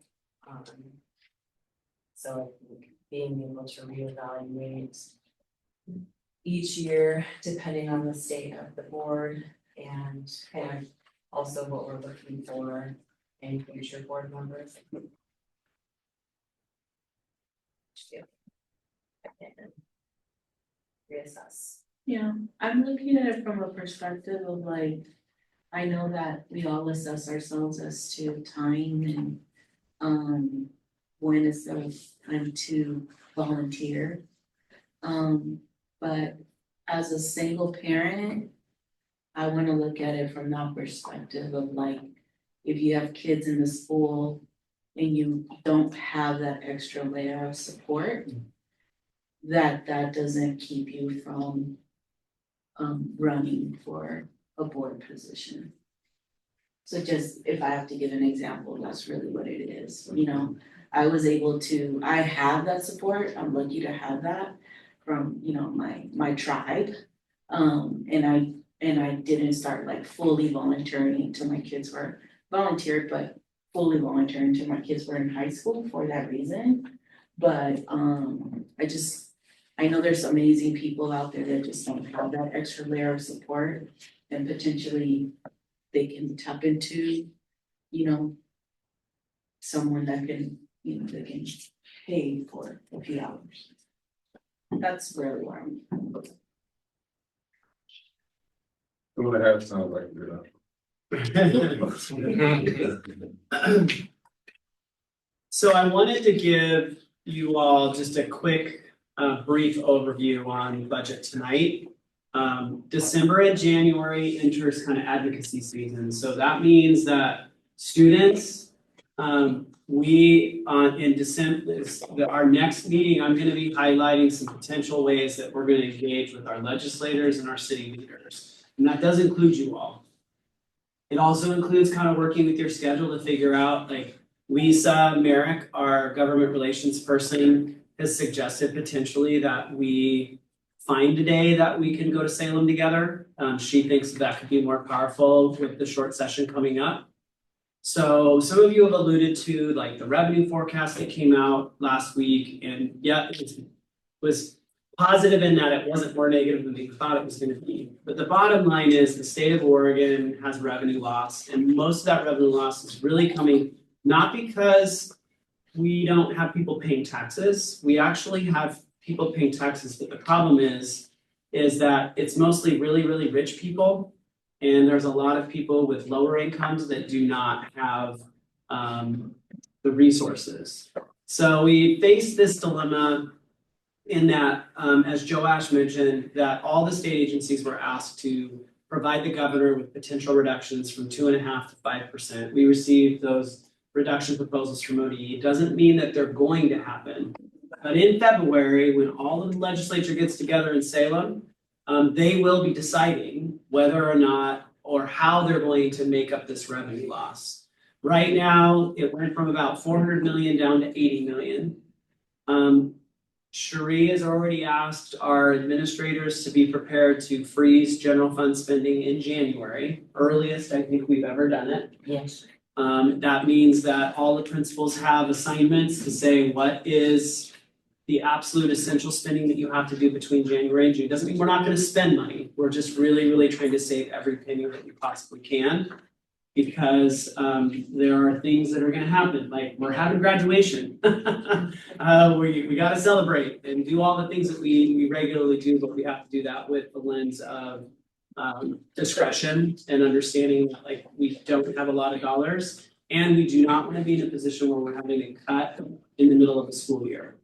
So I think being able to reevaluate each year, depending on the state of the board and kind of also what we're looking for in future board members. Reassess. Yeah, I'm looking at it from a perspective of like, I know that we all assess ourselves as to time and when is the time to volunteer. But as a single parent, I wanna look at it from that perspective of like, if you have kids in the school and you don't have that extra layer of support, that doesn't keep you from running for a board position. So just if I have to give an example, that's really what it is, you know, I have that support, I'm lucky to have that from, you know, my tribe. And I didn't start like fully volunteering until my kids were volunteered, but fully volunteering until my kids were in high school for that reason. But I know there's amazing people out there that just don't have that extra layer of support and potentially they can tap into, you know, someone that can, you know, they can pay for a few hours. That's really where I'm. Who would have sounds like that? So I wanted to give you all just a quick brief overview on budget tonight. December and January enters kind of advocacy season, so that means that students, in December, our next meeting, I'm gonna be highlighting some potential ways that we're gonna engage with our legislators and our city leaders. And that does include you all. It also includes kind of working with your schedule to figure out, like, Lisa Merrick, our government relations person, has suggested potentially that we find a day that we can go to Salem together. She thinks that could be more powerful with the short session coming up. So some of you have alluded to like the revenue forecast that came out last week, and yeah, it was positive in that it wasn't more negative than we thought it was going to be. But the bottom line is the state of Oregon has revenue loss, and most of that revenue loss is really coming not because we don't have people paying taxes. We actually have people paying taxes, but the problem is that it's mostly really, really rich people. And there's a lot of people with lower incomes that do not have the resources. So we face this dilemma in that, as Joash mentioned, that all the state agencies were asked to provide the governor with potential reductions from 2.5% to 5%. We received those reduction proposals from ODE. It doesn't mean that they're going to happen. But in February, when all of the legislature gets together in Salem, they will be deciding whether or not or how they're going to make up this revenue loss. Right now, it went from about 400 million down to 80 million. Cherie has already asked our administrators to be prepared to freeze general fund spending in January, earliest I think we've ever done it. Yes. That means that all the principals have assignments to say what is the absolute essential spending that you have to do between January and June. Doesn't mean we're not gonna spend money. We're just really, really trying to save every penny that we possibly can. Because there are things that are gonna happen, like we're having graduation. We gotta celebrate and do all the things that we regularly do, but we have to do that with the lens of discretion and understanding that like we don't have a lot of dollars. And we do not wanna be in a position where we're having to cut in the middle of the school year.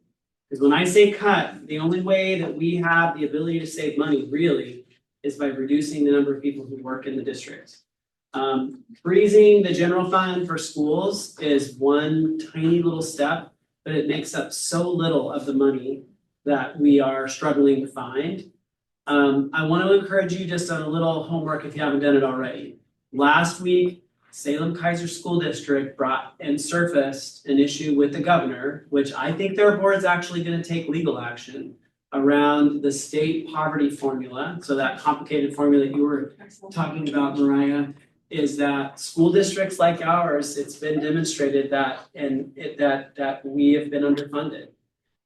Because when I say cut, the only way that we have the ability to save money really is by reducing the number of people who work in the district. Freezing the general fund for schools is one tiny little step, but it makes up so little of the money that we are struggling to find. I want to encourage you just on a little homework if you haven't done it already. Last week, Salem Kaiser School District brought and surfaced an issue with the governor, which I think their board's actually going to take legal action around the state poverty formula. So that complicated formula you were talking about, Mariah, is that school districts like ours, it's been demonstrated that that we have been underfunded.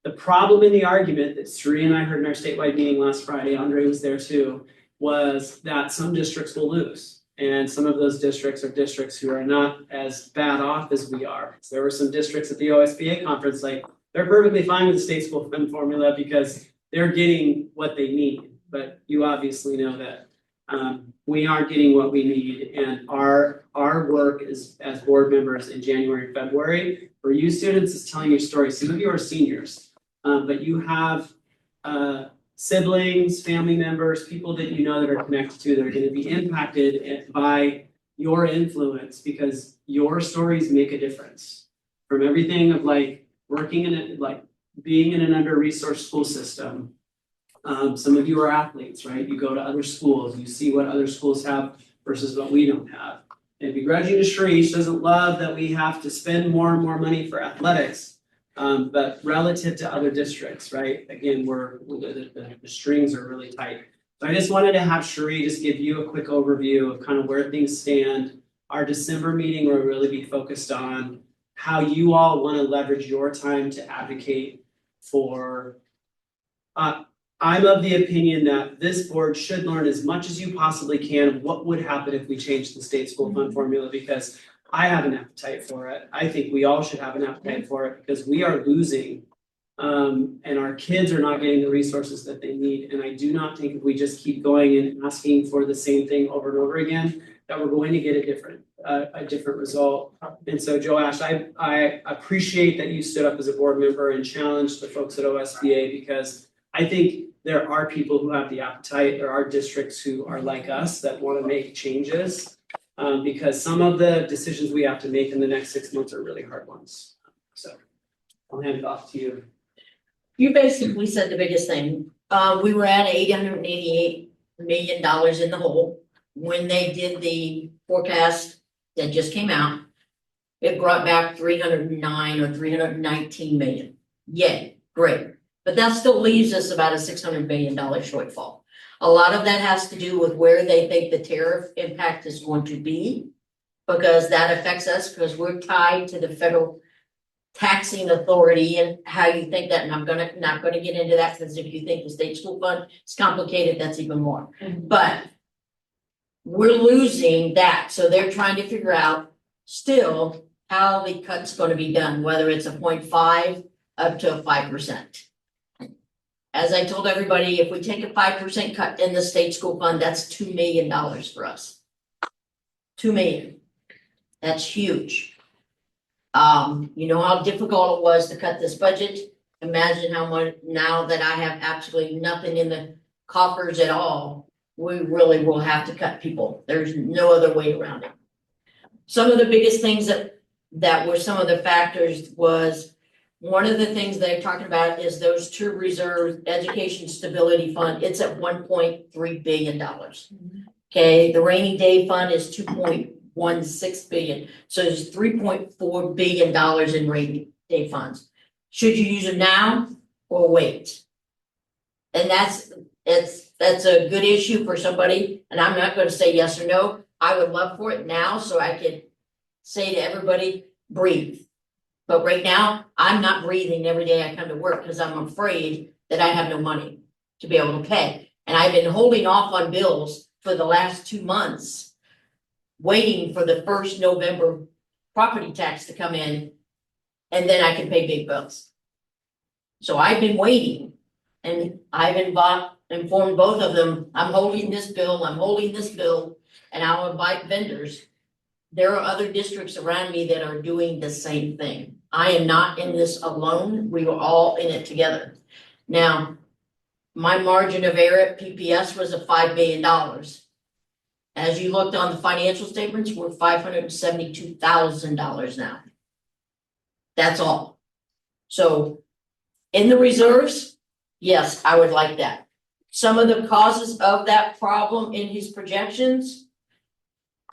The problem in the argument that Sri and I heard in our statewide meeting last Friday, Andre was there too, was that some districts will lose. And some of those districts are districts who are not as bad off as we are. So there were some districts at the OSBA conference, like they're perfectly fine with the state school fund formula because they're getting what they need. But you obviously know that we aren't getting what we need, and our work is as board members in January and February for you students is telling your story. Some of you are seniors, but you have siblings, family members, people that you know that are connected to that are going to be impacted by your influence because your stories make a difference. From everything of like working in it, like being in an under-resourced school system. Some of you are athletes, right? You go to other schools, you see what other schools have versus what we don't have. And begrudging to Sri, she doesn't love that we have to spend more and more money for athletics. But relative to other districts, right? Again, the strings are really tight. So I just wanted to have Sheree just give you a quick overview of kind of where things stand. Our December meeting will really be focused on how you all want to leverage your time to advocate for. I'm of the opinion that this board should learn as much as you possibly can of what would happen if we changed the state school fund formula, because I have an appetite for it. I think we all should have an appetite for it because we are losing. And our kids are not getting the resources that they need. And I do not think if we just keep going and asking for the same thing over and over again, that we're going to get a different result. And so Joash, I appreciate that you stood up as a board member and challenged the folks at OSBA, because I think there are people who have the appetite. There are districts who are like us that want to make changes. Because some of the decisions we have to make in the next 6 months are really hard ones. So I'll hand it off to you. You basically said the biggest thing. We were at $888 million in the hole. When they did the forecast that just came out, it brought back 309 or 319 million. Yay, great. But that still leaves us about a $600 billion shortfall. A lot of that has to do with where they think the tariff impact is going to be, because that affects us because we're tied to the federal taxing authority and how you think that. And I'm not gonna get into that, because if you think the state school fund is complicated, that's even more. But we're losing that. So they're trying to figure out still how the cut's going to be done, whether it's a 0.5 up to a 5%. As I told everybody, if we take a 5% cut in the state school fund, that's $2 million for us. $2 million. That's huge. You know how difficult it was to cut this budget. Imagine how much now that I have absolutely nothing in the coffers at all. We really will have to cut people. There's no other way around it. Some of the biggest things that were some of the factors was, one of the things they're talking about is those two reserve education stability fund. It's at $1.3 billion. Okay, the rainy day fund is 1.16 billion. So there's $3.4 billion in rainy day funds. Should you use them now or wait? And that's a good issue for somebody, and I'm not gonna say yes or no. I would love for it now, so I could say to everybody, breathe. But right now, I'm not breathing every day I come to work because I'm afraid that I have no money to be able to pay. And I've been holding off on bills for the last 2 months, waiting for the first November property tax to come in, and then I can pay big bills. So I've been waiting, and I've informed both of them, I'm holding this bill, and I'll invite vendors. There are other districts around me that are doing the same thing. I am not in this alone. We were all in it together. Now, my margin of error at PPS was $5 billion. As you looked on the financial statements, we're $572,000 now. That's all. So in the reserves, yes, I would like that. Some of the causes of that problem in his projections,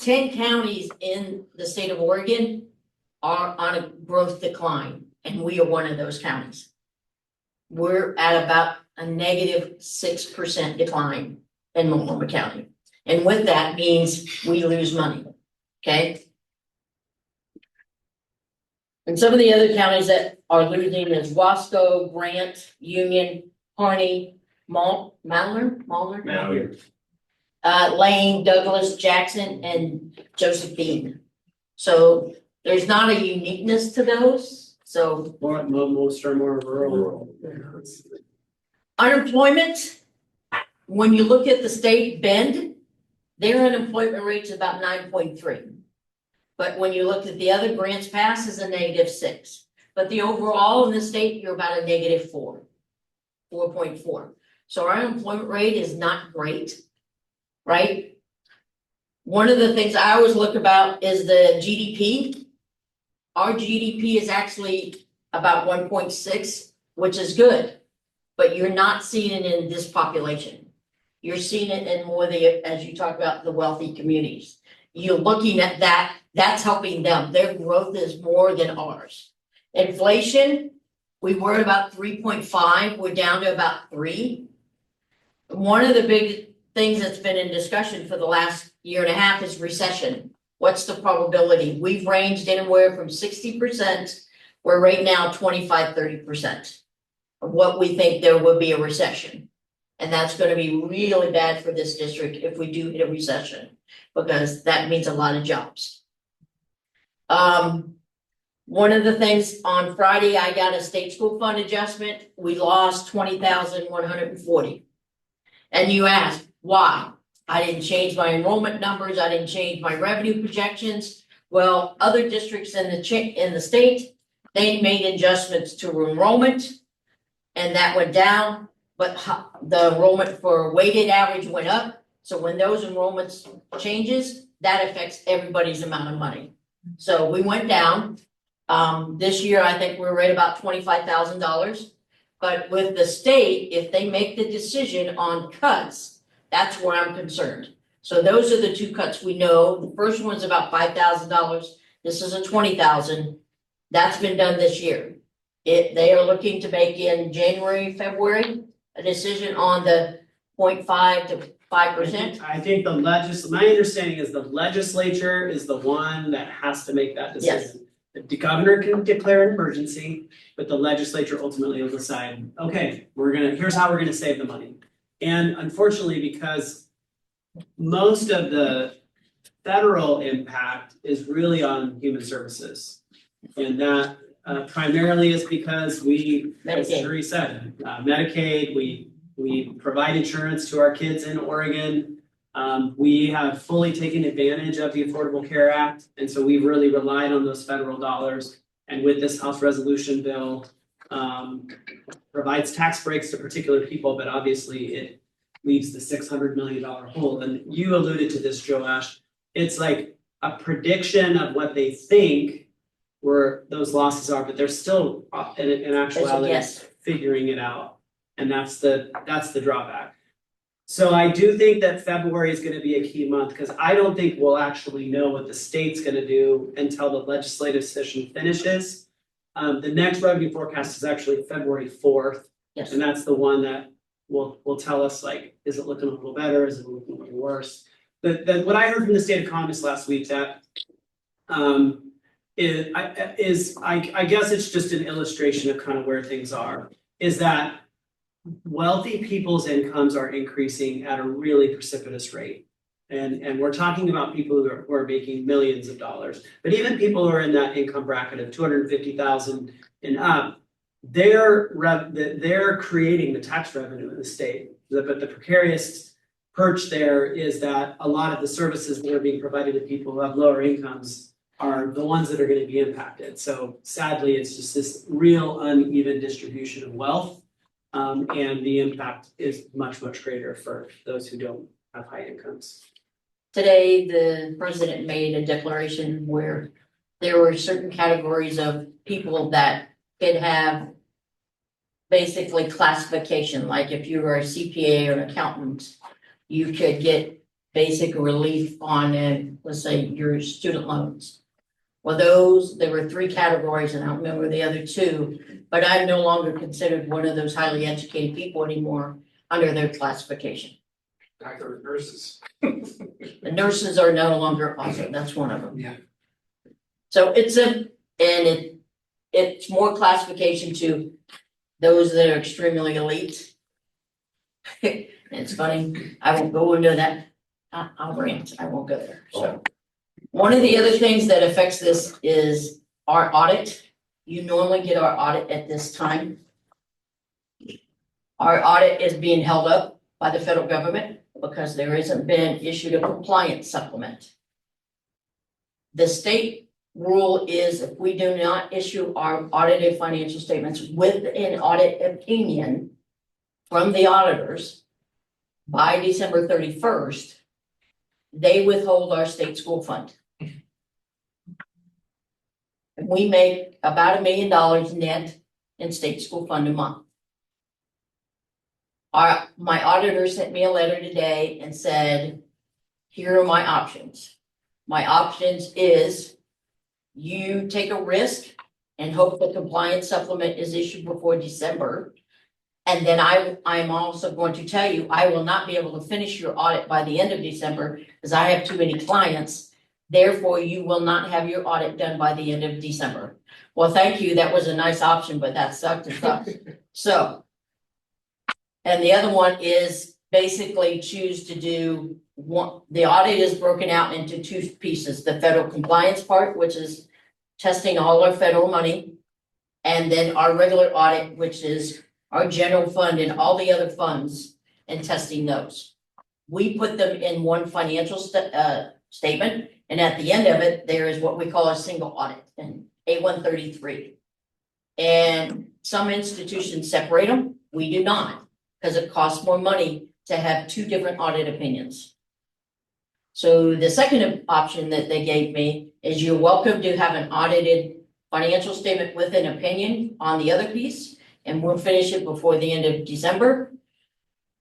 10 counties in the state of Oregon are on a growth decline, and we are one of those counties. We're at about a negative 6% decline in Multnomah County. And with that means we lose money, okay? And some of the other counties that are losing is Wasco, Grant, Union, Harney, Malheur, Lane, Douglas, Jackson, and Josephine. So there's not a uniqueness to those, so. Most are more rural. Unemployment, when you look at the state Bend, their unemployment rate's about 9.3. But when you look at the other Grants Pass is a -6. But the overall in the state, you're about a -4, 4.4. So our unemployment rate is not great, right? One of the things I always look about is the GDP. Our GDP is actually about 1.6, which is good. But you're not seeing it in this population. You're seeing it in more as you talk about the wealthy communities. You're looking at that, that's helping them. Their growth is more than ours. Inflation, we were at about 3.5, we're down to about 3. One of the big things that's been in discussion for the last year and a half is recession. What's the probability? We've ranged anywhere from 60%, we're right now 25-30%. Of what we think there will be a recession. And that's gonna be really bad for this district if we do hit a recession, because that means a lot of jobs. One of the things on Friday, I got a state school fund adjustment. We lost 20,140. And you ask, why? I didn't change my enrollment numbers, I didn't change my revenue projections. Well, other districts in the state, they made adjustments to enrollment. And that went down, but the enrollment for weighted average went up. So when those enrollments changes, that affects everybody's amount of money. So we went down. This year, I think we're right about $25,000. But with the state, if they make the decision on cuts, that's where I'm concerned. So those are the two cuts we know. The first one's about $5,000. This is a $20,000. That's been done this year. They are looking to make in January, February, a decision on the 0.5 to 5%. I think my understanding is the legislature is the one that has to make that decision. Yes. The governor can declare an emergency, but the legislature ultimately will decide, okay, here's how we're gonna save the money. And unfortunately, because most of the federal impact is really on human services. And that primarily is because we, as Sheree said, Medicaid, we provide insurance to our kids in Oregon. We have fully taken advantage of the Affordable Care Act, and so we've really relied on those federal dollars. And with this House resolution bill, provides tax breaks to particular people, but obviously it leaves the $600 million hole. And you alluded to this, Joash. It's like a prediction of what they think where those losses are, but they're still in actuality figuring it out. And that's the drawback. So I do think that February is gonna be a key month, because I don't think we'll actually know what the state's gonna do until the legislative session finishes. The next revenue forecast is actually February 4th, Yes. and that's the one that will tell us, like, is it looking a little better, is it looking a little worse? What I heard from the state economist last week that I guess it's just an illustration of kind of where things are, is that wealthy people's incomes are increasing at a really precipitous rate. And we're talking about people who are making millions of dollars, but even people who are in that income bracket of 250,000 and up, they're creating the tax revenue in the state. But the precarious perch there is that a lot of the services that are being provided to people who have lower incomes are the ones that are going to be impacted. So sadly, it's just this real uneven distribution of wealth. And the impact is much, much greater for those who don't have high incomes. Today, the president made a declaration where there were certain categories of people that could have basically classification, like if you were a CPA or an accountant, you could get basic relief on, let's say, your student loans. Well, there were 3 categories, and I don't remember the other 2, but I'm no longer considered one of those highly educated people anymore under their classification. Doctor nurses. The nurses are no longer also, that's one of them. Yeah. So it's more classification to those that are extremely elite. It's funny, I won't go into that, I'll rant, I won't go there, so. One of the other things that affects this is our audit. You normally get our audit at this time. Our audit is being held up by the federal government because there hasn't been issued a compliance supplement. The state rule is if we do not issue our audited financial statements with an audit opinion from the auditors by December 31st, they withhold our state school fund. We make about $1 million net in state school fund a month. My auditor sent me a letter today and said, here are my options. My options is you take a risk and hope the compliance supplement is issued before December. And then I'm also going to tell you, I will not be able to finish your audit by the end of December because I have too many clients. Therefore, you will not have your audit done by the end of December. Well, thank you. That was a nice option, but that sucked and sucked. So, and the other one is basically choose to do one. The audit is broken out into 2 pieces, the federal compliance part, which is testing all our federal money, and then our regular audit, which is our general fund and all the other funds and testing those. We put them in one financial statement, and at the end of it, there is what we call a single audit, an A133. And some institutions separate them, we do not, because it costs more money to have 2 different audit opinions. So the second option that they gave me is you're welcome to have an audited financial statement with an opinion on the other piece, and we'll finish it before the end of December.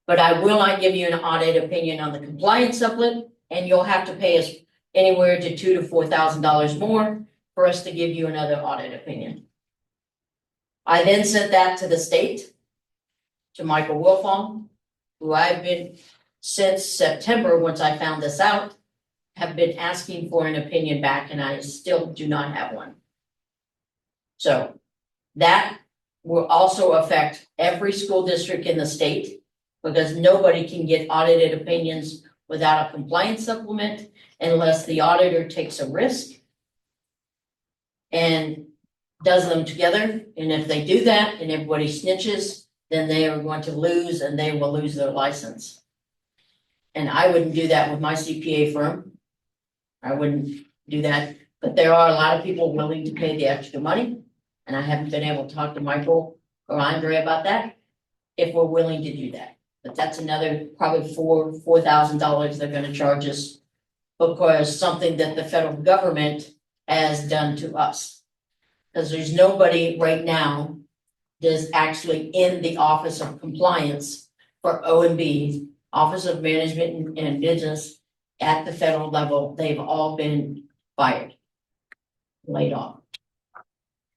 But I will not give you an audit opinion on the compliance supplement, and you'll have to pay us anywhere to $2,000 to $4,000 more for us to give you another audit opinion. I then sent that to the state, to Michael Wilfong, who I've been, since September, once I found this out, have been asking for an opinion back, and I still do not have one. So that will also affect every school district in the state, because nobody can get audited opinions without a compliance supplement unless the auditor takes a risk and does them together. And if they do that and everybody snitches, then they are going to lose, and they will lose their license. And I wouldn't do that with my CPA firm. I wouldn't do that, but there are a lot of people willing to pay the extra money. And I haven't been able to talk to Michael or Andre about that, if we're willing to do that. But that's another probably $4,000 they're gonna charge us, because something that the federal government has done to us. Because there's nobody right now that's actually in the Office of Compliance for OMB Office of Management and Business at the federal level, they've all been fired. Laid off.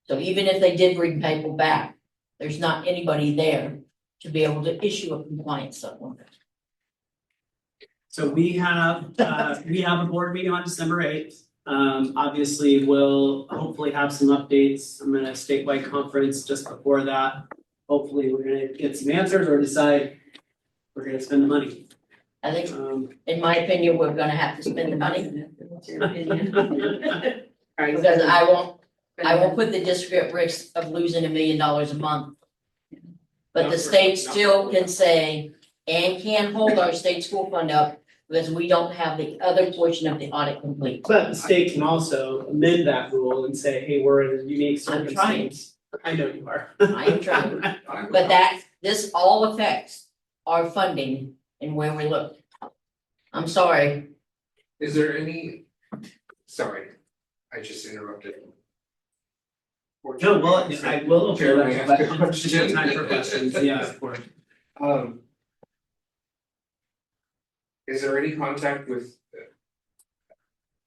So even if they did bring people back, there's not anybody there to be able to issue a compliance supplement. So we have a board meeting on December 8th. Obviously, we'll hopefully have some updates. I'm in a statewide conference just before that. Hopefully, we're gonna get some answers or decide we're gonna spend the money. I think, in my opinion, we're gonna have to spend the money. Because I won't put the district at risk of losing $1 million a month. But the state still can say, and can hold our state school fund up because we don't have the other portion of the audit complete. But the state can also amend that rule and say, hey, we're in a unique I'm trying. circumstance. I know you are. I am trying, but this all affects our funding and where we look. I'm sorry. Is there any, sorry, I just interrupted. No, well, I will open Chair, it may I up ask a to questions. question? Time for questions, yeah, of course. Is there any contact with?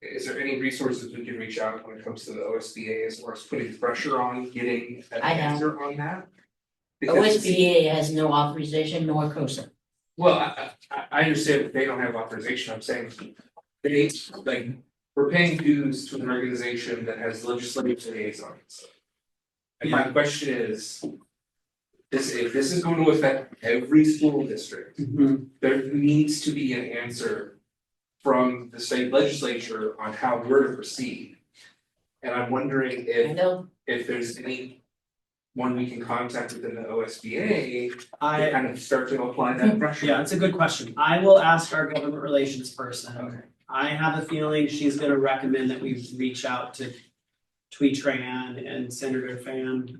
Is there any resources we can reach out when it comes to the OSBA as far as putting pressure on getting an I know. answer on that? Because- OSBA has no authorization nor COSA. Well, I understand that they don't have authorization, I'm saying they, like, we're paying dues to an organization that has legislative liaisons. And my question is, if this is going to affect every school district, there needs to be an answer from the state legislature on how we're to proceed. And I'm wondering if there's any one we can contact within the OSBA to kind of start to apply that pressure. Yeah, it's a good question. I will ask our government relations person. Okay. I have a feeling she's gonna recommend that we reach out to Twee Tran and Senator Pham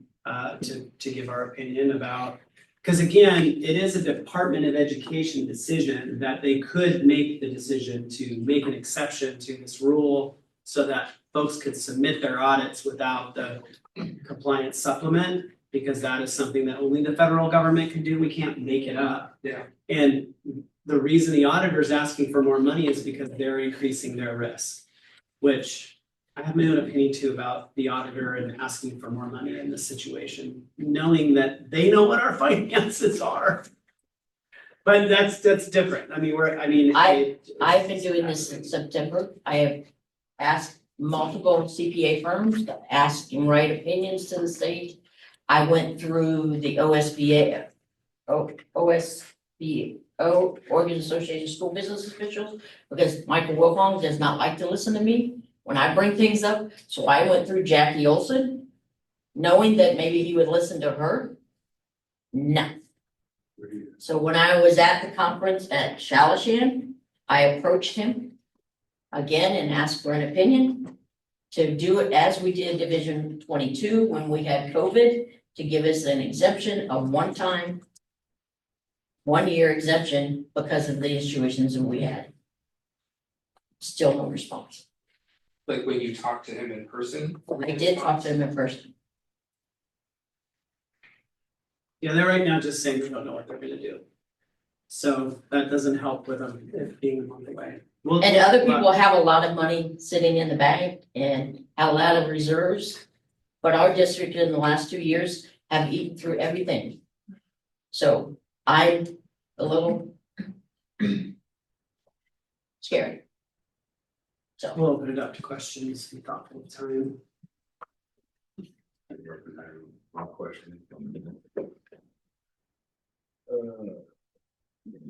to give our opinion about. Cause again, it is a Department of Education decision that they could make the decision to make an exception to this rule so that folks could submit their audits without the compliance supplement, because that is something that only the federal government can do. We can't make it up. Yeah. And the reason the auditor's asking for more money is because they're increasing their risk, which I have my own opinion too about the auditor and asking for more money in this situation, knowing that they know what our finances are. But that's different. I mean, I've been doing this since September. I have asked multiple CPA firms to ask and write opinions to the state. I went through the OSBA, Oregon Association of School Business Officials, because Michael Wilfong does not like to listen to me when I bring things up. So I went through Jackie Olson, knowing that maybe he would listen to her. No. So when I was at the conference at Shalishan, I approached him again and asked for an opinion to do it as we did Division 22 when we had COVID, to give us an exemption of one-time, 1 year exemption because of the situations that we had. Still no response. Like when you talk to him in person? I did talk to him in person. yeah, they're right now just saying they don't know what they're gonna do. So that doesn't help with them it being a month away. And other people have a lot of money sitting in the bank and have a lot of reserves. But our district in the last 2 years have eaten through everything. So I'm a little scared. So. We'll open it up to questions and thoughtful time. My question.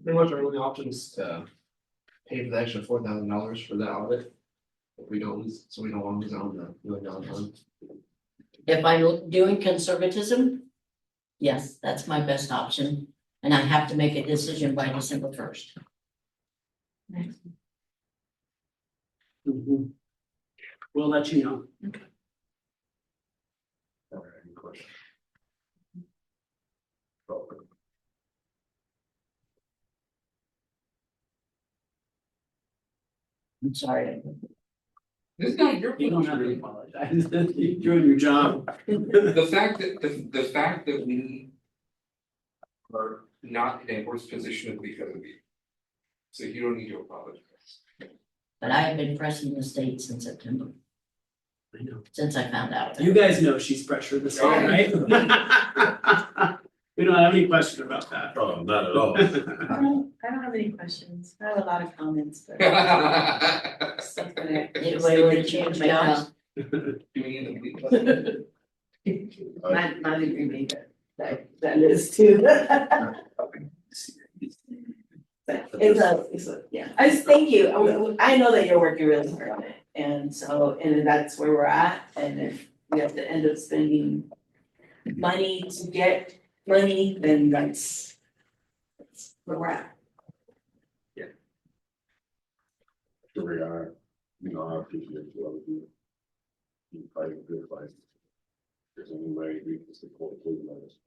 Pretty much our only option is to pay for the extra $4,000 for that audit. If we don't lose, so we don't want to lose out on the $1 million fund. If I'm doing conservatism, yes, that's my best option, and I have to make a decision by December 1st. We'll let you know. Any question? I'm sorry. This is not your. You don't have to apologize. You're doing your job. The fact that we are not in a worse position is because of you. So you don't need to apologize. But I have been pressing the state since September, I know. since I found out. You guys know she's pressured this way, right? We don't have any question about that. Oh, not at all. I don't have any questions. I have a lot of comments, but. Stuff that I- Anybody want to change jobs? Not agree, that is too. It's a, yeah, I just thank you. I know that you're working really hard on it. And so, and that's where we're at. And if we have to end up spending money to get money, then that's where we're at. Here we are, you know, I appreciate you all do. You fight a good fight. If there's any way we can support, please let us.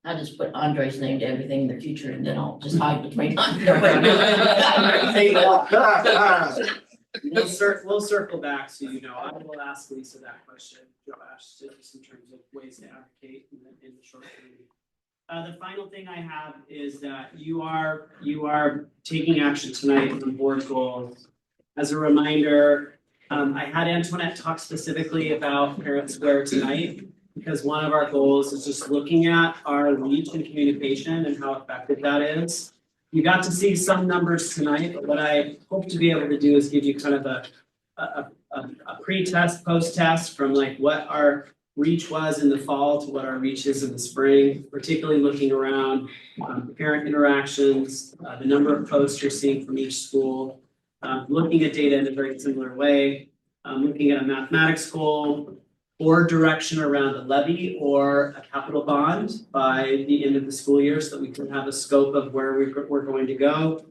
I'll just put Andre's name to everything in the future and then I'll just hide between Andre. We'll circle back, so you know, I will ask Lisa that question, Josh, just in terms of ways to advocate in the short term. The final thing I have is that you are taking action tonight on board goals. As a reminder, I had Antoinette talk specifically about Parent Square tonight, because one of our goals is just looking at our reach and communication and how effective that is. You got to see some numbers tonight, but what I hope to be able to do is give you kind of a pre-test, post-test from like what our reach was in the fall to what our reach is in the spring, particularly looking around parent interactions, the number of posts you're seeing from each school, looking at data in a very similar way, looking at a mathematics goal, or direction around a levy or a capital bond by the end of the school year so that we can have a scope of where we're going to go.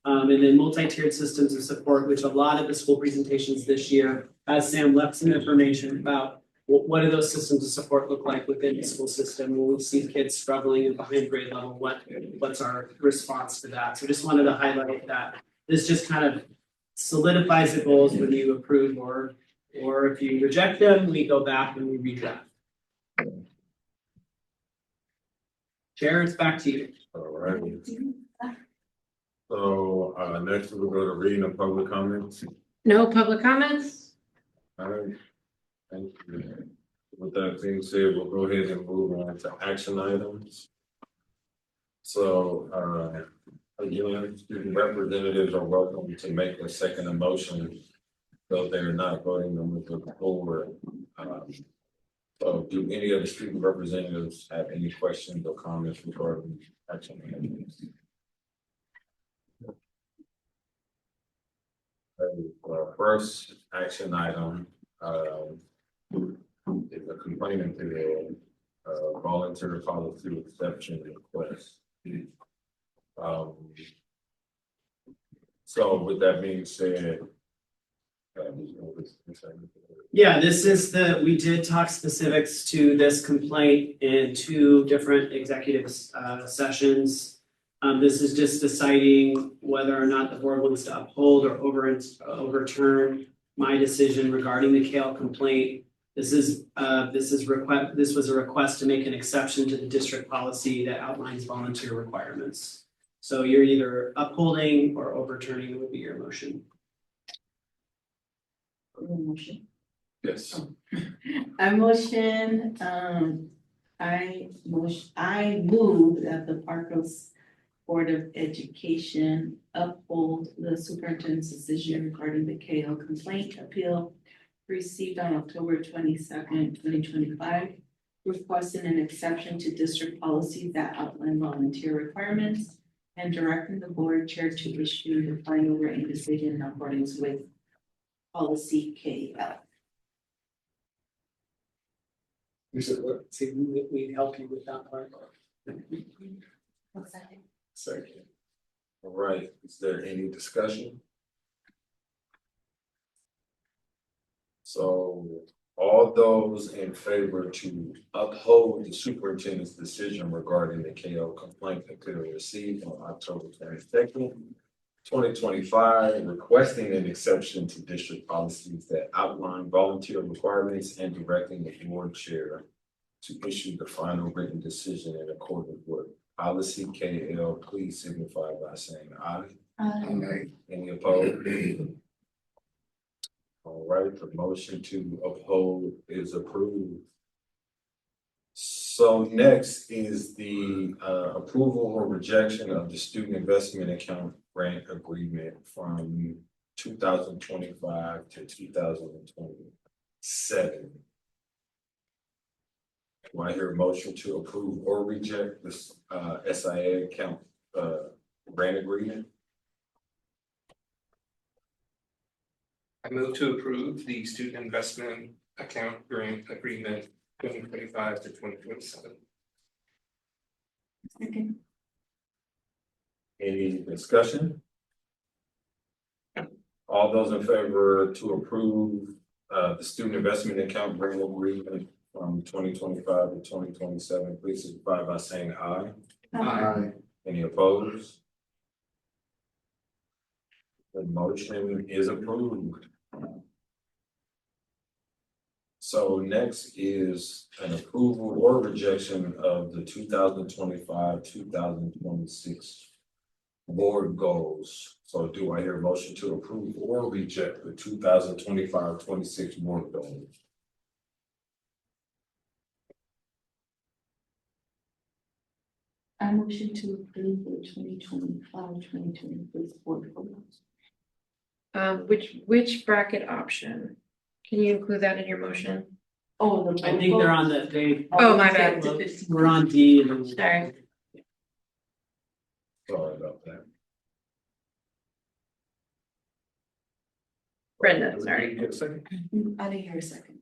And then multi-tiered systems of support, which a lot of the school presentations this year, as Sam left some information about what do those systems of support look like within the school system when we see kids struggling and behind grade level, what's our response to that? So just wanted to highlight that this just kind of solidifies the goals when you approve or if you reject them, we go back and we redraft. Chair, it's back to you. All right. So, next we'll go to reading of public comments. No public comments? All right. Thank you. With that being said, we'll go ahead and move on to action items. So, again, student representatives are welcome to make a second motion, though they're not voting them with the board. So do any of the student representatives have any questions or comments regarding action items? First action item, is a complaint to the voluntary policy exception request. So with that being said, yeah, we did talk specifics to this complaint in 2 different executive sessions. This is just deciding whether or not the board wants to uphold or overturn my decision regarding the Kale complaint. This was a request to make an exception to the district policy that outlines volunteer requirements. So you're either upholding or overturning would be your motion. Yes. I motion, I move that the Parkville Board of Education uphold the superintendent's decision regarding the KO complaint appeal received on October 22nd, 2025, requesting an exception to district policy that outline volunteer requirements and directing the board chair to issue the final written decision in accordance with policy KL. You said what? See, we help you with that part. Second. All right, is there any discussion? So all those in favor to uphold the superintendent's decision regarding the KO complaint appeal received on October 22nd, 2025, requesting an exception to district policies that outline volunteer requirements and directing the board chair to issue the final written decision in accordance with policy KL, please signify by saying aye. Aye. Any opposed? All right, the motion to uphold is approved. So next is the approval or rejection of the student investment account grant agreement from 2025 to 2027. Do I hear a motion to approve or reject this SIA account grant agreement? I move to approve the student investment account grant agreement 2025 to 2027. Second. Any discussion? All those in favor to approve the student investment account grant agreement from 2025 to 2027, please signify by saying aye. Aye. Any opposed? The motion is approved. So next is an approval or rejection of the 2025-2026 board goals. So do I hear a motion to approve or reject the 2025-26 board goals? I motion to approve the 2025-2026 board goals. Which bracket option? Can you include that in your motion? Oh, the. I think they're on the, Oh, my bad. we're on D and. Sorry. Sorry about that. Brenda, sorry. Get a second? I didn't hear a second.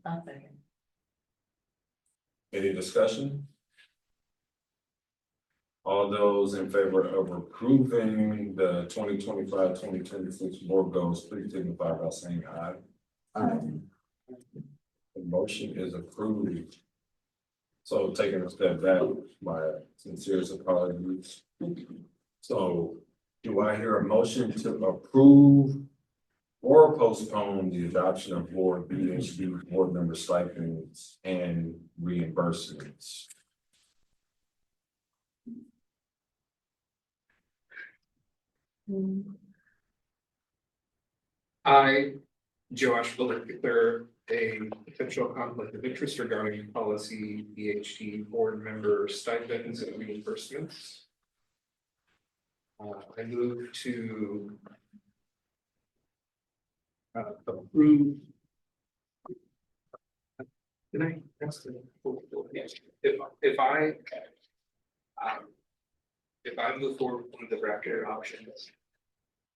Any discussion? All those in favor of approving the 2025-2026 board goals, please signify by saying aye. Aye. The motion is approved. So taking a step back, my sincerest apologies. So do I hear a motion to approve or postpone the adoption of board BHD board member stipends and reimbursements? I, Josh, will declare a potential conflict of interest regarding policy BHD board member stipends and reimbursements. I move to approve. Did I? That's the. Yes. If I move forward with one of the bracketed options,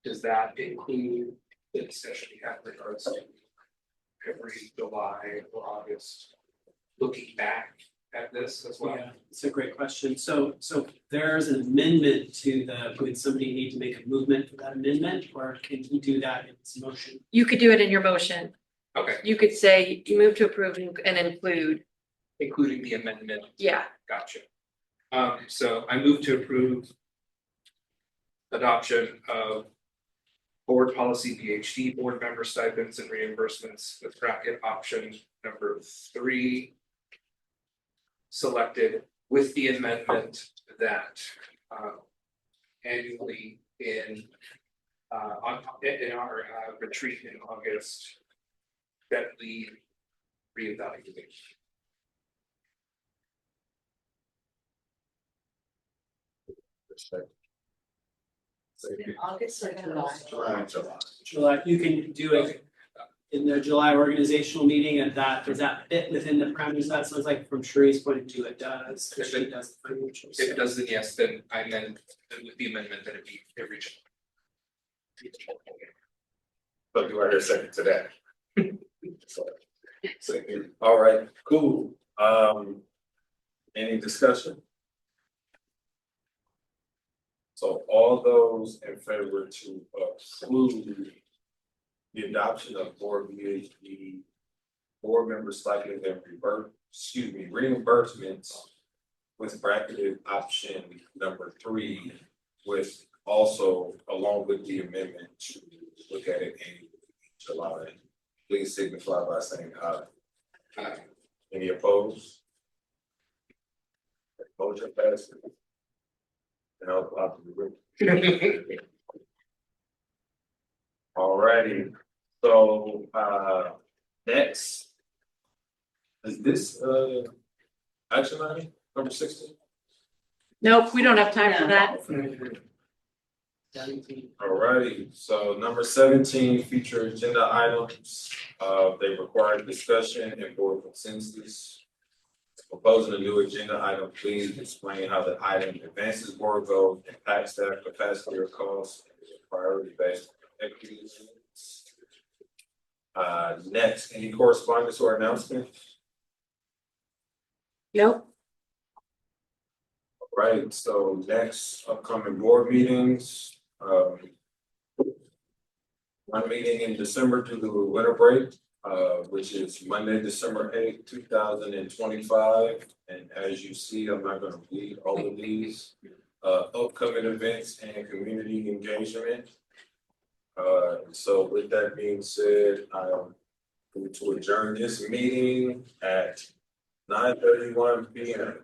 does that include the discussion we have in regards to every July or August, looking back at this as well? Yeah, it's a great question. So there's an amendment to the, would somebody need to make a movement for that amendment, or can you do that in this motion? You could do it in your motion. Okay, You could say you move to approve and include, including the amendment. yeah. Gotcha. So I move to approve adoption of board policy BHD board member stipends and reimbursements with bracket option number 3 selected with the amendment that annually in our retreat in August that we reevaluate. In August or July? July, you can do it in the July organizational meeting, and does that fit within the parameters? That sounds like from Sheree's point of view, it does. If She does the financials. If it does, then yes, then I amend with the amendment that it be every July. But do I hear a second to that? Second. All right, cool. Any discussion? So all those in favor to approve the adoption of board BHD board member stipend and reimbursements with bracketed option number 3, with also along with the amendment to look at it in July, please signify by saying aye. Aye. Any opposed? Motion passes. Help out the group. Alrighty, so next. Is this action item number 16? Nope, we don't have time for that. Alrighty, so number 17, future agenda items, they require discussion and board consensus. Proposing a new agenda item, please explain how the item advances board goals, impacts staff capacity or costs, and is priority based on equity. Next, any correspondence or announcements? Nope. Right, so next upcoming board meetings, one meeting in December due to winter break, which is Monday, December 8th, 2025. And as you see, I'm not gonna read all of these, upcoming events and community engagement. So with that being said, I'm going to adjourn this meeting at 9:31 p.m.